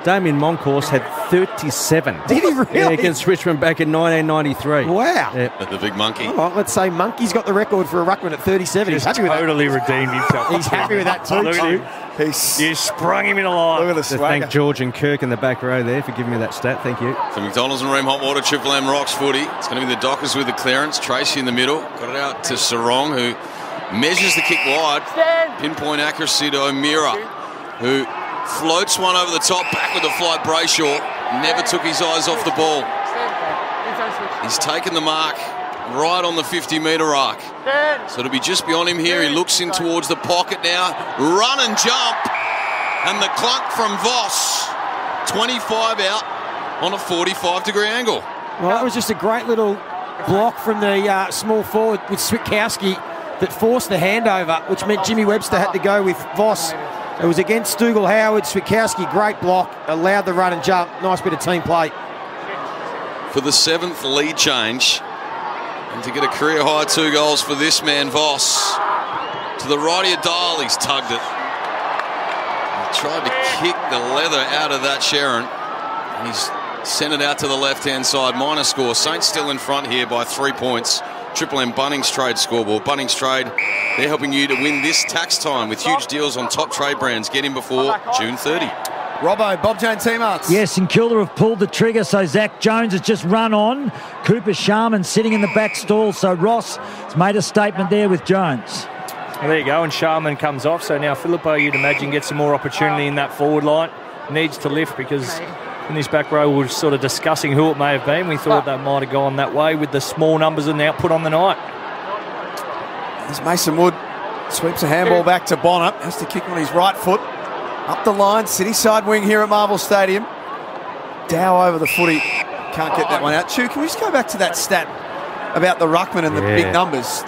Damien Moncourse had 37. Did he really? Yeah, against Richmond back in 1993. Wow. Yeah. The big monkey. All right, let's say Monkey's got the record for a ruckman at 37. He's happy with that. Totally redeemed himself. He's happy with that too. Look at him. You sprung him in a line. Look at the swagger. Thank George and Kirk in the back row there for giving me that stat. Thank you. For McDonald's and Ream Hot Water, Triple M rocks footy. It's going to be the Dockers with the clearance. Tracy in the middle. Got it out to Sarong, who measures the kick wide. Pinpoint accuracy to O'Meara, who floats one over the top, back with the flight Brayshaw. Never took his eyes off the ball. He's taken the mark right on the 50-metre arc. So it'll be just beyond him here. He looks in towards the pocket now. Run and jump. And the clunk from Voss. 25 out on a 45-degree angle. Well, that was just a great little block from the small forward with Switkowski that forced the handover, which meant Jimmy Webster had to go with Voss. It was against Dougal Howard. Switkowski, great block, allowed the run and jump. Nice bit of team play. For the 7th lead change, and to get a career-high 2 goals for this man, Voss. To the right of your dial, he's tugged it. He tried to kick the leather out of that Sharon, and he's sent it out to the left-hand side. Minor score. Saints still in front here by 3 points. Triple M Bunnings Trade scoreboard. Bunnings Trade, they're helping you to win this tax time with huge deals on top trade brands. Get in before June 30. Robbo, Bob Jane Team Arts. Yes, and Kilda have pulled the trigger, so Zach Jones has just run on. Cooper Sharman sitting in the back stall, so Ross has made a statement there with Jones. Well, there you go, and Sharman comes off, so now Filippo, you'd imagine, gets some more opportunity in that forward line. Needs to lift because in this back row we were sort of discussing who it may have been. We thought that might have gone that way with the small numbers and the output on the night. As Mason Wood sweeps a handball back to Bonner. Has to kick on his right foot. Up the line, city side wing here at Marvel Stadium. Dow over the footy. Can't get that one out. Chu, can we just go back to that stat about the ruckman and the big numbers?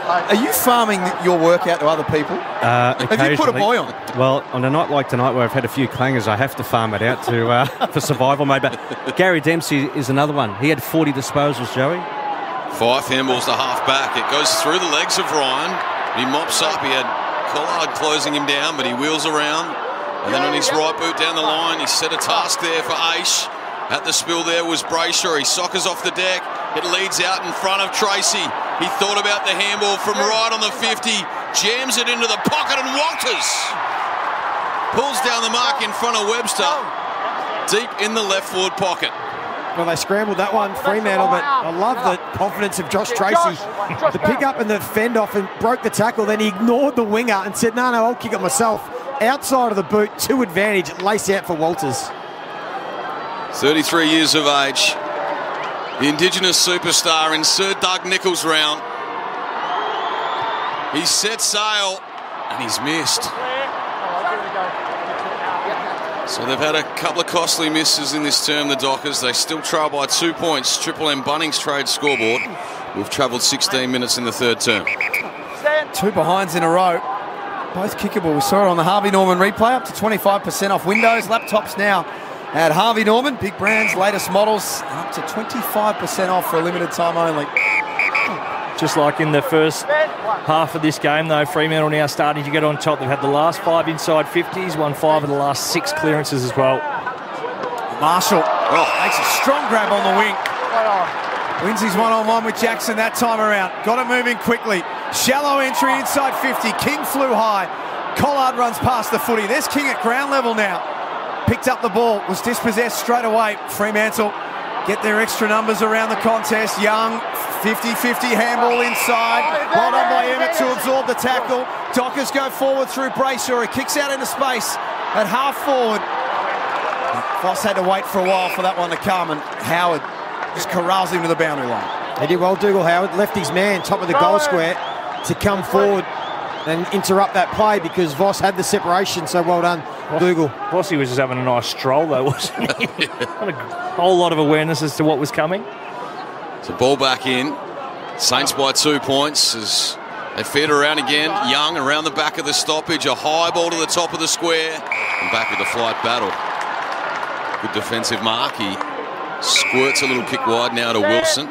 Are you farming your work out to other people? Have you put a boy on? Well, on a night like tonight where I've had a few clangers, I have to farm it out to for survival mode. But Gary Dempsey is another one. He had 40 disposals, Joey. 5 handballs to half back. It goes through the legs of Ryan. He mops up. He had Collard closing him down, but he wheels around. And then on his right boot down the line, he set a task there for Aish. At the spill there was Brayshaw. He soccers off the deck. It leads out in front of Tracy. He thought about the handball from right on the 50. Jams it into the pocket, and Walters pulls down the mark in front of Webster. Deep in the left forward pocket. Well, they scrambled that one, Fremantle, but I love the confidence of Josh Tracy. The pick up and the fend off and broke the tackle. Then he ignored the winger and said, no, I'll kick it myself. Outside of the boot, to advantage, lace out for Walters. 33 years of age. The Indigenous superstar in Sir Doug Nicholls' round. He's set sail and he's missed. So they've had a couple of costly misses in this term, the Dockers. They still trail by 2 points. Triple M Bunnings Trade scoreboard. We've travelled 16 minutes in the third term. 2 behinds in a row. Both kickable. We saw it on the Harvey Norman replay. Up to 25% off Windows. Laptops now at Harvey Norman. Big brands, latest models. And up to 25% off for a limited time only. Just like in the first half of this game, though, Fremantle now starting to get on top. They've had the last 5 inside 50s, won 5 of the last 6 clearances as well. Marshall Makes a strong grab on the wing. Wins his one-on-one with Jackson that time around. Got it moving quickly. Shallow entry inside 50. King flew high. Collard runs past the footy. There's King at ground level now. Picked up the ball. Was dispossessed straight away. Fremantle get their extra numbers around the contest. Young, 50-50 handball inside. Well done by Emmett to absorb the tackle. Dockers go forward through Brayshaw. He kicks out into space at half forward. Voss had to wait for a while for that one to come, and Howard just corrals him to the boundary line. He did well, Dougal Howard. Left his man top of the goal square to come forward and interrupt that play because Voss had the separation, so well done, Dougal. Vossy was just having a nice stroll though, wasn't he? Had a whole lot of awareness as to what was coming. So ball back in. Saints by 2 points as they feed around again. Young around the back of the stoppage. A high ball to the top of the square. And back with the flight battle. Good defensive mark. He squirts a little kick wide now to Wilson.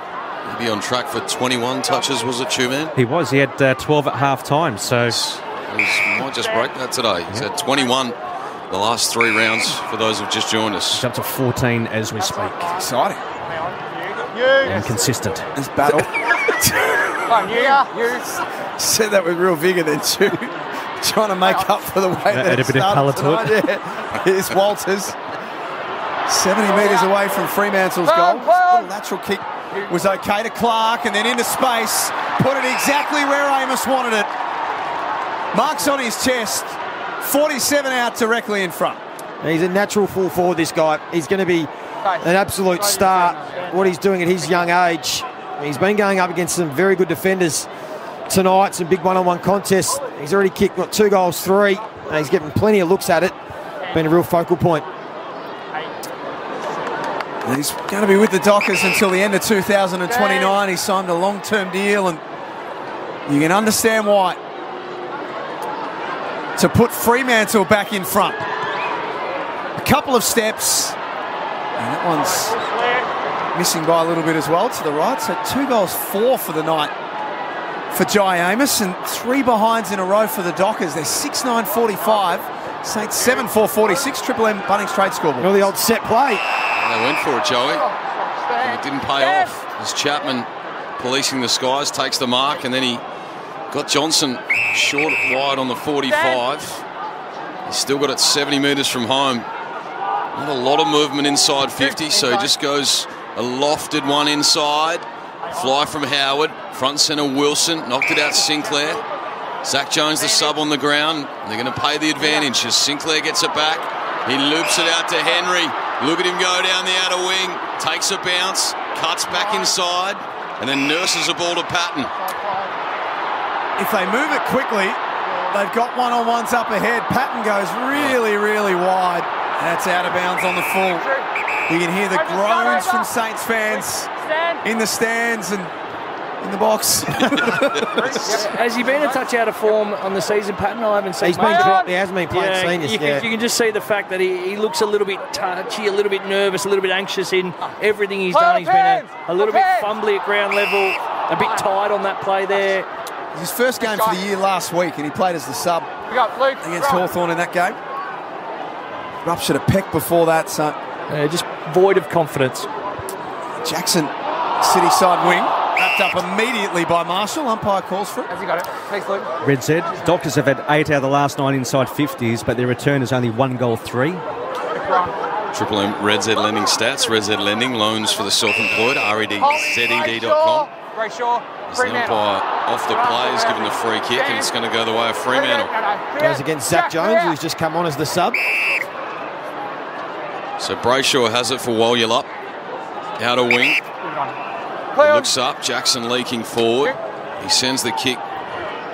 He'll be on track for 21 touches, was it, Two-Man? He was. He had 12 at half time, so... He might just break that today. He's had 21 the last 3 rounds for those who've just joined us. He's up to 14 as we speak. Exciting. And consistent. This battle. Said that with real vigour then too. Trying to make up for the way that add a bit of colour to it. Yeah. Here's Walters. 70 metres away from Fremantle's goal. Little natural kick was okay to Clark, and then into space. Put it exactly where Amos wanted it. Marks on his chest. 47 out directly in front. He's a natural full forward, this guy. He's going to be an absolute star, what he's doing at his young age. He's been going up against some very good defenders tonight, some big one-on-one contests. He's already kicked, 2 goals, 3, and he's getting plenty of looks at it. Been a real focal point. And he's going to be with the Dockers until the end of 2029. He signed a long-term deal, and you can understand why. To put Fremantle back in front. A couple of steps, and that one's missing by a little bit as well to the right. So 2 goals, 4 for the night for Jai Amos, and 3 behinds in a row for the Dockers. They're 6-9-45. Saints 7-4-46. Triple M Bunnings trade scoreboard. Well, the old set play. They went for it, Joey, and it didn't pay off. As Chapman, policing the skies, takes the mark, and then he got Johnson short wide on the 45. He's still got it 70 metres from home. Not a lot of movement inside 50, so he just goes a lofted one inside. Fly from Howard. Front centre Wilson. Knocked it out Sinclair. Zach Jones, the sub on the ground. They're going to pay the advantage as Sinclair gets it back. He loops it out to Henry. Look at him go down the outer wing. Takes a bounce. Cuts back inside. And then nurses a ball to Patton. If they move it quickly, they've got one-on-ones up ahead. Patton goes really, really wide. That's out of bounds on the full. You can hear the groans from Saints fans in the stands and in the box. Has he been a touch out of form on the season, Patton? I haven't seen. He's been dropped. He hasn't been playing seniors. You can just see the fact that he looks a little bit touchy, a little bit nervous, a little bit anxious in everything he's done. He's been a little bit fumbly at ground level, a bit tight on that play there. His first game for the year last week, and he played as the sub against Hawthorn in that game. Ruptured a pec before that, so just void of confidence. Jackson, city side wing, wrapped up immediately by Marshall. Umpire calls for it. Has he got it? Thanks, Luke. Red Z, Dockers have had 8 out of the last 9 inside 50s, but their return is only 1 goal, 3. Triple M Red Z Lending stats. Red Z Lending, loans for the self-employed. REDZED.com. Brayshaw. As the umpire off the play is given the free kick, and it's going to go the way of Fremantle. Goes against Zach Jones, who's just come on as the sub. So Brayshaw has it for Walyup. Outer wing. He looks up. Jackson leaking forward. He sends the kick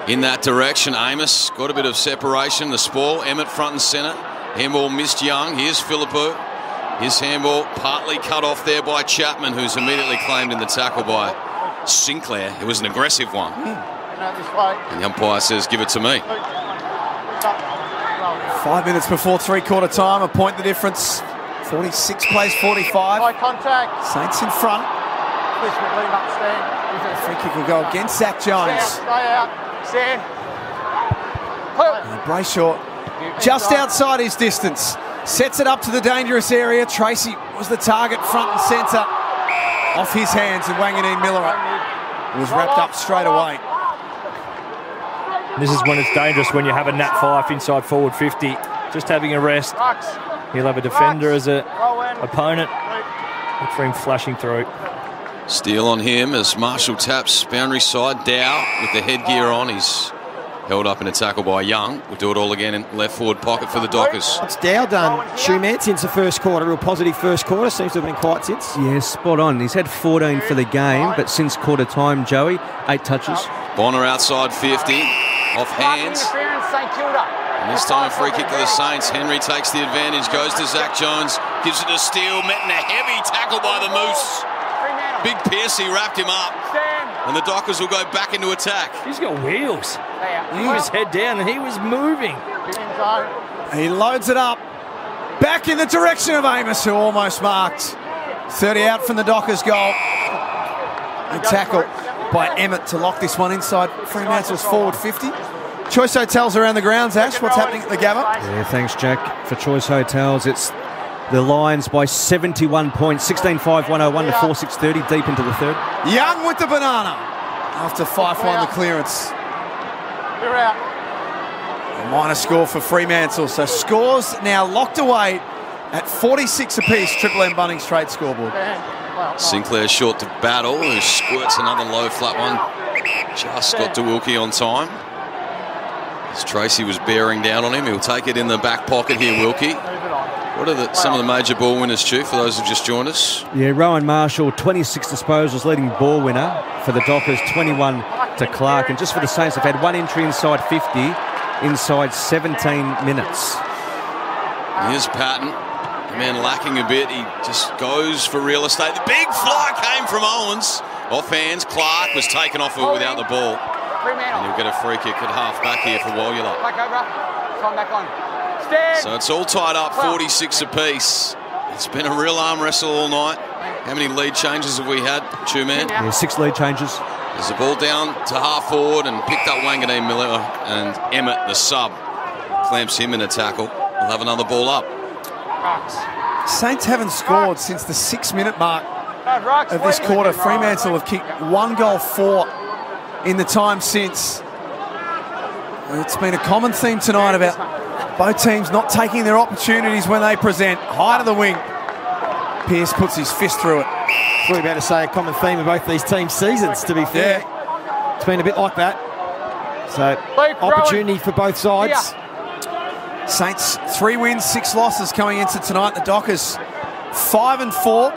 in that direction. Amos got a bit of separation. The spoil. Emmett front and centre. Handball missed Young. Here's Philippou. His handball partly cut off there by Chapman, who's immediately claimed in the tackle by Sinclair. It was an aggressive one. And the umpire says, give it to me. 5 minutes before three-quarter time. A point the difference. 46 plays 45. High contact. Saints in front. Free kick will go against Zach Jones. Stay out. Stand. Brayshaw just outside his distance. Sets it up to the dangerous area. Tracy was the target front and centre. Off his hands, and Wanganeen Miller was wrapped up straight away. This is when it's dangerous, when you have a Nat Fife inside forward 50. Just having a rest. He'll have a defender as an opponent. Look for him flashing through. Steal on him as Marshall taps boundary side. Dow with the headgear on. He's held up in a tackle by Young. We'll do it all again in left forward pocket for the Dockers. What's Dow done, Shoeman, since the first quarter? Real positive first quarter. Seems to have been quiet since. Yeah, spot on. He's had 14 for the game, but since quarter time, Joey, 8 touches. Bonner outside 50. Off hands. And this time a free kick to the Saints. Henry takes the advantage, goes to Zach Jones, gives it to Steele, met in a heavy tackle by the Moose. Big Piercy wrapped him up, and the Dockers will go back into attack. He's got wheels. He was head down and he was moving. He loads it up. Back in the direction of Amos, who almost marked. 30 out from the Dockers goal. A tackle by Emmett to lock this one inside Fremantle's forward 50. Choice Hotels around the grounds. Ash, what's happening at the Gabba? Yeah, thanks, Jack. For Choice Hotels, it's the Lions by 71 points, 16-5, 101 to 4-6-30, deep into the third. Young with the banana after Fife won the clearance. A minor score for Fremantle, so scores now locked away at 46 apiece. Triple M Bunnings trade scoreboard. Sinclair short to Battle, who squirts another low flat one. Just got to Wilkie on time. As Tracy was bearing down on him, he'll take it in the back pocket here, Wilkie. What are some of the major ball winners, Chief, for those who've just joined us? Yeah, Rowan Marshall, 26 disposals, leading ball winner for the Dockers, 21 to Clark. And just for the Saints, they've had one entry inside 50, inside 17 minutes. Here's Patton. The man lacking a bit. He just goes for real estate. The big fly came from Owens. Off hands. Clark was taken off without the ball. And he'll get a free kick at half back here for Wallula. So it's all tied up, 46 apiece. It's been a real arm wrestle all night. How many lead changes have we had, Two-Man? Yeah, 6 lead changes. There's the ball down to half forward and picked up Wanganeen Miller, and Emmett, the sub, clamps him in a tackle. We'll have another ball up. Saints haven't scored since the 6-minute mark of this quarter. Fremantle have kicked 1 goal 4 in the time since. It's been a common theme tonight about both teams not taking their opportunities when they present. High to the wing. Pearce puts his fist through it. We're about to say a common theme of both these teams' seasons, to be fair. Yeah. It's been a bit like that. So, opportunity for both sides. Saints 3 wins, 6 losses coming into tonight. The Dockers 5-4.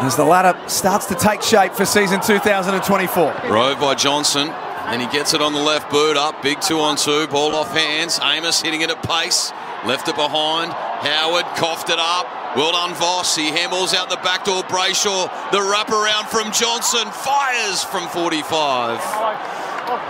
As the ladder starts to take shape for season 2024. Rove by Johnson. And he gets it on the left boot up. Big 2-on-2. Ball off hands. Amos hitting it at pace. Left it behind. Howard coughed it up. Well done, Voss. He handballs out the back door. Brayshaw. The wraparound from Johnson. Fires from 45.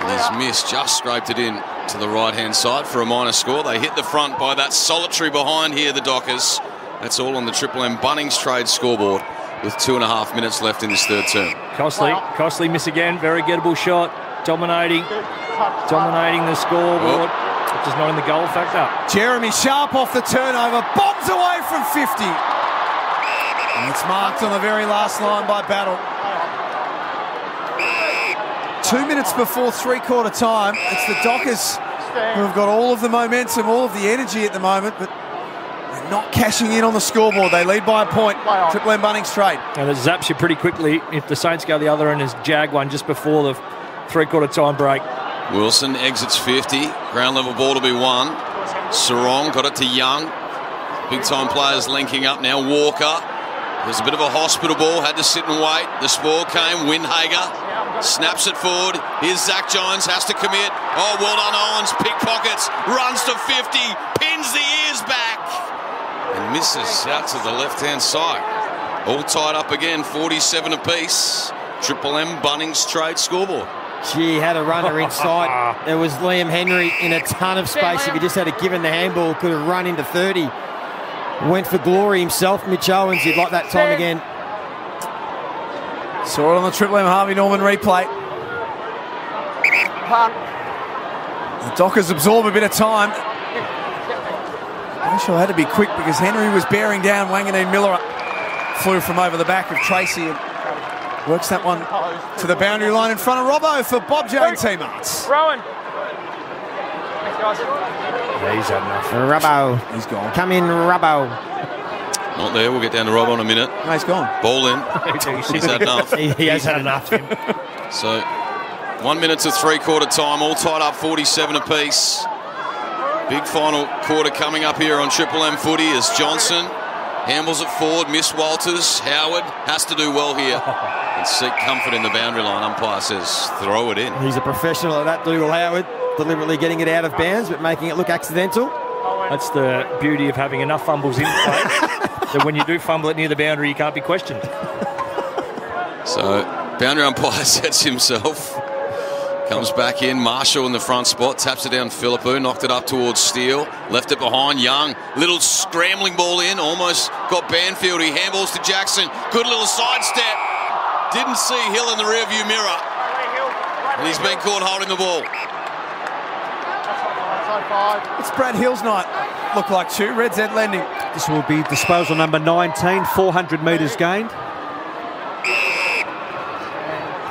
And he's missed. Just scraped it in to the right-hand side for a minor score. They hit the front by that solitary behind here, the Dockers. That's all on the Triple M Bunnings trade scoreboard with 2.5 minutes left in this third term. Costly miss again. Very gettable shot. Dominating the scoreboard. Just not in the goal factor. Jeremy Sharp off the turnover, bombs away from 50. And it's marked on the very last line by Battle. 2 minutes before three-quarter time. It's the Dockers who have got all of the momentum, all of the energy at the moment, but they're not cashing in on the scoreboard. They lead by a point. Triple M Bunnings trade. And it zaps you pretty quickly if the Saints go the other end as Jag one just before the three-quarter time break. Wilson exits 50. Ground level ball to be won. Sarong got it to Young. Big time players linking up now. Walker. There's a bit of a hospital ball. Had to sit and wait. The spoil came. Windhager snaps it forward. Here's Zach Jones. Has to commit. Oh, well done, Owens. Pickpockets. Runs to 50. Pins the ears back. And misses out to the left-hand side. All tied up again. 47 apiece. Triple M Bunnings trade scoreboard. Gee, had a runner inside. There was Liam Henry in a ton of space. If he just had a given the handball, could have run into 30. Went for glory himself. Mitch Owens, he'd like that time again. Saw it on the Triple M Harvey Norman replay. The Dockers absorb a bit of time. Marshall had to be quick because Henry was bearing down. Wanganeen Miller flew from over the back of Tracy and works that one to the boundary line in front of Robbo for Bob Jane Team Arts. Rowan. He's had enough. Robbo. He's gone. Come in, Robbo. Not there. We'll get down to Robbo in a minute. No, he's gone. Ball in. He's had enough. He has had enough. So 1 minute to three-quarter time, all tied up 47 apiece. Big final quarter coming up here on Triple M footy as Johnson handles it forward. Miss Walters. Howard has to do well here and seek comfort in the boundary line. Umpire says throw it in. He's a professional at that, Dougal Howard. Deliberately getting it out of bounds but making it look accidental. That's the beauty of having enough fumbles in play that when you do fumble it near the boundary, you can't be questioned. So boundary umpire sets himself. Comes back in. Marshall in the front spot. Taps it down Philippou. Knocked it up towards Steele. Left it behind. Young. Little scrambling ball in. Almost got Banfield. He handballs to Jackson. Good little sidestep. Didn't see Hill in the rearview mirror. And he's been caught holding the ball. It's Brad Hill's night. Look like two. Red Z Lending. This will be disposal number 19, 400 metres gained.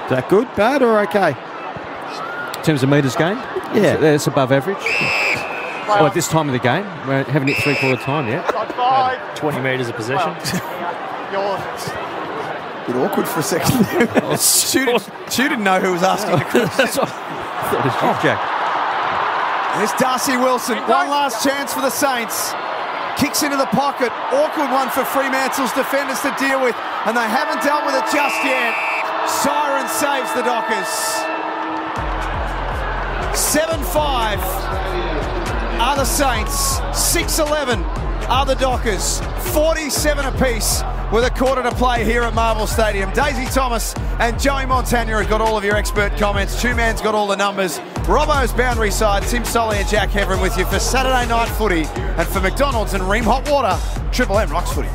Is that good, bad, or okay? In terms of metres gained? Yeah. It's above average. Well, at this time of the game, we haven't hit three-quarter time yet. 20 metres of possession. A bit awkward for a second. Stu didn't know who was asking the question. I thought it was you, Jack. There's Darcy Wilson. One last chance for the Saints. Kicks into the pocket. Awkward one for Fremantle's defenders to deal with, and they haven't dealt with it just yet. Siren saves the Dockers. 7-5 are the Saints. 6-11 are the Dockers. 47 apiece with a quarter to play here at Marvel Stadium. Daisy Thomas and Joey Montagna have got all of your expert comments. Two-Man's got all the numbers. Robbo's boundary side, Tim Solly and Jack Heverin with you for Saturday night footy. And for McDonald's and Ream Hot Water, Triple M rocks footy.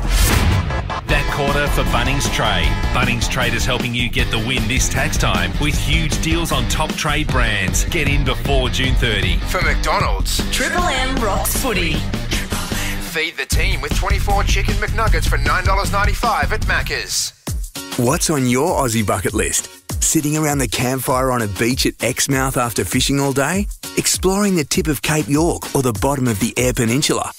That quarter for Bunnings Trade. Bunnings Trade is helping you get the win this tax time with huge deals on top trade brands. Get in before June 30. For McDonald's, Triple M rocks footy. feed the team with 24 chicken McNuggets for $9.95 at Macca's. What's on your Aussie bucket list? Sitting around the campfire on a beach at Exmouth after fishing all day? Exploring the tip of Cape York or the bottom of the Eyre Peninsula?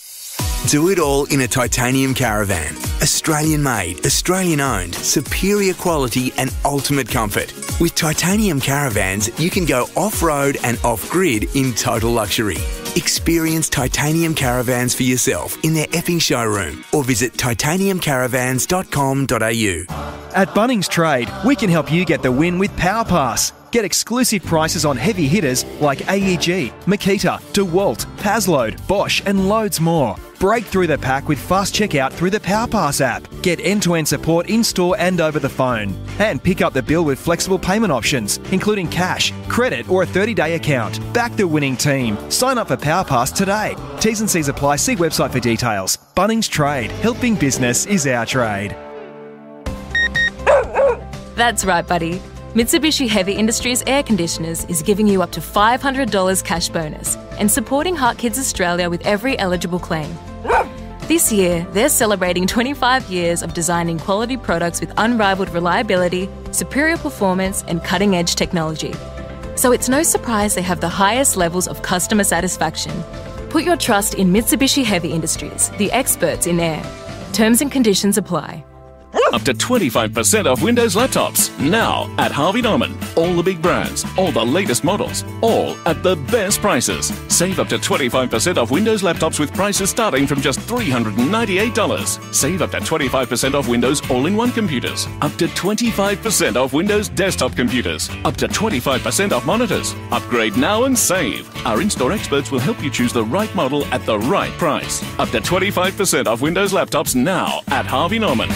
Do it all in a titanium caravan. Australian-made, Australian-owned, superior quality and ultimate comfort. With titanium caravans, you can go off-road and off-grid in total luxury. Experience titanium caravans for yourself in their Epping showroom or visit titaniumcaravans.com.au. At Bunnings Trade, we can help you get the win with Power Pass. Get exclusive prices on heavy hitters like AEG, Makita, DeWalt, Pazload, Bosch and loads more. Break through the pack with fast checkout through the Power Pass app. Get end-to-end support in-store and over the phone. And pick up the bill with flexible payment options, including cash, credit or a 30-day account. Back the winning team. Sign up for Power Pass today. T's and C's apply. See website for details. Bunnings Trade. Helping business is our trade. That's right, buddy. Mitsubishi Heavy Industries Air Conditioners is giving you up to $500 cash bonus and supporting Heart Kids Australia with every eligible claim. This year, they're celebrating 25 years of designing quality products with unrivaled reliability, superior performance, and cutting-edge technology. So it's no surprise they have the highest levels of customer satisfaction. Put your trust in Mitsubishi Heavy Industries, the experts in air. Terms and conditions apply. Up to 25% off Windows laptops now at Harvey Norman. All the big brands, all the latest models, all at the best prices. Save up to 25% off Windows laptops with prices starting from just $398. Save up to 25% off Windows all-in-one computers. Up to 25% off Windows desktop computers. Up to 25% off monitors. Upgrade now and save. Our in-store experts will help you choose the right model at the right price. Up to 25% off Windows laptops now at Harvey Norman.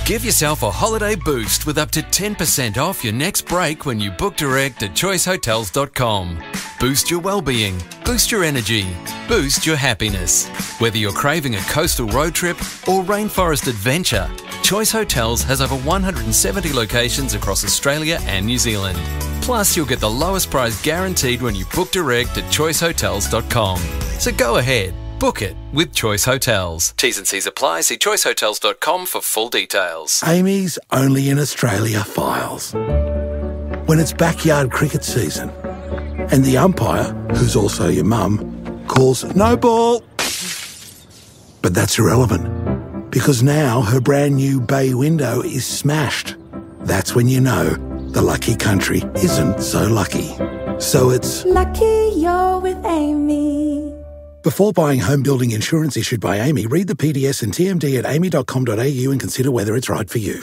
Give yourself a holiday boost with up to 10% off your next break when you book direct at choicehotels.com. Boost your well-being, boost your energy, boost your happiness. Whether you're craving a coastal road trip or rainforest adventure, Choice Hotels has over 170 locations across Australia and New Zealand. Plus, you'll get the lowest price guaranteed when you book direct at choicehotels.com. So go ahead, Book it with Choice Hotels. T's and C's apply. See choicehotels.com for full details. Amy's Only in Australia files. When it's backyard cricket season and the umpire, who's also your mum, calls no ball. But that's irrelevant because now her brand new bay window is smashed. That's when you know the lucky country isn't so lucky. So it's lucky you're with Amy. Before buying home building insurance issued by Amy, read the PDS and TMD at amy.com.au and consider whether it's right for you.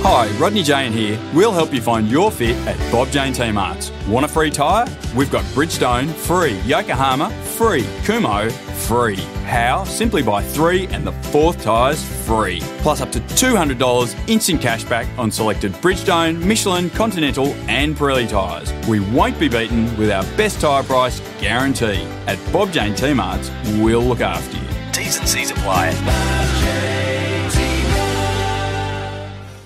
Hi, Rodney Jane here. We'll help you find your fit at Bob Jane T-Marts. Want a free tyre? We've got Bridgestone, free. Yokohama, free. Kumho, free. How? Simply buy 3 and the 4th tyres free. Plus up to $200 instant cash back on selected Bridgestone, Michelin, Continental and Pirelli tyres. We won't be beaten with our best tyre price guarantee. At Bob Jane T-Marts, we'll look after you. T's and C's apply.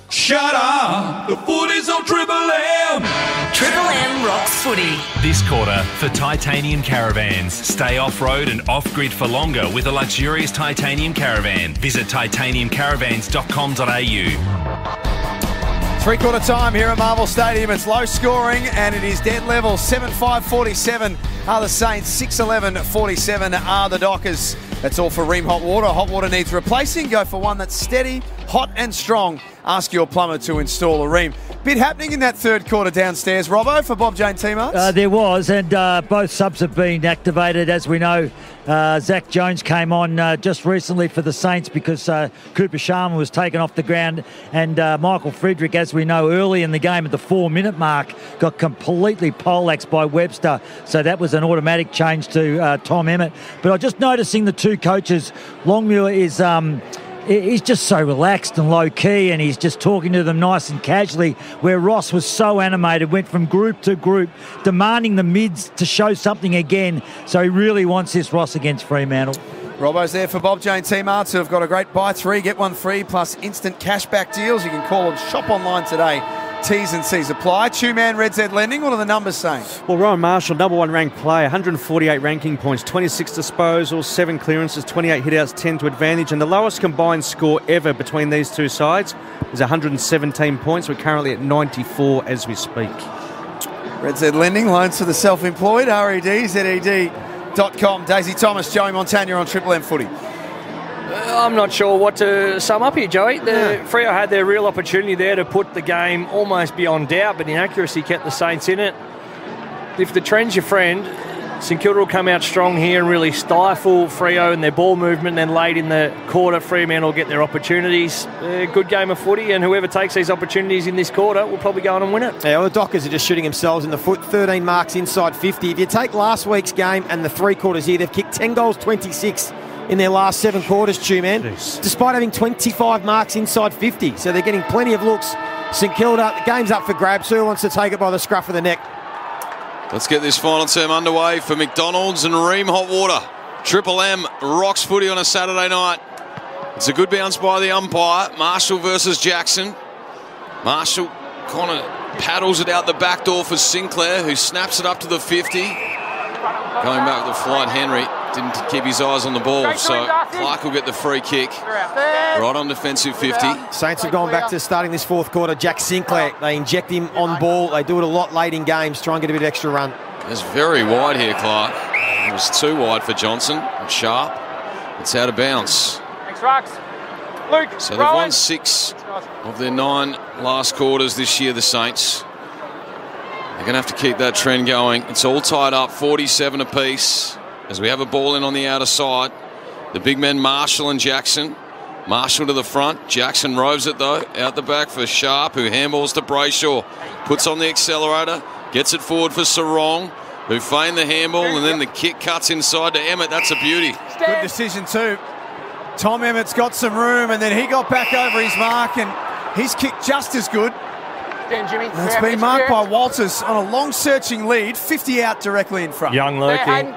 Shut up! The footy's on Triple M! Triple M rocks footy. This quarter for Titanium Caravans. Stay off-road and off-grid for longer with a luxurious Titanium Caravan. Visit titaniumcaravans.com.au. Three-quarter time here at Marvel Stadium. It's low scoring and it is dead level. 7-5-47 are the Saints. 6-11-47 are the Dockers. That's all for Ream Hot Water. Hot water needs replacing. Go for one that's steady, hot and strong. Ask your plumber to install a Ream. Bit happening in that third quarter downstairs, Robbo, for Bob Jane T-Marts? There was, and both subs have been activated. As we know, Zach Jones came on just recently for the Saints because Cooper Sharma was taken off the ground, and Michael Frederick, as we know, early in the game at the 4-minute mark, got completely poleaxed by Webster. So that was an automatic change to Tom Emmett. But I'm just noticing the two coaches. Longmuir is... he's just so relaxed and low-key, and he's just talking to them nice and casually, where Ross was so animated, went from group to group, demanding the mids to show something again. So he really wants this, Ross, against Fremantle. Robbo's there for Bob Jane T-Marts, who have got a great buy 3, get 1 free, plus instant cashback deals. You can call them, shop online today. T's and C's apply. Two-man Red Z Lending, what are the numbers saying? Well, Ryan Marshall, number 1 ranked player, 148 ranking points, 26 disposals, 7 clearances, 28 hitouts, 10 to advantage, and the lowest combined score ever between these two sides is 117 points. We're currently at 94 as we speak. Red Z Lending, loans for the self-employed, RED-ZED.com. Daisy Thomas, Joey Montagna on Triple M Footy. I'm not sure what to sum up here, Joey. Freo had their real opportunity there to put the game almost beyond doubt, but inaccuracy kept the Saints in it. If the trend's your friend, St Kilda will come out strong here and really stifle Freo and their ball movement, and then late in the quarter, Fremantle will get their opportunities. Good game of footy, and whoever takes these opportunities in this quarter will probably go on and win it. Yeah, well, the Dockers are just shooting themselves in the foot. 13 marks inside 50. If you take last week's game and the 3 quarters here, they've kicked 10 goals, 26 in their last 7 quarters, man. Despite having 25 marks inside 50. So they're getting plenty of looks. St Kilda, the game's up for grabs. Who wants to take it by the scruff of the neck? Let's get this final term underway for McDonald's and Ream Hot Water. Triple M rocks footy on a Saturday night. It's a good bounce by the umpire. Marshall versus Jackson. Marshall kind of paddles it out the back door for Sinclair, who snaps it up to the 50. Going back with the flight, Henry didn't keep his eyes on the ball, so Clark will get the free kick. Right on defensive 50. Saints have gone back to starting this 4th quarter. Jack Sinclair, they inject him on ball. They do it a lot late in games, try and get a bit of extra run. It's very wide here, Clark. It was too wide for Johnson and Sharp. It's out of bounds. Thanks, Rux. Luke, so they've won 6 of their 9 last quarters this year, the Saints. They're going to have to keep that trend going. It's all tied up, 47 apiece, as we have a ball in on the outer side. The big men, Marshall and Jackson. Marshall to the front. Jackson roves it, though, out the back for Sharp, who handballs to Brayshaw. Puts on the accelerator, gets it forward for Sarong, who feigned the handball, and then the kick cuts inside to Emmett. That's a beauty. Good decision, too. Tom Emmett's got some room, and then he got back over his mark, and his kick just as good. Jimmy. That's been marked by Walters on a long searching lead, 50 out directly in front. Young lurking.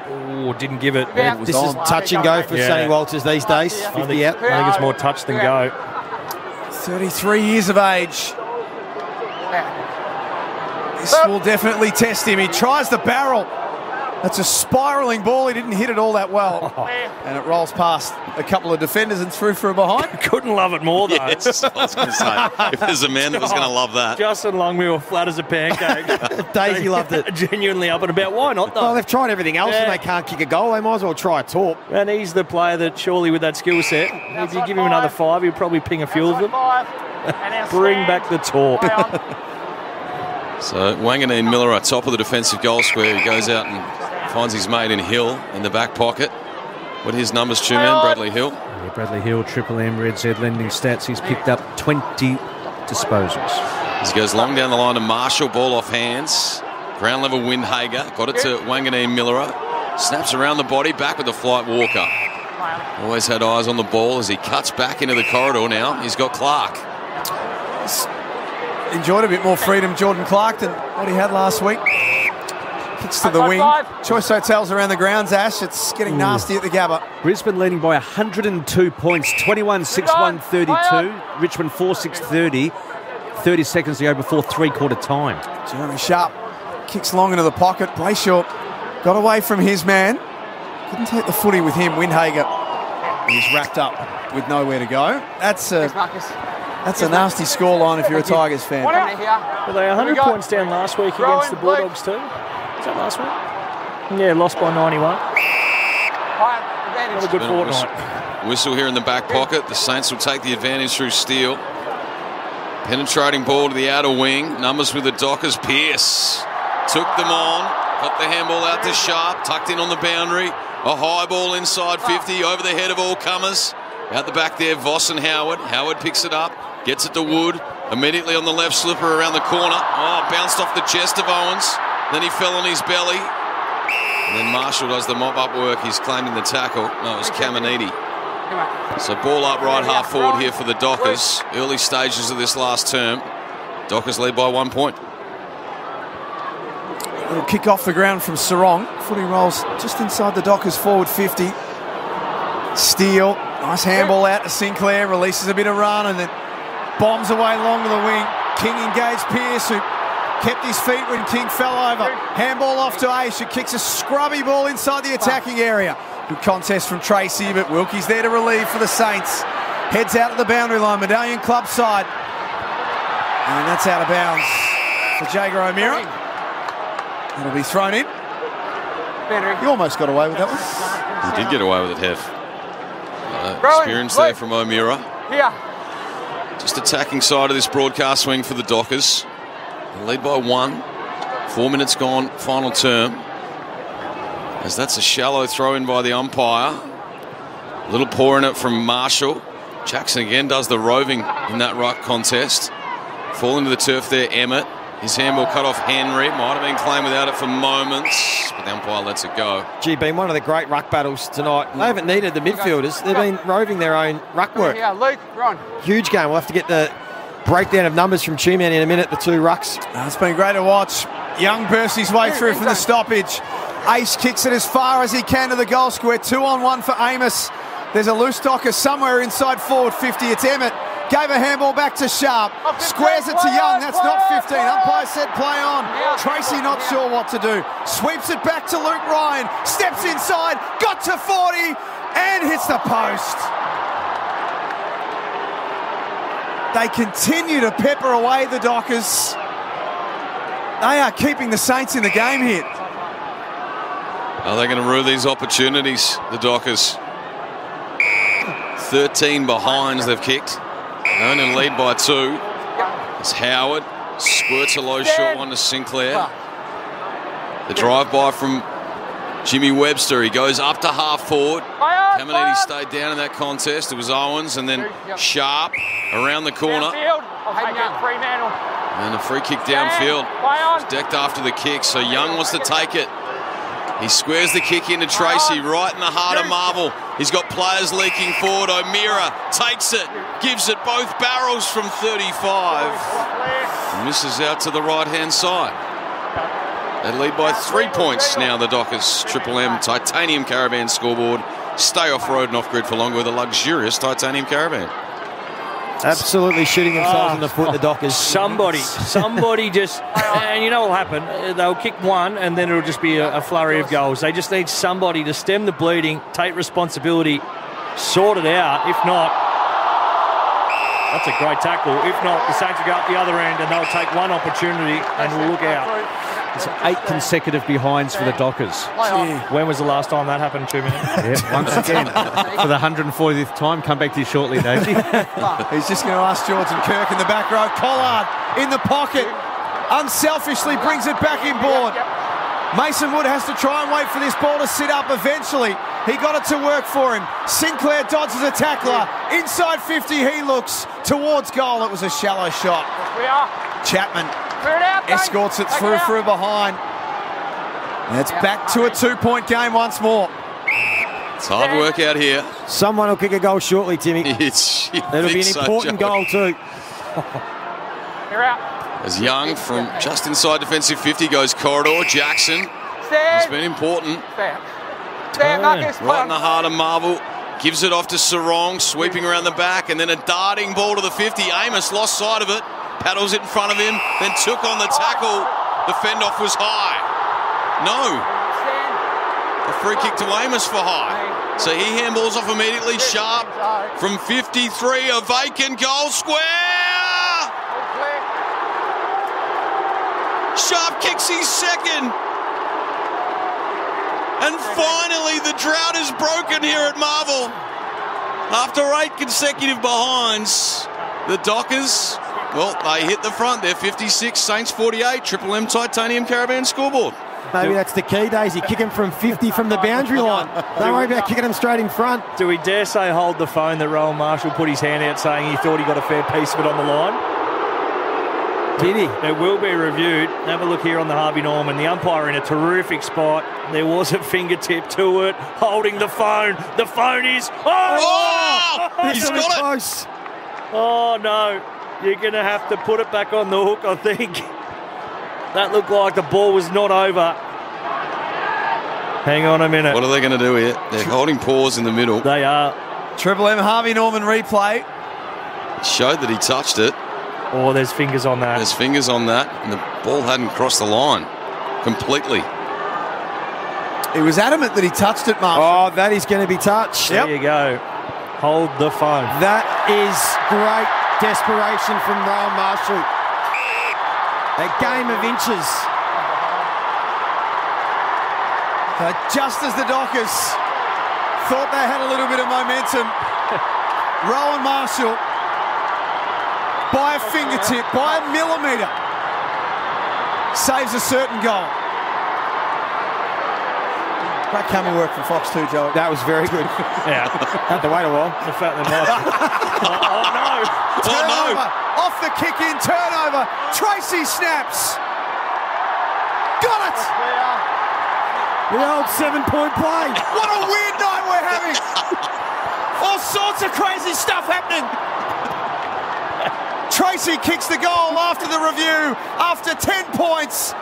Didn't give it. This is touch and go for Sonny Walters these days. 50 out. I think it's more touch than go. 33 years of age. This will definitely test him. He tries the barrel. That's a spiralling ball. He didn't hit it all that well. And it rolls past a couple of defenders and through for a behind. Couldn't love it more, though. Yes, I was going to say, if there's a man that was going to love that. Justin Longmuir flat as a pancake. Daisy loved it. Genuinely up and about. Why not, though? Well, they've tried everything else and they can't kick a goal. They might as well try a torp. And he's the player that surely with that skill set, if you give him another 5, he'll probably ping a few of them. Bring back the torp. So Wanganeen Miller are top of the defensive goal square. He goes out and finds his mate in Hill in the back pocket. What are his numbers, Two-Man? Bradley Hill? Yeah, Bradley Hill, Triple M, Red Z lending stats. He's picked up 20 disposals. As he goes long down the line to Marshall, ball off hands. Ground level Windhager, got it to Wanganeen Miller. Snaps around the body, back with the flight Walker. Always had eyes on the ball as he cuts back into the corridor now. He's got Clark. Enjoyed a bit more freedom, Jordan Clark, than what he had last week. Kicks to the wing. Choice Hotels around the grounds, Ash. It's getting nasty at the Gabba. Brisbane leading by 102 points, 21-6-1-32. Richmond 4-6-30. 30 seconds to go before three-quarter time. Jeremy Sharp kicks long into the pocket. Brayshaw got away from his man. Couldn't take the footy with him. Windhager is wrapped up with nowhere to go. That's a nasty scoreline if you're a Tigers fan. Well, they were 100 points down last week against the Bulldogs too. Is that last week? Yeah, lost by 91. Not a good fortnight. Whistle here in the back pocket. The Saints will take the advantage through Steele. Penetrating ball to the outer wing. Numbers with the Dockers. Pearce took them on. Got the handball out to Sharp. Tucked in on the boundary. A high ball inside 50 over the head of all comers. Out the back there, Voss and Howard. Howard picks it up. Gets it to Wood. Immediately on the left slipper around the corner. Oh, bounced off the chest of Owens. Then he fell on his belly. And then Marshall does the mop-up work. He's claiming the tackle. No, it was Caminiti. So ball up right half forward here for the Dockers. Early stages of this last term. Dockers lead by 1 point. Little kick off the ground from Sarong. Footy rolls just inside the Dockers forward 50. Steele, nice handball out to Sinclair. Releases a bit of run and then bombs away long to the wing. King engaged Pearce, who kept his feet when King fell over. Handball off to Ace, who kicks a scrubby ball inside the attacking area. Good contest from Tracy, but Wilkie's there to relieve for the Saints. Heads out to the boundary line, Medallion Club side. And that's out of bounds for Jager O'Meara. It'll be thrown in. He almost got away with that one. He did get away with it, Hev. Experience there from O'Meara. Just attacking side of this broadcast swing for the Dockers. They lead by 1. 4 minutes gone, final term. As that's a shallow throw in by the umpire. A little pour in it from Marshall. Jackson again does the roving in that ruck contest. Fall into the turf there, Emmett. His handball cut off Henry. Might have been claimed without it for moments, but the umpire lets it go. Gee, been one of the great ruck battles tonight. They haven't needed the midfielders. They've been roving their own ruck work. Huge game. We'll have to get the breakdown of numbers from Two-Man in a minute, the two rucks. It's been great to watch. Young bursts his way through from the stoppage. Ace kicks it as far as he can to the goal square. 2-on-1 for Amos. There's a loose Docker somewhere inside forward 50. It's Emmett. Gave a handball back to Sharp. Squares it to Young. That's not 15. Umpire said play on. Tracy not sure what to do. Sweeps it back to Luke Ryan. Steps inside. Got to 40 and hits the post. They continue to pepper away the Dockers. They are keeping the Saints in the game here. Are they going to rue these opportunities, the Dockers? 13 behinds they've kicked. They're only in lead by 2. It's Howard. Squirts a low short one to Sinclair. The drive-by from Jimmy Webster. He goes up to half forward. Caminiti stayed down in that contest. It was Owens and then Sharp around the corner. And a free kick downfield. It's decked after the kick, so Young wants to take it. He squares the kick into Tracy, right in the heart of Marvel. He's got players leaking forward. O'Meara takes it, gives it both barrels from 35. Misses out to the right-hand side. They lead by 3 points now, the Dockers. Triple M Titanium Caravan scoreboard. Stay off-road and off-grid for longer with a luxurious Titanium Caravan. Absolutely shooting themselves in the foot, the Dockers. Somebody just, and you know what'll happen? They'll kick one and then it'll just be a flurry of goals. They just need somebody to stem the bleeding, take responsibility, sort it out. If not, that's a great tackle. If not, the Saints will go up the other end and they'll take one opportunity and look out. It's 8 consecutive behinds for the Dockers. When was the last time that happened? 2 minutes? Yeah, once again, for the 140th time. Come back to you shortly, Daisy. He's just going to ask Jordan Kirk in the back row. Collard in the pocket. Unselfishly brings it back inboard. Mason Wood has to try and wait for this ball to sit up eventually. He got it to work for him. Sinclair dodges a tackler. Inside 50, he looks towards goal. It was a shallow shot. Chapman escorts it through behind. And it's back to a 2-point game once more. It's hard work out here. Someone will kick a goal shortly, Timmy. It'll be an important goal too. As Young from just inside defensive 50 goes corridor. Jackson has been important. Right in the heart of Marvel. Gives it off to Sarong, sweeping around the back, and then a darting ball to the 50. Amos lost sight of it, paddles it in front of him, then took on the tackle. The fend-off was high. No. A free kick to Amos for high. So he handballs off immediately. Sharp from 53, a vacant goal square. Sharp kicks his second. And finally, the drought is broken here at Marvel. After 8 consecutive behinds, the Dockers, well, they hit the front. They're 56, Saints 48, Triple M Titanium Caravan scoreboard. Maybe that's the key, Daisy. Kick him from 50 from the boundary line. Don't worry about kicking him straight in front. Do we dare say hold the phone that Rowan Marshall put his hand out saying he thought he got a fair piece of it on the line? Did he? It will be reviewed. Have a look here on the Harvey Norman. The umpire in a terrific spot. There was a fingertip to it. Holding the phone. The phone is... He's got it. Close. Oh, no. You're going to have to put it back on the hook, I think. That looked like the ball was not over. Hang on a minute. What are they going to do here? They're holding pause in the middle. They are. Triple M Harvey Norman replay. It showed that he touched it. Oh, there's fingers on that. There's fingers on that, and the ball hadn't crossed the line completely. He was adamant that he touched it, Marshall. Oh, that is going to be touched. There you go. Hold the phone. That is great desperation from Rowan Marshall. A game of inches. Just as the Dockers thought they had a little bit of momentum, Rowan Marshall, by a fingertip, by a millimetre, saves a certain goal. Great camera work from Fox 2, Joe. That was very good. Yeah. Had to wait a while. The fact that oh, no. Turnover. Off the kick-in, turnover. Tracy snaps. Got it. The old 7-point play. What a weird night we're having. All sorts of crazy stuff happening. Tracy kicks the goal after the review, after 10 points.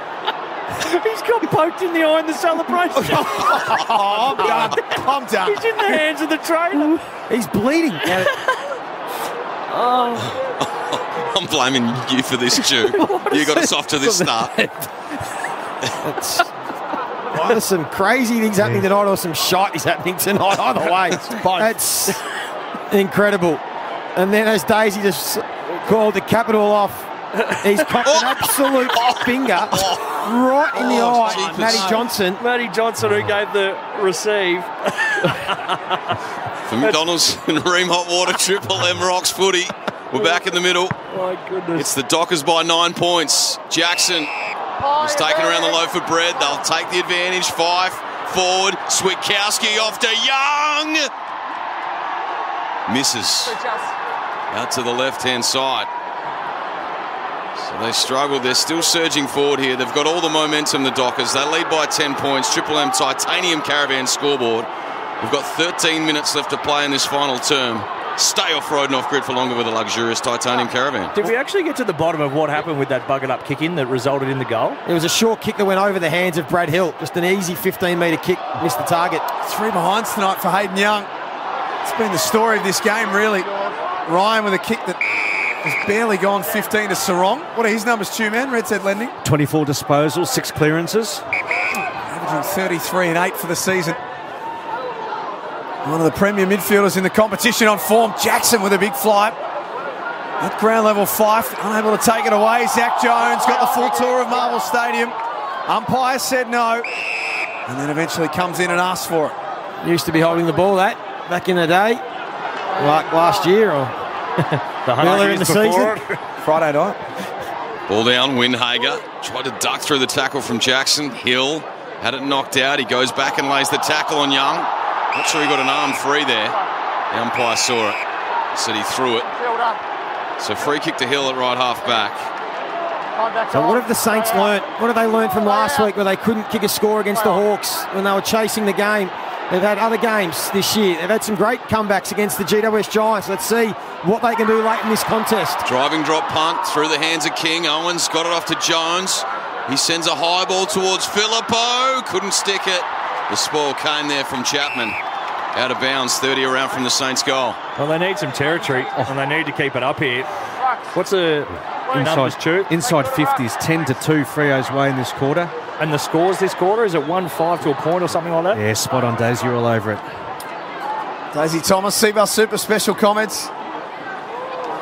He's got poked in the eye in the celebration. I'm done. I'm done. He's in the hands of the trainer. He's bleeding. I'm blaming you for this, Stu. You got us off to this start. Either some crazy things happening tonight or some shite is happening tonight. Either way, it's incredible. And then as Daisy just called the capital off, he's copped an absolute finger right in the eye. Matty Johnson. Matty Johnson, who gave the receive. For McDonald's and Ream Hot Water, Triple M Rocks footy. We're back in the middle. My goodness. It's the Dockers by 9 points. Jackson is taken around the loaf of bread. They'll take the advantage. Fife forward. Switkowski off to Young. Misses. Out to the left-hand side. So they struggle. They're still surging forward here. They've got all the momentum, the Dockers. They lead by 10 points. Triple M Titanium Caravan scoreboard. We've got 13 minutes left to play in this final term. Stay off-road and off-grid for longer with a luxurious Titanium Caravan. Did we actually get to the bottom of what happened with that buggered-up kick-in that resulted in the goal? It was a short kick that went over the hands of Brad Hill. Just an easy 15-metre kick. Missed the target. 3 behinds tonight for Hayden Young. It's been the story of this game, really. Ryan with a kick that has barely gone 15 to Sarong. What are his numbers, Two-Man? Red Set Lending. 24 disposals, 6 clearances. Averaging 33 and 8 for the season. One of the premier midfielders in the competition on form. Jackson with a big fly. At ground level, Fife unable to take it away. Zach Jones got the full tour of Marvel Stadium. Umpire said no, and then eventually comes in and asks for it. Used to be holding the ball back in the day, like last year or earlier in the season. Friday night. Ball down, Windhager tried to duck through the tackle from Jackson. Hill had it knocked out. He goes back and lays the tackle on Young. Not sure he got an arm free there. The umpire saw it. He said he threw it. So free kick to Hill at right half back. So what have the Saints learnt? What have they learnt from last week where they couldn't kick a score against the Hawks when they were chasing the game? They've had other games this year. They've had some great comebacks against the GWS Giants. Let's see what they can do late in this contest. Driving drop punt through the hands of King. Owens got it off to Jones. He sends a high ball towards Filippo. Couldn't stick it. The spoil came there from Chapman. Out of bounds, 30 around from the Saints' goal. Well, they need some territory, and they need to keep it up here. What's the numbers, Chu? Inside 50s, 10 to 2 Freo's way in this quarter. And the scores this quarter, is it 1-5 to a point or something like that? Yeah, spot on, Daisy. You're all over it. Daisy Thomas, Seabus Super special comments.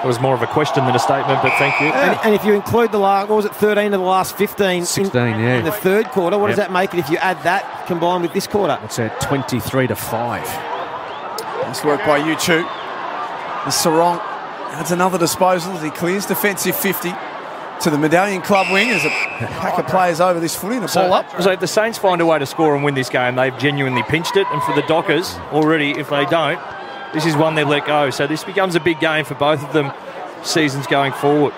It was more of a question than a statement, but thank you. Yeah. And if you include the last, what was it, 13 of the last 15? 16, in the third quarter, what does that make it if you add that combined with this quarter? What's that, 23 to 5. Nice work by you two. The Sarong adds another disposal as he clears defensive 50 to the Medallion Club wing as a pack of players over this footy and the ball up. So if the Saints find a way to score and win this game, they've genuinely pinched it. And for the Dockers, already, if they don't, this is one they've let go. So this becomes a big game for both of them seasons going forward.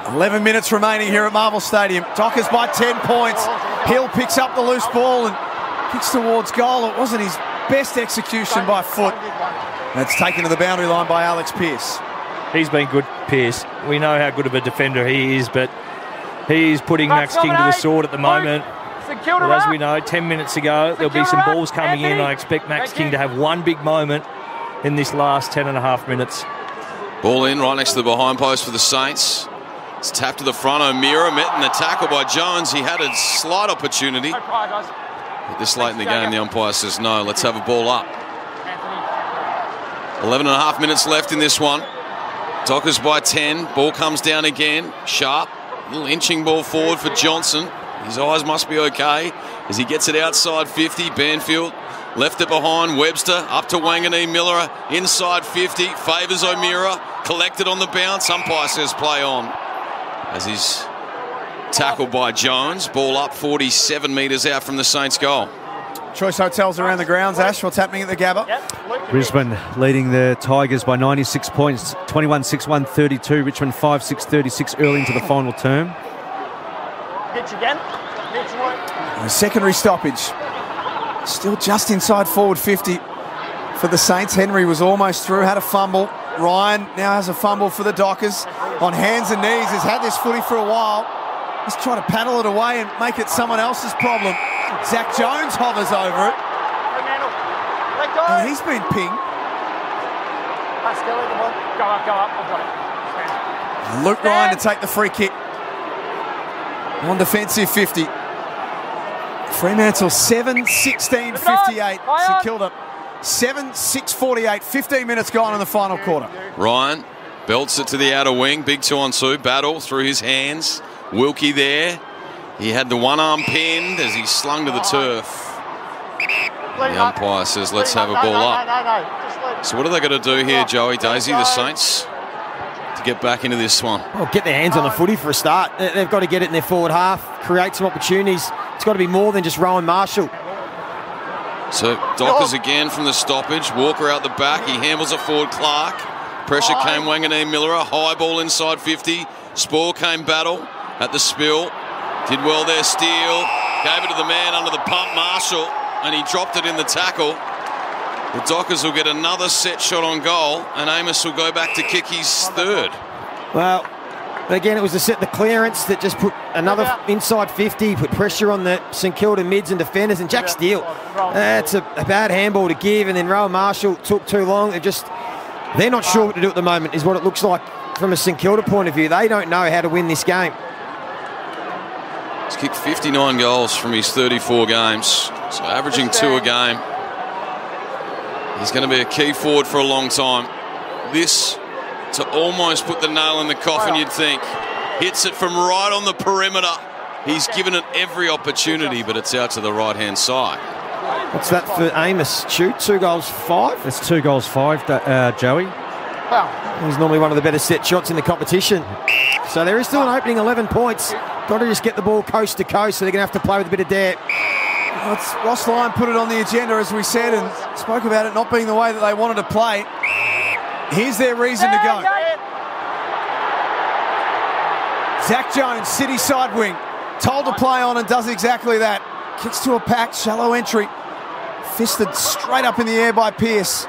11 minutes remaining here at Marvel Stadium. Dockers by 10 points. Hill picks up the loose ball and kicks towards goal. It wasn't his best execution by foot. That's taken to the boundary line by Alex Pearce. He's been good, Pearce. We know how good of a defender he is, but he's putting Max King to the sword at the moment. Well, as we know, 10 minutes ago, there'll be some balls coming in. I expect Max King to have one big moment in this last 10.5 minutes. Ball in right next to the behind post for the Saints. It's tapped to the front. O'Meara met in the tackle by Jones. He had a slight opportunity. But this late in the game, the umpire says no. Let's have a ball up. 11.5 minutes left in this one. Dockers by 10. Ball comes down again. Sharp. Little inching ball forward for Johnson. His eyes must be okay as he gets it outside 50. Banfield left it behind. Webster up to Wanganeen Miller. Inside 50. Favours O'Meara. Collected on the bounce. Umpire says play on. As he's tackled by Jones. Ball up 47 metres out from the Saints' goal. Choice Hotels around the grounds. Ash, what's happening at the Gabba? Brisbane leading the Tigers by 96 points. 21-6-1-32. Richmond 5-6-36 early into the final term. Pitch again. A secondary stoppage. Still just inside forward 50 for the Saints. Henry was almost through, had a fumble. Ryan now has a fumble for the Dockers. On hands and knees, has had this footy for a while. Let's try to paddle it away and make it someone else's problem. Zach Jones hovers over it. And he's been pinged. Go up, I've got it. Luke Ryan to take the free kick. On defensive 50. Fremantle 7-16-58. St Kilda 7-6-48. 15 minutes gone in the final quarter. Ryan belts it to the outer wing. Big 2-on-2. Battle through his hands. Wilkie there. He had the one arm pinned as he slung to the turf. The umpire says let's have a ball up. So what are they going to do here, Joey, Daisy, the Saints, to get back into this one? Well, get their hands on the footy for a start. They've got to get it in their forward half, create some opportunities. It's got to be more than just Rowan Marshall. So Dockers again from the stoppage. Walker out the back. He handles it forward. Clark. Pressure came Wanganeen Miller. A high ball inside 50. Spoil came Battle at the spill. Did well there, Steele. Gave it to the man under the pump, Marshall, and he dropped it in the tackle. The Dockers will get another set shot on goal, and Amos will go back to kick his third. Well, But again, it was to set the clearance that just put another inside 50, put pressure on the St Kilda mids and defenders. And Jack Steele, that's a bad handball to give. And then Rowan Marshall took too long. They're not sure what to do at the moment, is what it looks like from a St Kilda point of view. They don't know how to win this game. He's kicked 59 goals from his 34 games, so averaging 2 a game. He's going to be a key forward for a long time. This to almost put the nail in the coffin, you'd think. Hits it from right on the perimeter. He's given it every opportunity, but it's out to the right-hand side. What's that for Amos? Shoot, 2 goals, 5? That's 2 goals, 5, Joey. He's normally one of the better set shots in the competition. So there is still an opening 11 points. Got to just get the ball coast to coast, so they're going to have to play with a bit of dare. Well, Ross Lyon put it on the agenda, as we said, and spoke about it not being the way that they wanted to play. Here's their reason to go. Zach Jones, City side wing, told to play on and does exactly that. Kicks to a packed, shallow entry. Fisted straight up in the air by Pearce.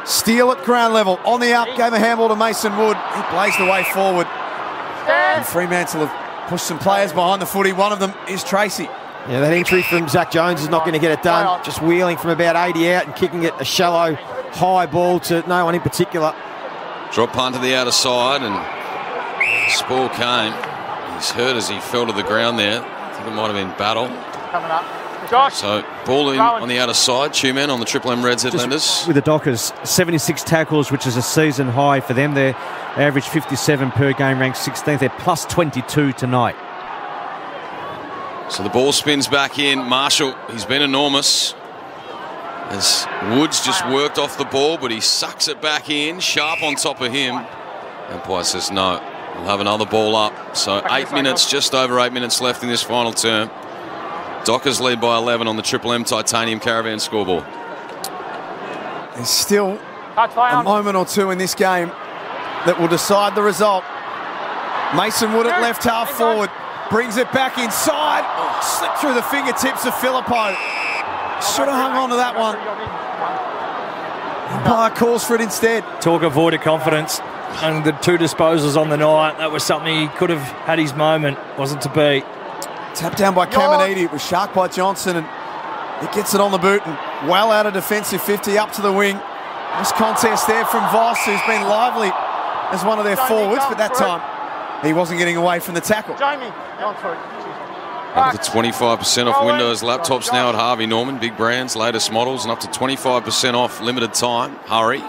Steele at ground level. On the up, gave a handball to Mason Wood. He blazed the way forward. And Fremantle have pushed some players behind the footy. One of them is Tracy. Yeah, that entry from Zach Jones is not going to get it done. Just wheeling from about 80 out and kicking it a shallow, high ball to no one in particular. Drop punt to the outer side, and Spall came. He's hurt as he fell to the ground there. I think it might have been Battle. Coming up. Josh. So ball in on the outer side. Two-man on the Triple M Reds Headlanders. With the Dockers, 76 tackles, which is a season high for them. They average 57 per game, ranked 16th. They're plus 22 tonight. So the ball spins back in. Marshall, he's been enormous. As Woods just worked off the ball, but he sucks it back in. Sharp on top of him. Umpire says no. We'll have another ball up. So 8 minutes, just over 8 minutes left in this final term. Dockers lead by 11 on the Triple M Titanium Caravan scoreboard. There's still a moment or two in this game that will decide the result. Mason Wood at left half forward. Brings it back inside. Slipped through the fingertips of Filippo. Should have hung on to that one. Umpire calls for it instead. Talk of void of confidence. And the 2 disposals on the night, that was something he could have had his moment. Wasn't to be. Tapped down by Caminiti. It was sharked by Johnson, and he gets it on the boot and well out of defensive 50 up to the wing. This contest there from Voss, who's been lively as one of their forwards, but that time he wasn't getting away from the tackle. Jamie, go through. Up to 25% off Windows laptops now at Harvey Norman. Big brands, latest models, and up to 25% off limited time. Hurry.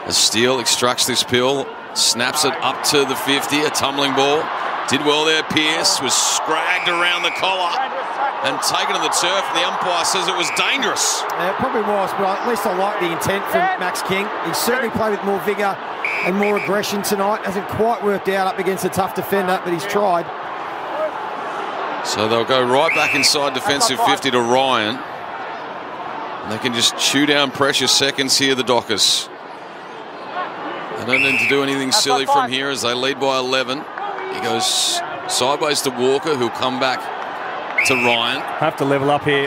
As Steele extracts this pill, snaps it up to the 50, a tumbling ball. Did well there, Pearce was scragged around the collar and taken to the turf. The umpire says it was dangerous. Yeah, it probably was, but at least I like the intent from Max King. He certainly played with more vigour and more aggression tonight. Hasn't quite worked out up against a tough defender, but he's tried. So they'll go right back inside defensive 50 to Ryan. And they can just chew down precious seconds here, the Dockers. They don't need to do anything silly from here as they lead by 11. He goes sideways to Walker, who'll come back to Ryan. Have to level up here,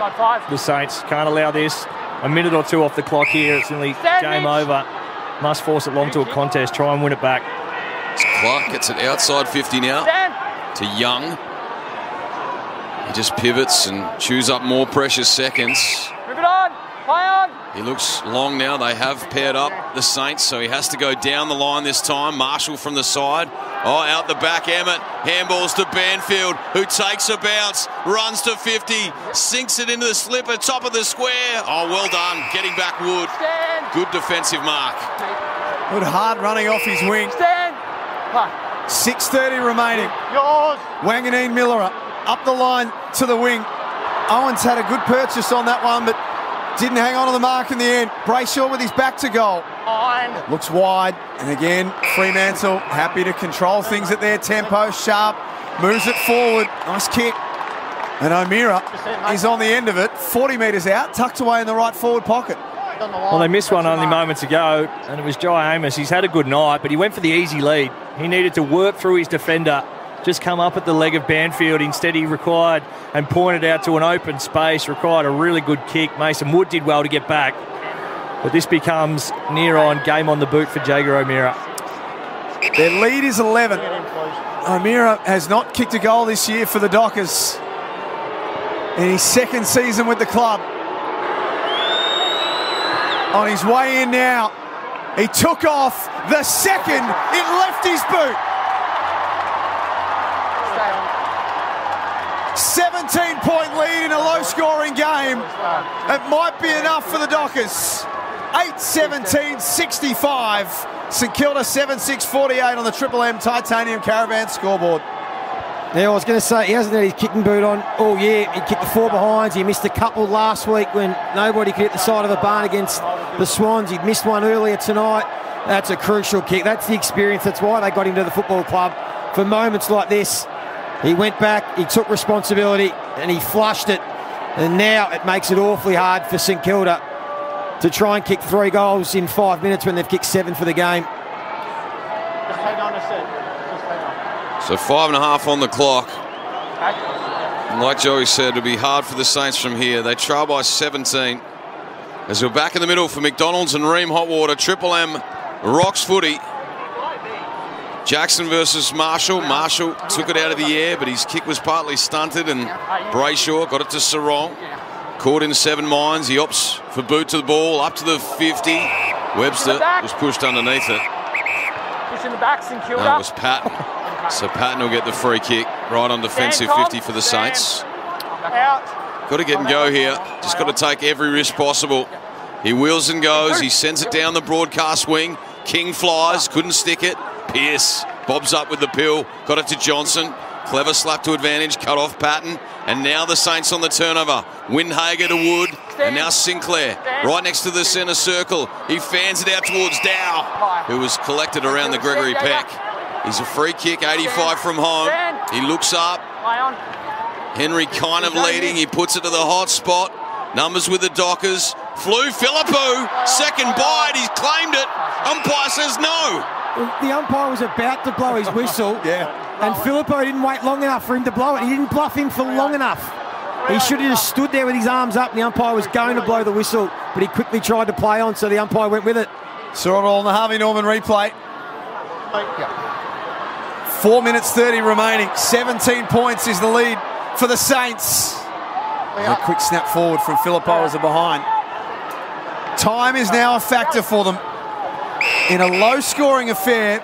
the Saints. Can't allow this. A minute or 2 off the clock here. It's nearly game over. Must force it long to a contest. Try and win it back. Clark gets it outside 50 now to Young. He just pivots and chews up more precious seconds. Move it on. Play on. He looks long now. They have paired up the Saints, so he has to go down the line this time. Marshall from the side. Oh, out the back, Emmett. Handballs to Banfield, who takes a bounce, runs to 50, sinks it into the slipper, top of the square. Oh, well done. Getting back Wood. Good defensive mark. Good hard running off his wing. 6:30 remaining. Yours. Wanganeen Miller up the line to the wing. Owens had a good purchase on that one, but didn't hang on to the mark in the end. Brayshaw with his back to goal. Looks wide. And again, Fremantle happy to control things at their tempo. Sharp moves it forward. Nice kick. And O'Meara is on the end of it. 40 metres out, tucked away in the right forward pocket. Well, they missed one only moments ago, and it was Jai Amos. He's had a good night, but he went for the easy lead. He needed to work through his defender, just come up at the leg of Banfield. Instead, he required and pointed out to an open space, required a really good kick. Mason Wood did well to get back. But this becomes near on, game on the boot for Jager O'Meara. Their lead is 11. O'Meara has not kicked a goal this year for the Dockers in his second season with the club. On his way in now, he took off the second, it left his boot. 17-point lead in a low-scoring game. It might be enough for the Dockers. 8-17-65. St Kilda 7-6-48 on the Triple M Titanium Caravan scoreboard. Yeah, I was going to say, he hasn't had his kicking boot on all year. He kicked the 4 behinds. He missed a couple last week when nobody could hit the side of a barn against the Swans. He'd missed one earlier tonight. That's a crucial kick. That's the experience. That's why they got him to the football club. For moments like this, he went back, he took responsibility, and he flushed it. And now it makes it awfully hard for St Kilda to try and kick 3 goals in 5 minutes when they've kicked 7 for the game. Just hang on a sec. Just hang on. So 5.5 on the clock. And like Joey said, it'll be hard for the Saints from here. They trail by 17. As we're back in the middle for McDonald's and Ream Hotwater. Triple M rocks footy. Jackson versus Marshall. Marshall took it out of the air, but his kick was partly stunted, and Brayshaw got it to Sarong. Caught in 7 minds. He opts for boot to the ball, up to the 50. Webster was pushed underneath it. Push in the back, St Kilda. That was Patton. So Patton will get the free kick right on defensive 50 for the Saints. Got to get and go here. Just got to take every risk possible. He wheels and goes. He sends it down the broadcast wing. King flies, couldn't stick it. Pearce bobs up with the pill. Got it to Johnson. Clever slap to advantage. Cut off Patton. And now the Saints on the turnover. Windhager to Wood. And now Sinclair right next to the centre circle. He fans it out towards Dow, who was collected around the Gregory Peck. He's a free kick, 85 from home. He looks up. Henry kind of leading. He puts it to the hot spot. Numbers with the Dockers. Flew Philippou. Second bite. He's claimed it. Umpire says no. The umpire was about to blow his whistle. And Philippou didn't wait long enough for him to blow it. He didn't bluff him for long enough. He should have just stood there with his arms up. The umpire was going to blow the whistle, but he quickly tried to play on, so the umpire went with it. Saw it all on the Harvey Norman replay. 4 minutes 30 remaining. 17 points is the lead for the Saints. A quick snap forward from Philippou as a behind. Time is now a factor for them. In a low-scoring affair,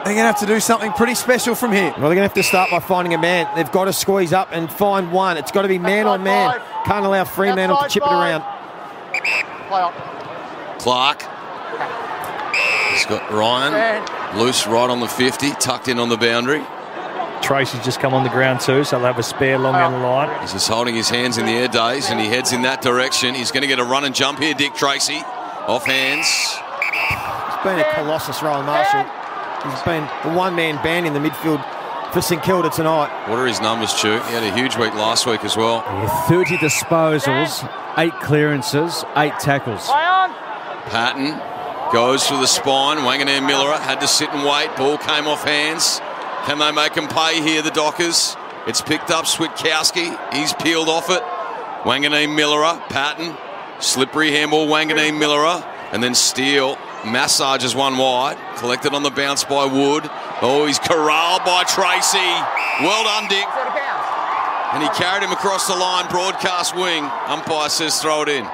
they're going to have to do something pretty special from here. Well, they're going to have to start by finding a man. They've got to squeeze up and find one. It's got to be man on man. Can't allow Fremantle to chip it around. Clark. He's got Ryan loose right on the 50, tucked in on the boundary. Tracy's just come on the ground too, so they'll have a spare long down the line. He's just holding his hands in the air, Days, and he heads in that direction. He's going to get a run and jump here, Dick Tracy. Off hands. It's been a colossus, Rowan Marshall. He's been the one-man band in the midfield for St Kilda tonight. What are his numbers, Stu? He had a huge week last week as well. Yeah, 30 disposals, 8 clearances, 8 tackles. Patton goes for the spine. Wanganeen Miller had to sit and wait. Ball came off hands. Can they make him pay here, the Dockers? It's picked up Switkowski. He's peeled off it. Wanganeen Miller, Patton. Slippery handball, Wanganeen Miller. And then Steele massages one wide. Collected on the bounce by Wood. Oh, he's corralled by Tracy. Well done, Dick. And he carried him across the line, broadcast wing. Umpire says throw it in.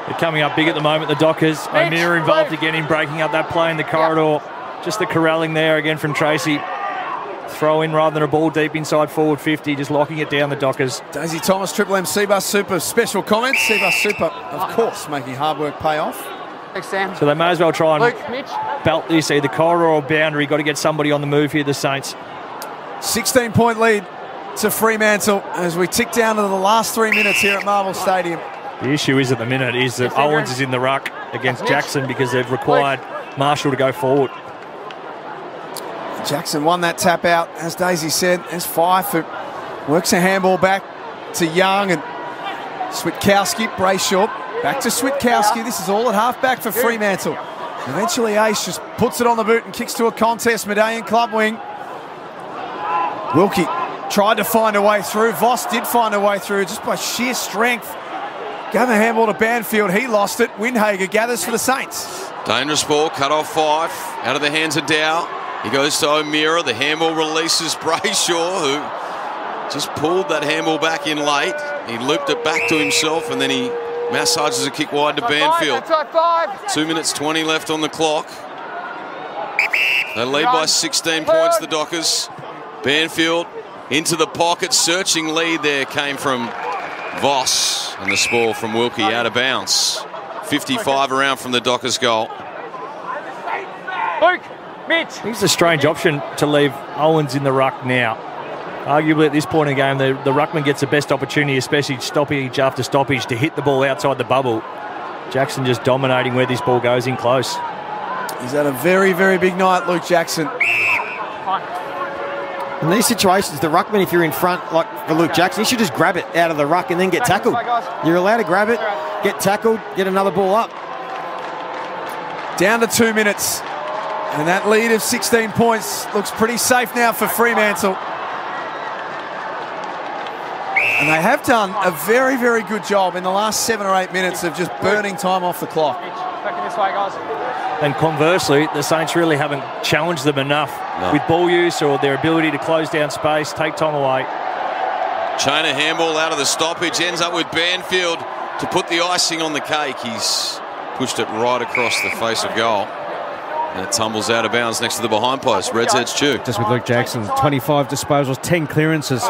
They're coming up big at the moment, the Dockers. O'Meara involved again in breaking up that play in the corridor. Just the corralling there again from Tracy. Throw in rather than a ball deep inside forward 50, just locking it down the Dockers. Daisy Thomas, Triple M Seabus Super special comments. Seabus Super, of course, making hard work pay off. Thanks, Sam. So they may as well try and belt this, either corridor or boundary. Got to get somebody on the move here, the Saints. 16-point lead to Fremantle as we tick down to the last 3 minutes here at Marvel Stadium. The issue is at the minute is that Owens is in the ruck against Jackson because they've required Marshall to go forward. Jackson won that tap out, as Daisy said. There's Fife who works a handball back to Young and Switkowski, Brayshaw, back to Switkowski. This is all at half-back for Fremantle. Eventually Ace just puts it on the boot and kicks to a contest. Medallion club wing. Wilkie tried to find a way through. Voss did find a way through just by sheer strength. Gave a handball to Banfield. He lost it. Windhager gathers for the Saints. Dangerous ball, cut off Fife, out of the hands of Dow. He goes to O'Meara. The handball releases Brayshaw, who just pulled that handball back in late. He looped it back to himself, and then he massages a kick wide to Banfield. 2 minutes 20 left on the clock. They lead by 16 points, the Dockers. Banfield into the pocket, searching lead there came from Voss, and the spoil from Wilkie out of bounds. 55 around from the Dockers goal. Luke, Mitch. It's a strange option to leave Owens in the ruck now. Arguably at this point in the game, the ruckman gets the best opportunity, especially stoppage after stoppage, to hit the ball outside the bubble. Jackson just dominating where this ball goes in close. He's had a very, very big night, Luke Jackson. In these situations, the ruckman, if you're in front, like for Luke Jackson, you should just grab it out of the ruck and then get tackled. You're allowed to grab it, get tackled, get another ball up. Down to 2 minutes. And that lead of 16 points looks pretty safe now for Fremantle. And they have done a very, very good job in the last 7 or 8 minutes of just burning time off the clock. And conversely, the Saints really haven't challenged them enough with ball use or their ability to close down space, take time away. Chainer handball out of the stoppage, ends up with Banfield to put the icing on the cake. He's pushed it right across the face of goal. And it tumbles out of bounds next to the behind post. Red's Edge Chew. Just with Luke Jackson, 25 disposals, 10 clearances.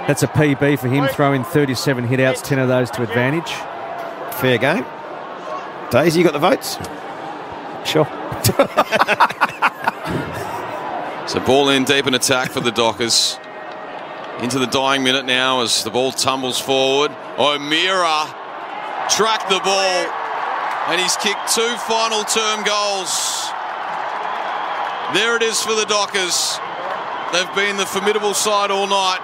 That's a PB for him, throwing 37 hit-outs, 10 of those to advantage. Fair game. Daisy, you got the votes? Sure. So ball in deep in attack for the Dockers. Into the dying minute now as the ball tumbles forward. O'Meara tracked the ball, and he's kicked 2 final term goals. There it is for the Dockers. They've been the formidable side all night,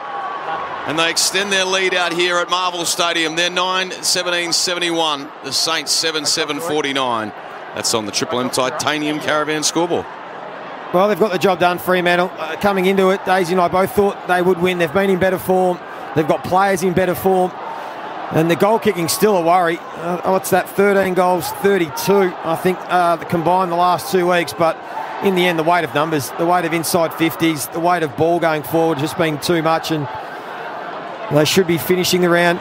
and they extend their lead out here at Marvel Stadium. They're 9-17-71. The Saints 7-7-49. That's on the Triple M Titanium Caravan scoreboard. Well, they've got the job done, Fremantle. Coming into it, Daisy and I both thought they would win. They've been in better form. They've got players in better form. And the goal kicking's still a worry. What's that? 13 goals, 32, I think, combined the last 2 weeks. But in the end, the weight of numbers, the weight of inside 50s, the weight of ball going forward has just been too much. And they should be finishing the round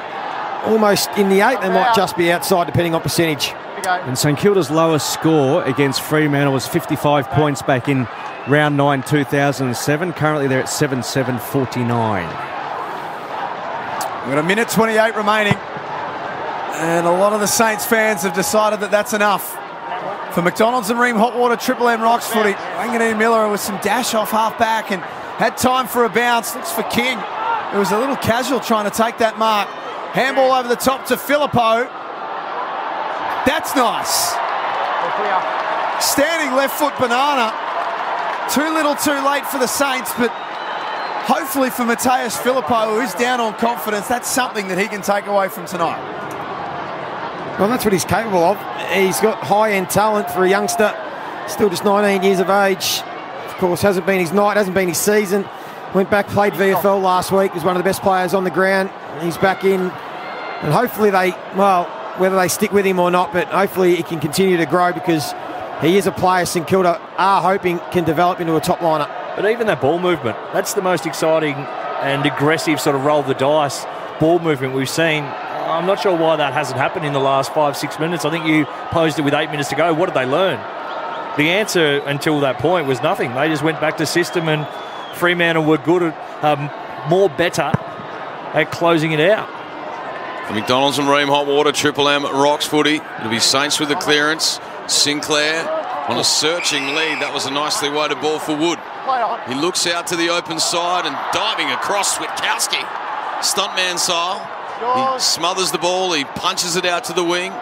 almost in the 8. They might just be outside, depending on percentage. And St Kilda's lowest score against Fremantle was 55 points back in round 9 2007. Currently they're at 7-7-49. We've got a minute 28 remaining, and a lot of the Saints fans have decided that that's enough. For McDonald's and Ream Hot Water, Triple M Rocks footy, Wanganeen Miller with some dash off half back and had time for a bounce. Looks for King. It was a little casual trying to take that mark. Handball over the top to Filippo. That's nice. Standing left foot banana. Too little too late for the Saints, but hopefully for Mateus Filippo, who is down on confidence, that's something that he can take away from tonight. Well, that's what he's capable of. He's got high-end talent for a youngster, still just 19 years of age. Of course, hasn't been his night, hasn't been his season. Went back, played VFL last week, was one of the best players on the ground. He's back in, and hopefully they, well, whether they stick with him or not, but hopefully he can continue to grow because he is a player St Kilda are hoping can develop into a top liner. But even that ball movement, that's the most exciting and aggressive sort of roll the dice ball movement we've seen. I'm not sure why that hasn't happened in the last 5-6 minutes. I think you posed it with 8 minutes to go. What did they learn? The answer until that point was nothing. They just went back to system, and Fremantle were good at, more better at closing it out. For McDonald's and Ream Hot Water, Triple M Rocks footy. It'll be Saints with the clearance. Sinclair on a searching lead. That was a nicely weighted ball for Wood. He looks out to the open side and diving across Witkowski. Stuntman style. He smothers the ball. He punches it out to the wing.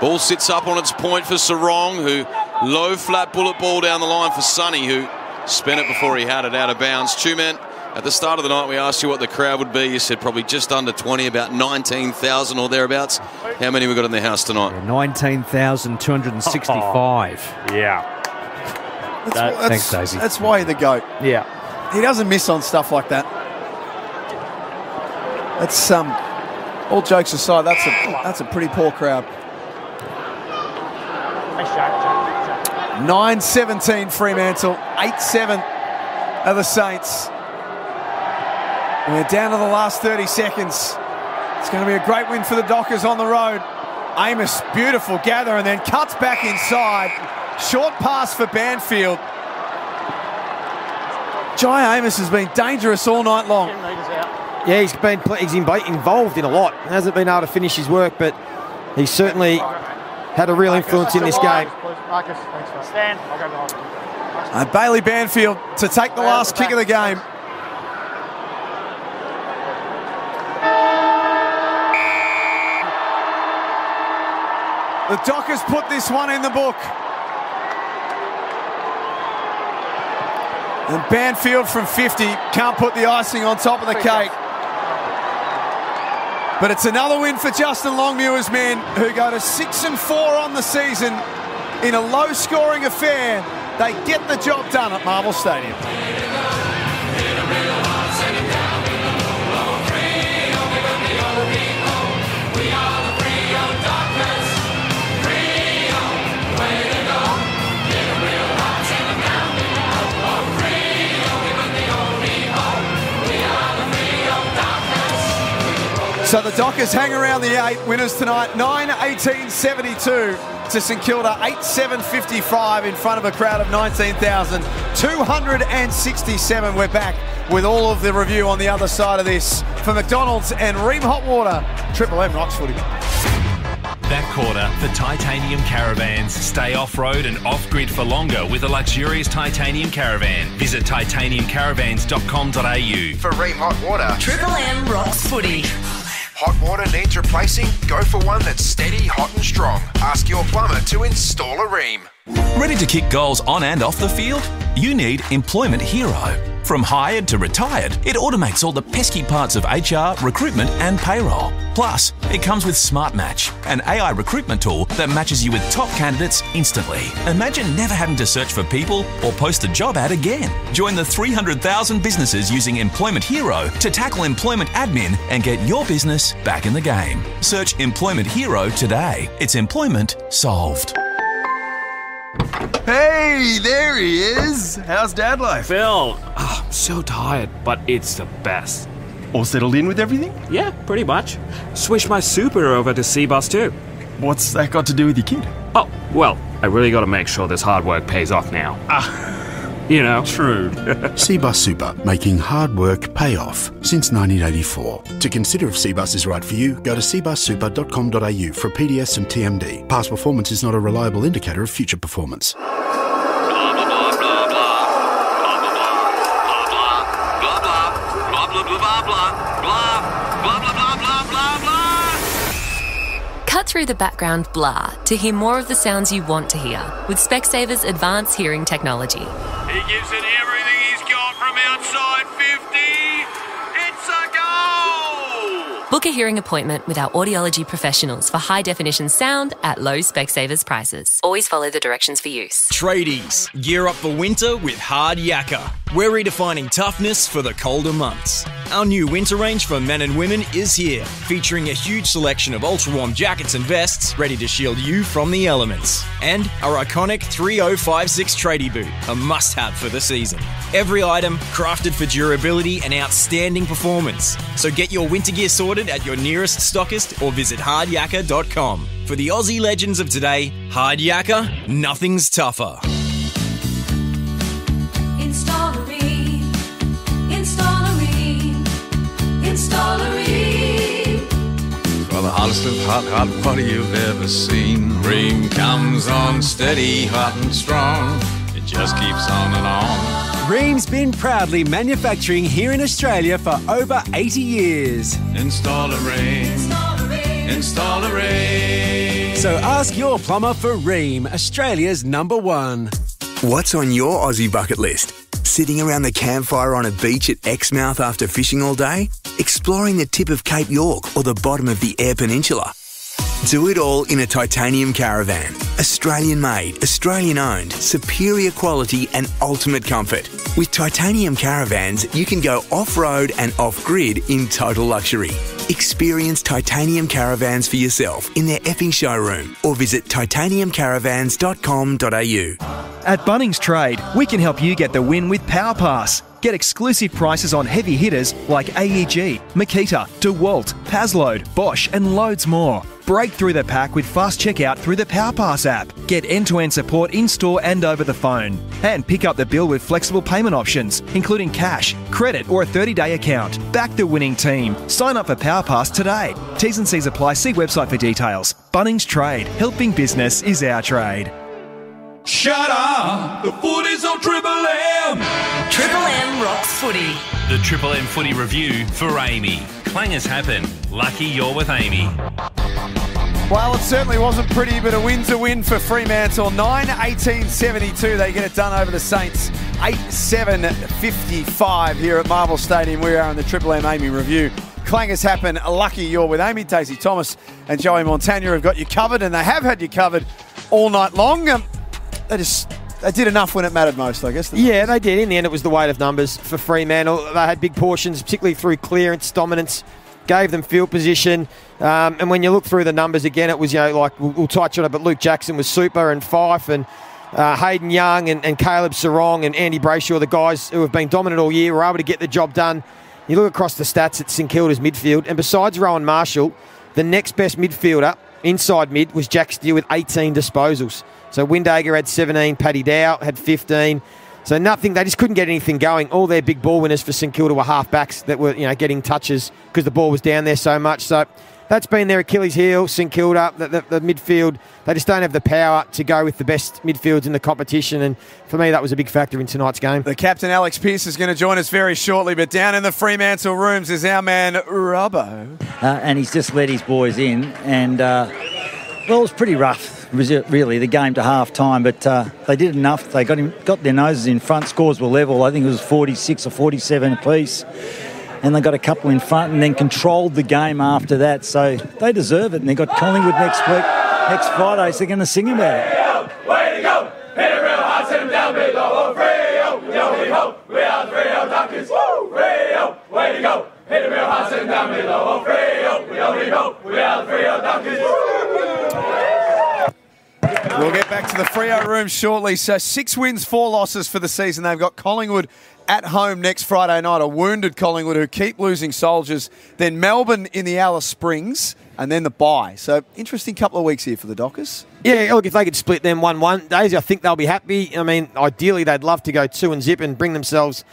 Ball sits up on its point for Sarong, who low flat bullet ball down the line for Sonny, who spent it before he had it out of bounds. Two-man. At the start of the night, we asked you what the crowd would be. You said probably just under 20, about 19,000 or thereabouts. How many we got in the house tonight? 19,265. Yeah. Thanks, Daisy. That's why you're the GOAT. Yeah. He doesn't miss on stuff like that. That's all jokes aside, that's a pretty poor crowd. 9-17 Fremantle, 8-7 of the Saints. We're down to the last 30 seconds. It's going to be a great win for the Dockers on the road. Amos, beautiful gather, and then cuts back inside. Short pass for Banfield. Jai Amos has been dangerous all night long. Yeah, he's involved in a lot. Hasn't been able to finish his work, but he's certainly had a real influence in this game. Marcus, thanks, mate. Stand. I'll go behind. Bailey Banfield to take the last kick of the game. The Dockers put this one in the book. And Banfield from 50 can't put the icing on top of the cake. But it's another win for Justin Longmuir's men, who go to 6-4 on the season in a low-scoring affair. They get the job done at Marvel Stadium. So the Dockers hang around the 8. Winners tonight, 9-18-72 to St Kilda, 8-7-55 in front of a crowd of 19,267. We're back with all of the review on the other side of this. For McDonald's and Ream Hot Water, Triple M Rocks Footy. That quarter, the titanium caravans. Stay off-road and off-grid for longer with a luxurious titanium caravan. Visit titaniumcaravans.com.au. For Ream Hot Water, Triple M Rocks Footy. hot water needs replacing? Go for one that's steady, hot and strong. Ask your plumber to install a Ream. Ready to kick goals on and off the field? You need Employment Hero. From hired to retired, it automates all the pesky parts of HR, recruitment and payroll. Plus, it comes with Smart Match, an AI recruitment tool that matches you with top candidates instantly. Imagine never having to search for people or post a job ad again. Join the 300,000 businesses using Employment Hero to tackle employment admin and get your business back in the game. Search Employment Hero today. It's employment solved. Hey, there he is. How's dad life? Phil, I'm so tired, but it's the best. All settled in with everything? Yeah, pretty much. Switched my super over to C-Bus too. What's that got to do with your kid? Oh, well, I really got to make sure this hard work pays off now. You know. True. C-Bus Super, making hard work pay off since 1984. To consider if C-Bus is right for you, go to cbussuper.com.au for PDS and TMD. Past performance is not a reliable indicator of future performance. Cut through the background blah to hear more of the sounds you want to hear with Specsaver's advanced hearing technology. He gives it everything he's got from outside 50. It's a goal! Book a hearing appointment with our audiology professionals for high-definition sound at low Specsavers prices. Always follow the directions for use. Tradies, gear up for winter with Hard Yakka. We're redefining toughness for the colder months. Our new winter range for men and women is here, featuring a huge selection of ultra-warm jackets and vests ready to shield you from the elements. And our iconic 3056 tradie boot, a must-have for the season. Every item crafted for durability and outstanding performance. So get your winter gear sorted at your nearest stockist or visit hardyakka.com. For the Aussie legends of today, Hard Yakka, nothing's tougher. For the hottest of hot water you've ever seen. Ream comes on steady, hot and strong. It just keeps on and on. Ream's been proudly manufacturing here in Australia for over 80 years. Install a Ream. Install a Ream. So ask your plumber for Ream, Australia's #1. What's on your Aussie bucket list? Sitting around the campfire on a beach at Exmouth after fishing all day? Exploring the tip of Cape York or the bottom of the Eyre Peninsula? Do it all in a titanium caravan. Australian made, Australian owned, superior quality and ultimate comfort. With titanium caravans, you can go off-road and off-grid in total luxury. Experience titanium caravans for yourself in their Epping showroom or visit titaniumcaravans.com.au. At Bunnings Trade, we can help you get the win with Power Pass. Get exclusive prices on heavy hitters like AEG, Makita, DeWalt, Pazload, Bosch and loads more. Break through the pack with fast checkout through the Power Pass app. Get end-to-end support in-store and over the phone. And pick up the bill with flexible payment options, including cash, credit or a 30-day account. Back the winning team. Sign up for Power Pass today. T's and C's apply. See website for details. Bunnings Trade. Helping business is our trade. Shut up! The footy's on Triple M! Triple M rocks footy. The Triple M footy review for Amy. Clangers happen. Lucky you're with Amy. Well, it certainly wasn't pretty, but a win's a win for Fremantle. 9-18-72. They get it done over the Saints. 8-7-55 here at Marvel Stadium. We are in the Triple M Amy review. Clangers happen. Lucky you're with Amy. Daisy Thomas and Joey Montagna have got you covered, and they have had you covered all night long. They did enough when it mattered most, I guess. Yeah, they did. In the end, it was the weight of numbers for Fremantle. They had big portions, particularly through clearance, dominance, gave them field position. And when you look through the numbers again, it was, like we'll touch on it, but Luke Jackson was super, and Fife and Hayden Young and Caleb Sarong and Andy Brayshaw, the guys who have been dominant all year, were able to get the job done. You look across the stats at St Kilda's midfield, and besides Rowan Marshall, the next best midfielder inside mid was Jack Steele with 18 disposals. So Windhager had 17, Paddy Dow had 15. So nothing, they just couldn't get anything going. All their big ball winners for St Kilda were half-backs that were, getting touches because the ball was down there so much. So that's been their Achilles heel, St Kilda, the midfield. They just don't have the power to go with the best midfields in the competition, and for me that was a big factor in tonight's game. The captain, Alex Pearce, is going to join us very shortly, but down in the Fremantle rooms is our man, Robbo. And he's just let his boys in, and, it was pretty rough, really, the game to half-time, but they did enough. They got their noses in front. Scores were level. I think it was 46 or 47 apiece. And they got a couple in front and then controlled the game after that. So they deserve it. And they got Collingwood next Friday, so they're going to sing about it. Way to go! Hit it real hard, send them down below. Freo, we hope. We are the Freo Duckers. Woo! Freo, way to go! Hit it real hard, send them down below. Freo, we hope. We are the Freo Duckers. We'll get back to the Freo room shortly. So 6 wins, 4 losses for the season. They've got Collingwood at home next Friday night, a wounded Collingwood who keep losing soldiers. Then Melbourne in the Alice Springs, and then the bye. So interesting couple of weeks here for the Dockers. Yeah, look, if they could split them 1-1, Daisy, I think they'll be happy. I mean, ideally they'd love to go 2-0 and bring themselves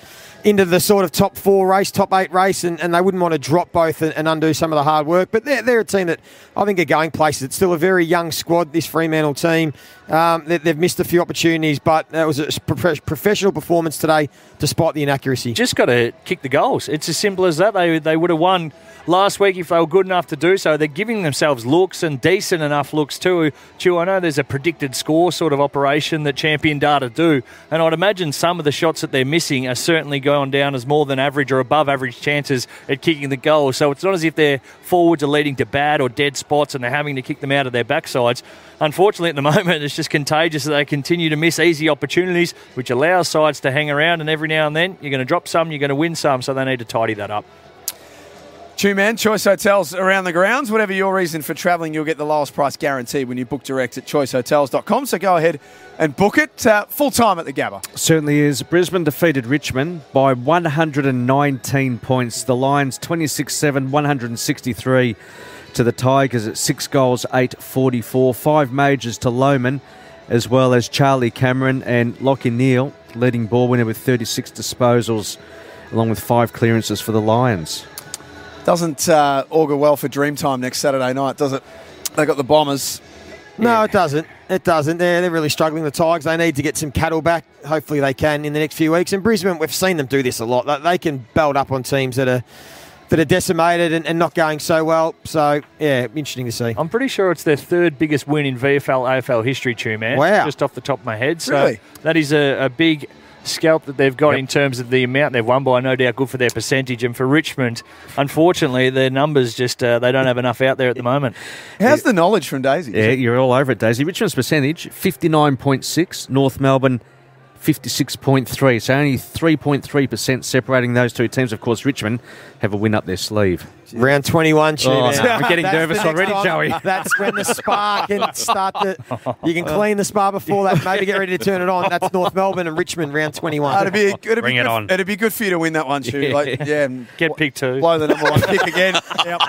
into the sort of top 4 race, top 8 race, and they wouldn't want to drop both and undo some of the hard work. But they're a team that I think are going places. It's still a very young squad, this Fremantle team. They've missed a few opportunities, but it was a professional performance today despite the inaccuracy. Just got to kick the goals. It's as simple as that. They would have won last week if they were good enough to do so. They're giving themselves looks, and decent enough looks too. Chew, I know there's a predicted score sort of operation that Champion Data do, and I'd imagine some of the shots that they're missing are certainly going down as more than average or above average chances at kicking the goal. So it's not as if their forwards are leading to bad or dead spots and they're having to kick them out of their backsides. Unfortunately, at the moment, it's just contagious that they continue to miss easy opportunities, which allows sides to hang around, and every now and then you're going to drop some, you're going to win some, so they need to tidy that up. Man, Choice Hotels around the grounds. Whatever your reason for travelling, you'll get the lowest price guarantee when you book direct at choicehotels.com. So go ahead and book it full time at the Gabba. Certainly is. Brisbane defeated Richmond by 119 points. The Lions 26-7, 163 to the Tigers at 6 goals, 8-44. 5 majors to Lohmann, as well as Charlie Cameron and Lachie Neale, leading ball winner with 36 disposals, along with 5 clearances for the Lions. Doesn't augur well for Dreamtime next Saturday night, does it? They got the Bombers. No, it doesn't. It doesn't. They're really struggling, the Tigers. They need to get some cattle back. Hopefully they can in the next few weeks. And Brisbane, we've seen them do this a lot. They can belt up on teams that are decimated and not going so well. So, yeah, interesting to see. I'm pretty sure it's their 3rd biggest win in VFL AFL history, too, man. Wow. Just off the top of my head. So really? That is a big scalp that they've got in terms of the amount they've won by, no doubt good for their percentage. And for Richmond, unfortunately, their numbers just, they don't have enough out there at the moment. How's the knowledge from Daisy? Yeah, you're all over it, Daisy. Richmond's percentage, 59.6. North Melbourne, 56.3. So only 3.3% separating those two teams. Of course, Richmond have a win up their sleeve. Round 21, I'm getting nervous the next already, time. Joey. That's when the spa can start to... You can clean the spa before that, maybe get ready to turn it on. That's North Melbourne and Richmond, round 21. Bring it on. It'd be good for you to win that one, Stu. Get picked 2. Blow the number 1 pick again. Yep.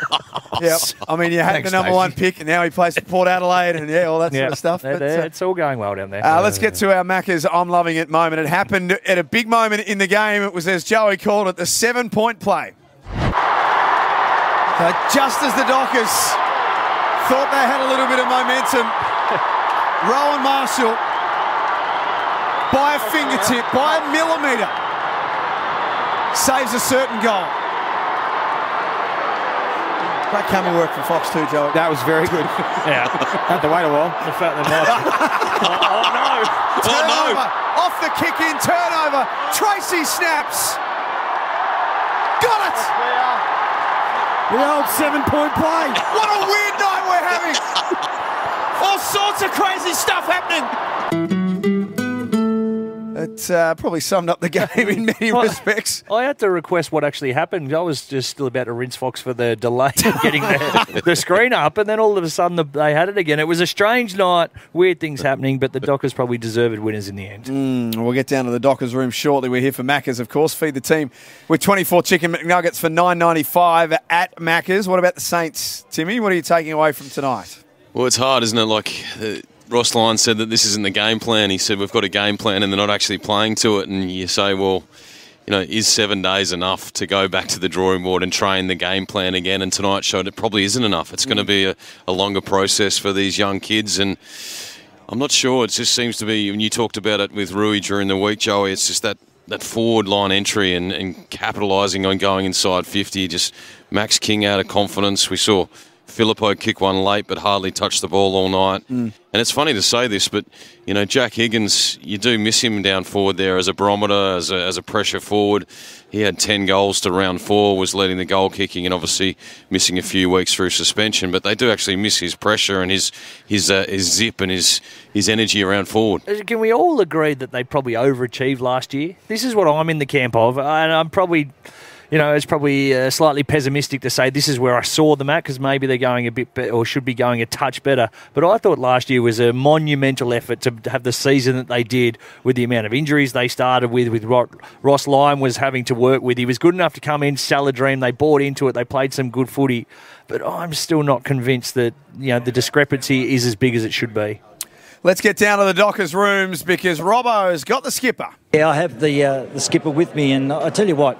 I mean, you had the number 1 pick, and now he plays for Port Adelaide, and all that sort of stuff. It's all going well down there. Let's get to our Maccas I'm loving it moment. It happened at a big moment in the game. It was, as Joey called it, the 7-point play. So just as the Dockers thought they had a little bit of momentum, Rowan Marshall, by a fingertip, by a millimetre, saves a certain goal. Great camera work from Fox too, Joey. That was very good. Yeah. Had to wait a while. The fact that Turnover. Off the kick in, turnover. Tracy snaps. Got it. The old 7-point play. What a weird night we're having. All sorts of crazy stuff happening. It probably summed up the game in many respects. I had to request what actually happened. I was just still about to rinse Fox for the delay in getting the screen up, and then all of a sudden they had it again. It was a strange night, weird things happening, but the Dockers probably deserved winners in the end. We'll get down to the Dockers room shortly. We're here for Maccas, of course. Feed the team with 24 chicken McNuggets for $9.95 at Maccas. What about the Saints, Timmy? What are you taking away from tonight? Well, it's hard, isn't it? Like... Ross Lyon said that this isn't the game plan. He said we've got a game plan and they're not actually playing to it. And you say, well, is 7 days enough to go back to the drawing board and train the game plan again? And tonight showed it probably isn't enough. It's going to be a longer process for these young kids. And I'm not sure. It just seems to be, when you talked about it with Rui during the week, Joey, it's just that forward line entry and capitalising on going inside 50. Just Max King out of confidence. We saw Filippo kick one late but hardly touched the ball all night. And it's funny to say this, but, Jack Higgins, you do miss him down forward there as a barometer, as a pressure forward. He had 10 goals to round 4, was leading the goal kicking and obviously missing a few weeks through suspension. But they do actually miss his pressure and his zip and his energy around forward. Can we all agree that they probably overachieved last year? This is what I'm in the camp of, and I'm probably... it's probably slightly pessimistic to say this is where I saw them at because maybe they're going a bit better or should be going a touch better. But I thought last year was a monumental effort to have the season that they did with the amount of injuries they started with Ross Lyon was having to work with. He was good enough to come in, sell a dream. They bought into it. They played some good footy. But I'm still not convinced that the discrepancy is as big as it should be. Let's get down to the Dockers rooms because Robbo's got the skipper. Yeah, I have the skipper with me, and I tell you what,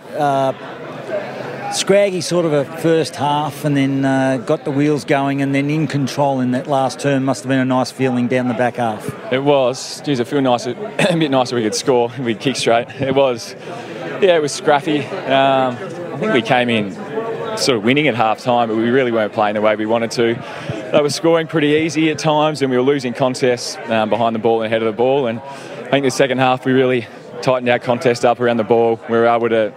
scraggy sort of a first half and then got the wheels going and then in control in that last term. Must have been a nice feeling down the back half. It was. Geez, it feel nice, a bit nicer we could score and we'd kick straight. It was scrappy. I think we came in sort of winning at half-time, but we really weren't playing the way we wanted to. They were scoring pretty easy at times and we were losing contests behind the ball and ahead of the ball. And I think the second half we really tightened our contest up around the ball. We were able to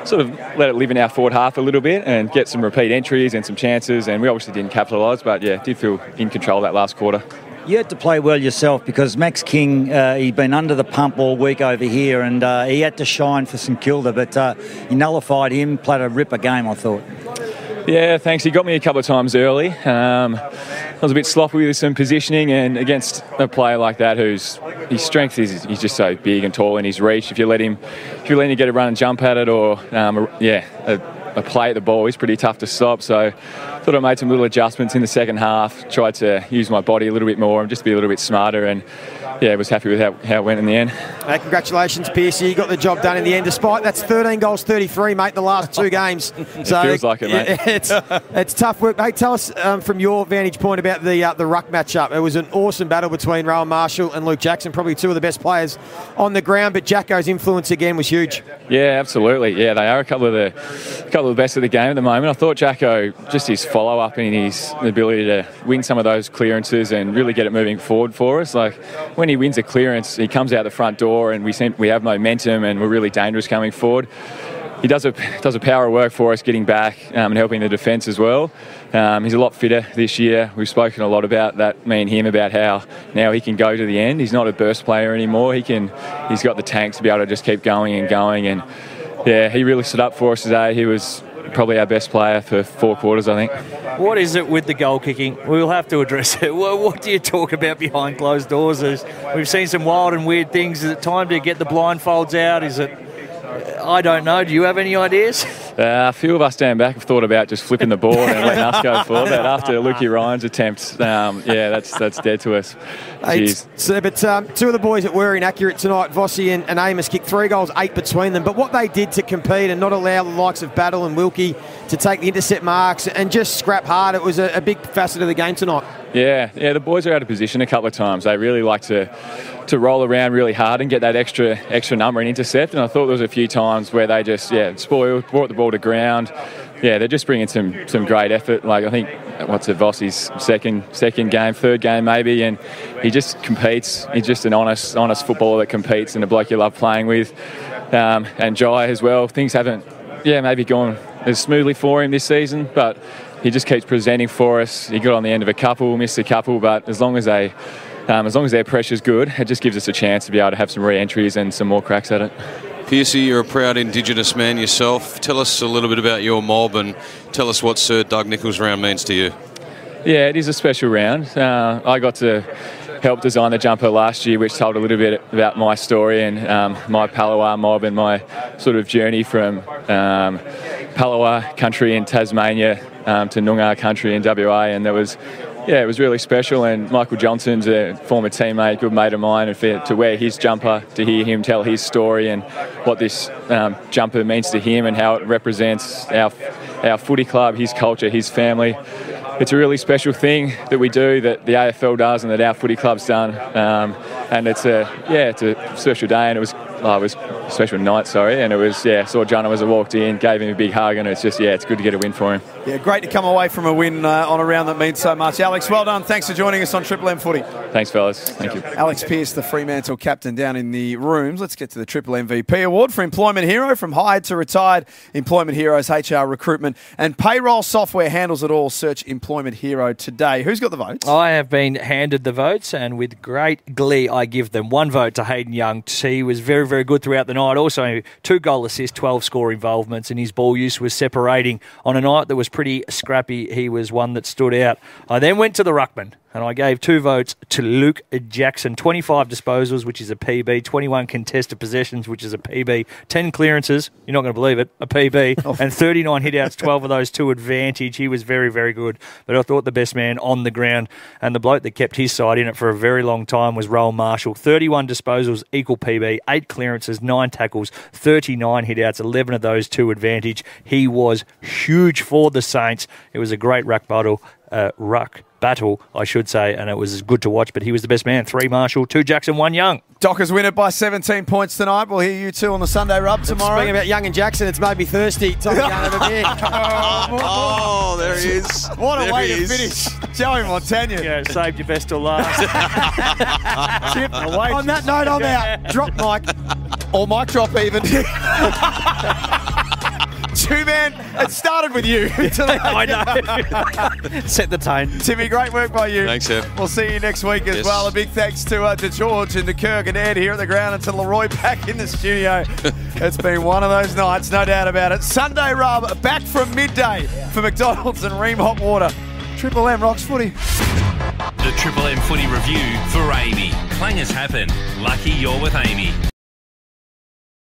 sort of let it live in our forward half a little bit and get some repeat entries and some chances, and we obviously didn't capitalise, but did feel in control that last quarter. You had to play well yourself because Max King, he'd been under the pump all week over here and he had to shine for St Kilda, but he nullified him, played a ripper game, I thought. Yeah, thanks. He got me a couple of times early. I was a bit sloppy with some positioning, and against a player like that his strength is he's just so big and tall in his reach. If you let him get a run and jump at it or a play at the ball, he's pretty tough to stop. So I thought I made some little adjustments in the second half, tried to use my body a little bit more and just be a little bit smarter, and was happy with how it went in the end. Congratulations, Piercy. You got the job done in the end, despite that's 13 goals, 33, mate, the last 2 games. So it feels like it, mate. It's tough work. Hey, tell us from your vantage point about the ruck matchup. It was an awesome battle between Rowan Marshall and Luke Jackson, probably 2 of the best players on the ground, but Jacko's influence again was huge. Yeah, absolutely. Yeah, they are a couple of the best of the game at the moment. I thought Jacko, just his follow-up and his ability to win some of those clearances and really get it moving forward for us. Like, when he wins a clearance, he comes out the front door and we have momentum and we're really dangerous coming forward. He does a power of work for us getting back and helping the defence as well. He's a lot fitter this year. We've spoken a lot about that, me and him, about how now he can go to the end. He's not a burst player anymore. He's got the tanks to be able to just keep going and going. And he really stood up for us today. He was probably our best player for 4 quarters, I think. What is it with the goal kicking? We'll have to address it. What do you talk about behind closed doors? We've seen some wild and weird things. Is it time to get the blindfolds out? Is it... I don't know. Do you have any ideas? A few of us down back have thought about just flipping the board and letting us go for that after Lukey Ryan's attempt. That's dead to us. Two of the boys that were inaccurate tonight, Vossi and Amos, kicked 3 goals, 8 between them. But what they did to compete and not allow the likes of Battle and Wilkie to take the intercept marks and just scrap hard, it was a big facet of the game tonight. Yeah, the boys are out of position a couple of times. They really like to roll around really hard and get that extra number and intercept. And I thought there was a few times where they just spoiled, brought the ball to ground. Yeah, they're just bringing some great effort. Like I think Vossi's second game, third game maybe, and he just competes. He's just an honest footballer that competes and a bloke you love playing with. And Jai as well. Things haven't maybe gone as smoothly for him this season, but he just keeps presenting for us. He got on the end of a couple, missed a couple, but as long as their pressure's good, it just gives us a chance to be able to have some re-entries and some more cracks at it. Piercy, you're a proud Indigenous man yourself. Tell us a little bit about your mob and tell us what Sir Doug Nicholls round means to you. Yeah, it is a special round. I got to help design the jumper last year, which told a little bit about my story and my Palawa mob and my sort of journey from Palawa country in Tasmania to Noongar country in WA, and it was really special. And Michael Johnson's a former teammate, good mate of mine, and to wear his jumper, to hear him tell his story and what this jumper means to him and how it represents our footy club, his culture, his family. It's a really special thing that we do, that the AFL does and that our footy club's done. And it's a special day, and it was a special night, and it was, saw John as I walked in, gave him a big hug, and it's just, it's good to get a win for him. Yeah, great to come away from a win on a round that means so much. Alex, well done. Thanks for joining us on Triple M Footy. Thanks, fellas. Thank you. Alex Pearce, the Fremantle captain, down in the rooms. Let's get to the Triple MVP award for Employment Hero. From hired to retired, Employment Heroes, HR recruitment and payroll software handles it all. Search Employment Hero today. Who's got the votes? I have been handed the votes, and with great glee, I give them 1 vote to Hayden Young. He was very, very good throughout the night. Also, 2 goal assists, 12 score involvements, and his ball use was separating on a night that was pretty scrappy. He was one that stood out. I then went to the ruckman, and I gave 2 votes to Luke Jackson. 25 disposals, which is a PB. 21 contested possessions, which is a PB. 10 clearances, you're not going to believe it, a PB. And 39 hitouts, 12 of those to advantage. He was very, very good. But I thought the best man on the ground and the bloke that kept his side in it for a very long time was Rowan Marshall. 31 disposals, equal PB. 8 clearances, 9 tackles, 39 hitouts, 11 of those to advantage. He was huge for the Saints. It was a great ruck battle, I should say, and it was good to watch, but he was the best man. 3 Marshall, 2 Jackson, 1 Young. Dockers win it by 17 points tonight. We'll hear you two on the Sunday Rub tomorrow. Speaking about Young and Jackson, it's made me thirsty. Time to go and have a beer. Oh, there he is. What a way to finish. Joey Montagna. Yeah, saved your best till last. Chip, away. On that note, I'm out. Drop mic. Or mic drop even. 2-man, it started with you. I know. Set the tone. Timmy, great work by you. Thanks, Seb. We'll see you next week as well. A big thanks to George and to Kirk and Ed here at the ground and to Leroy back in the studio. It's been one of those nights, no doubt about it. Sunday Rub, back from midday for McDonald's and Ream Hot Water. Triple M rocks footy. The Triple M Footy Review for Amy. Clangers happen. Lucky you're with Amy.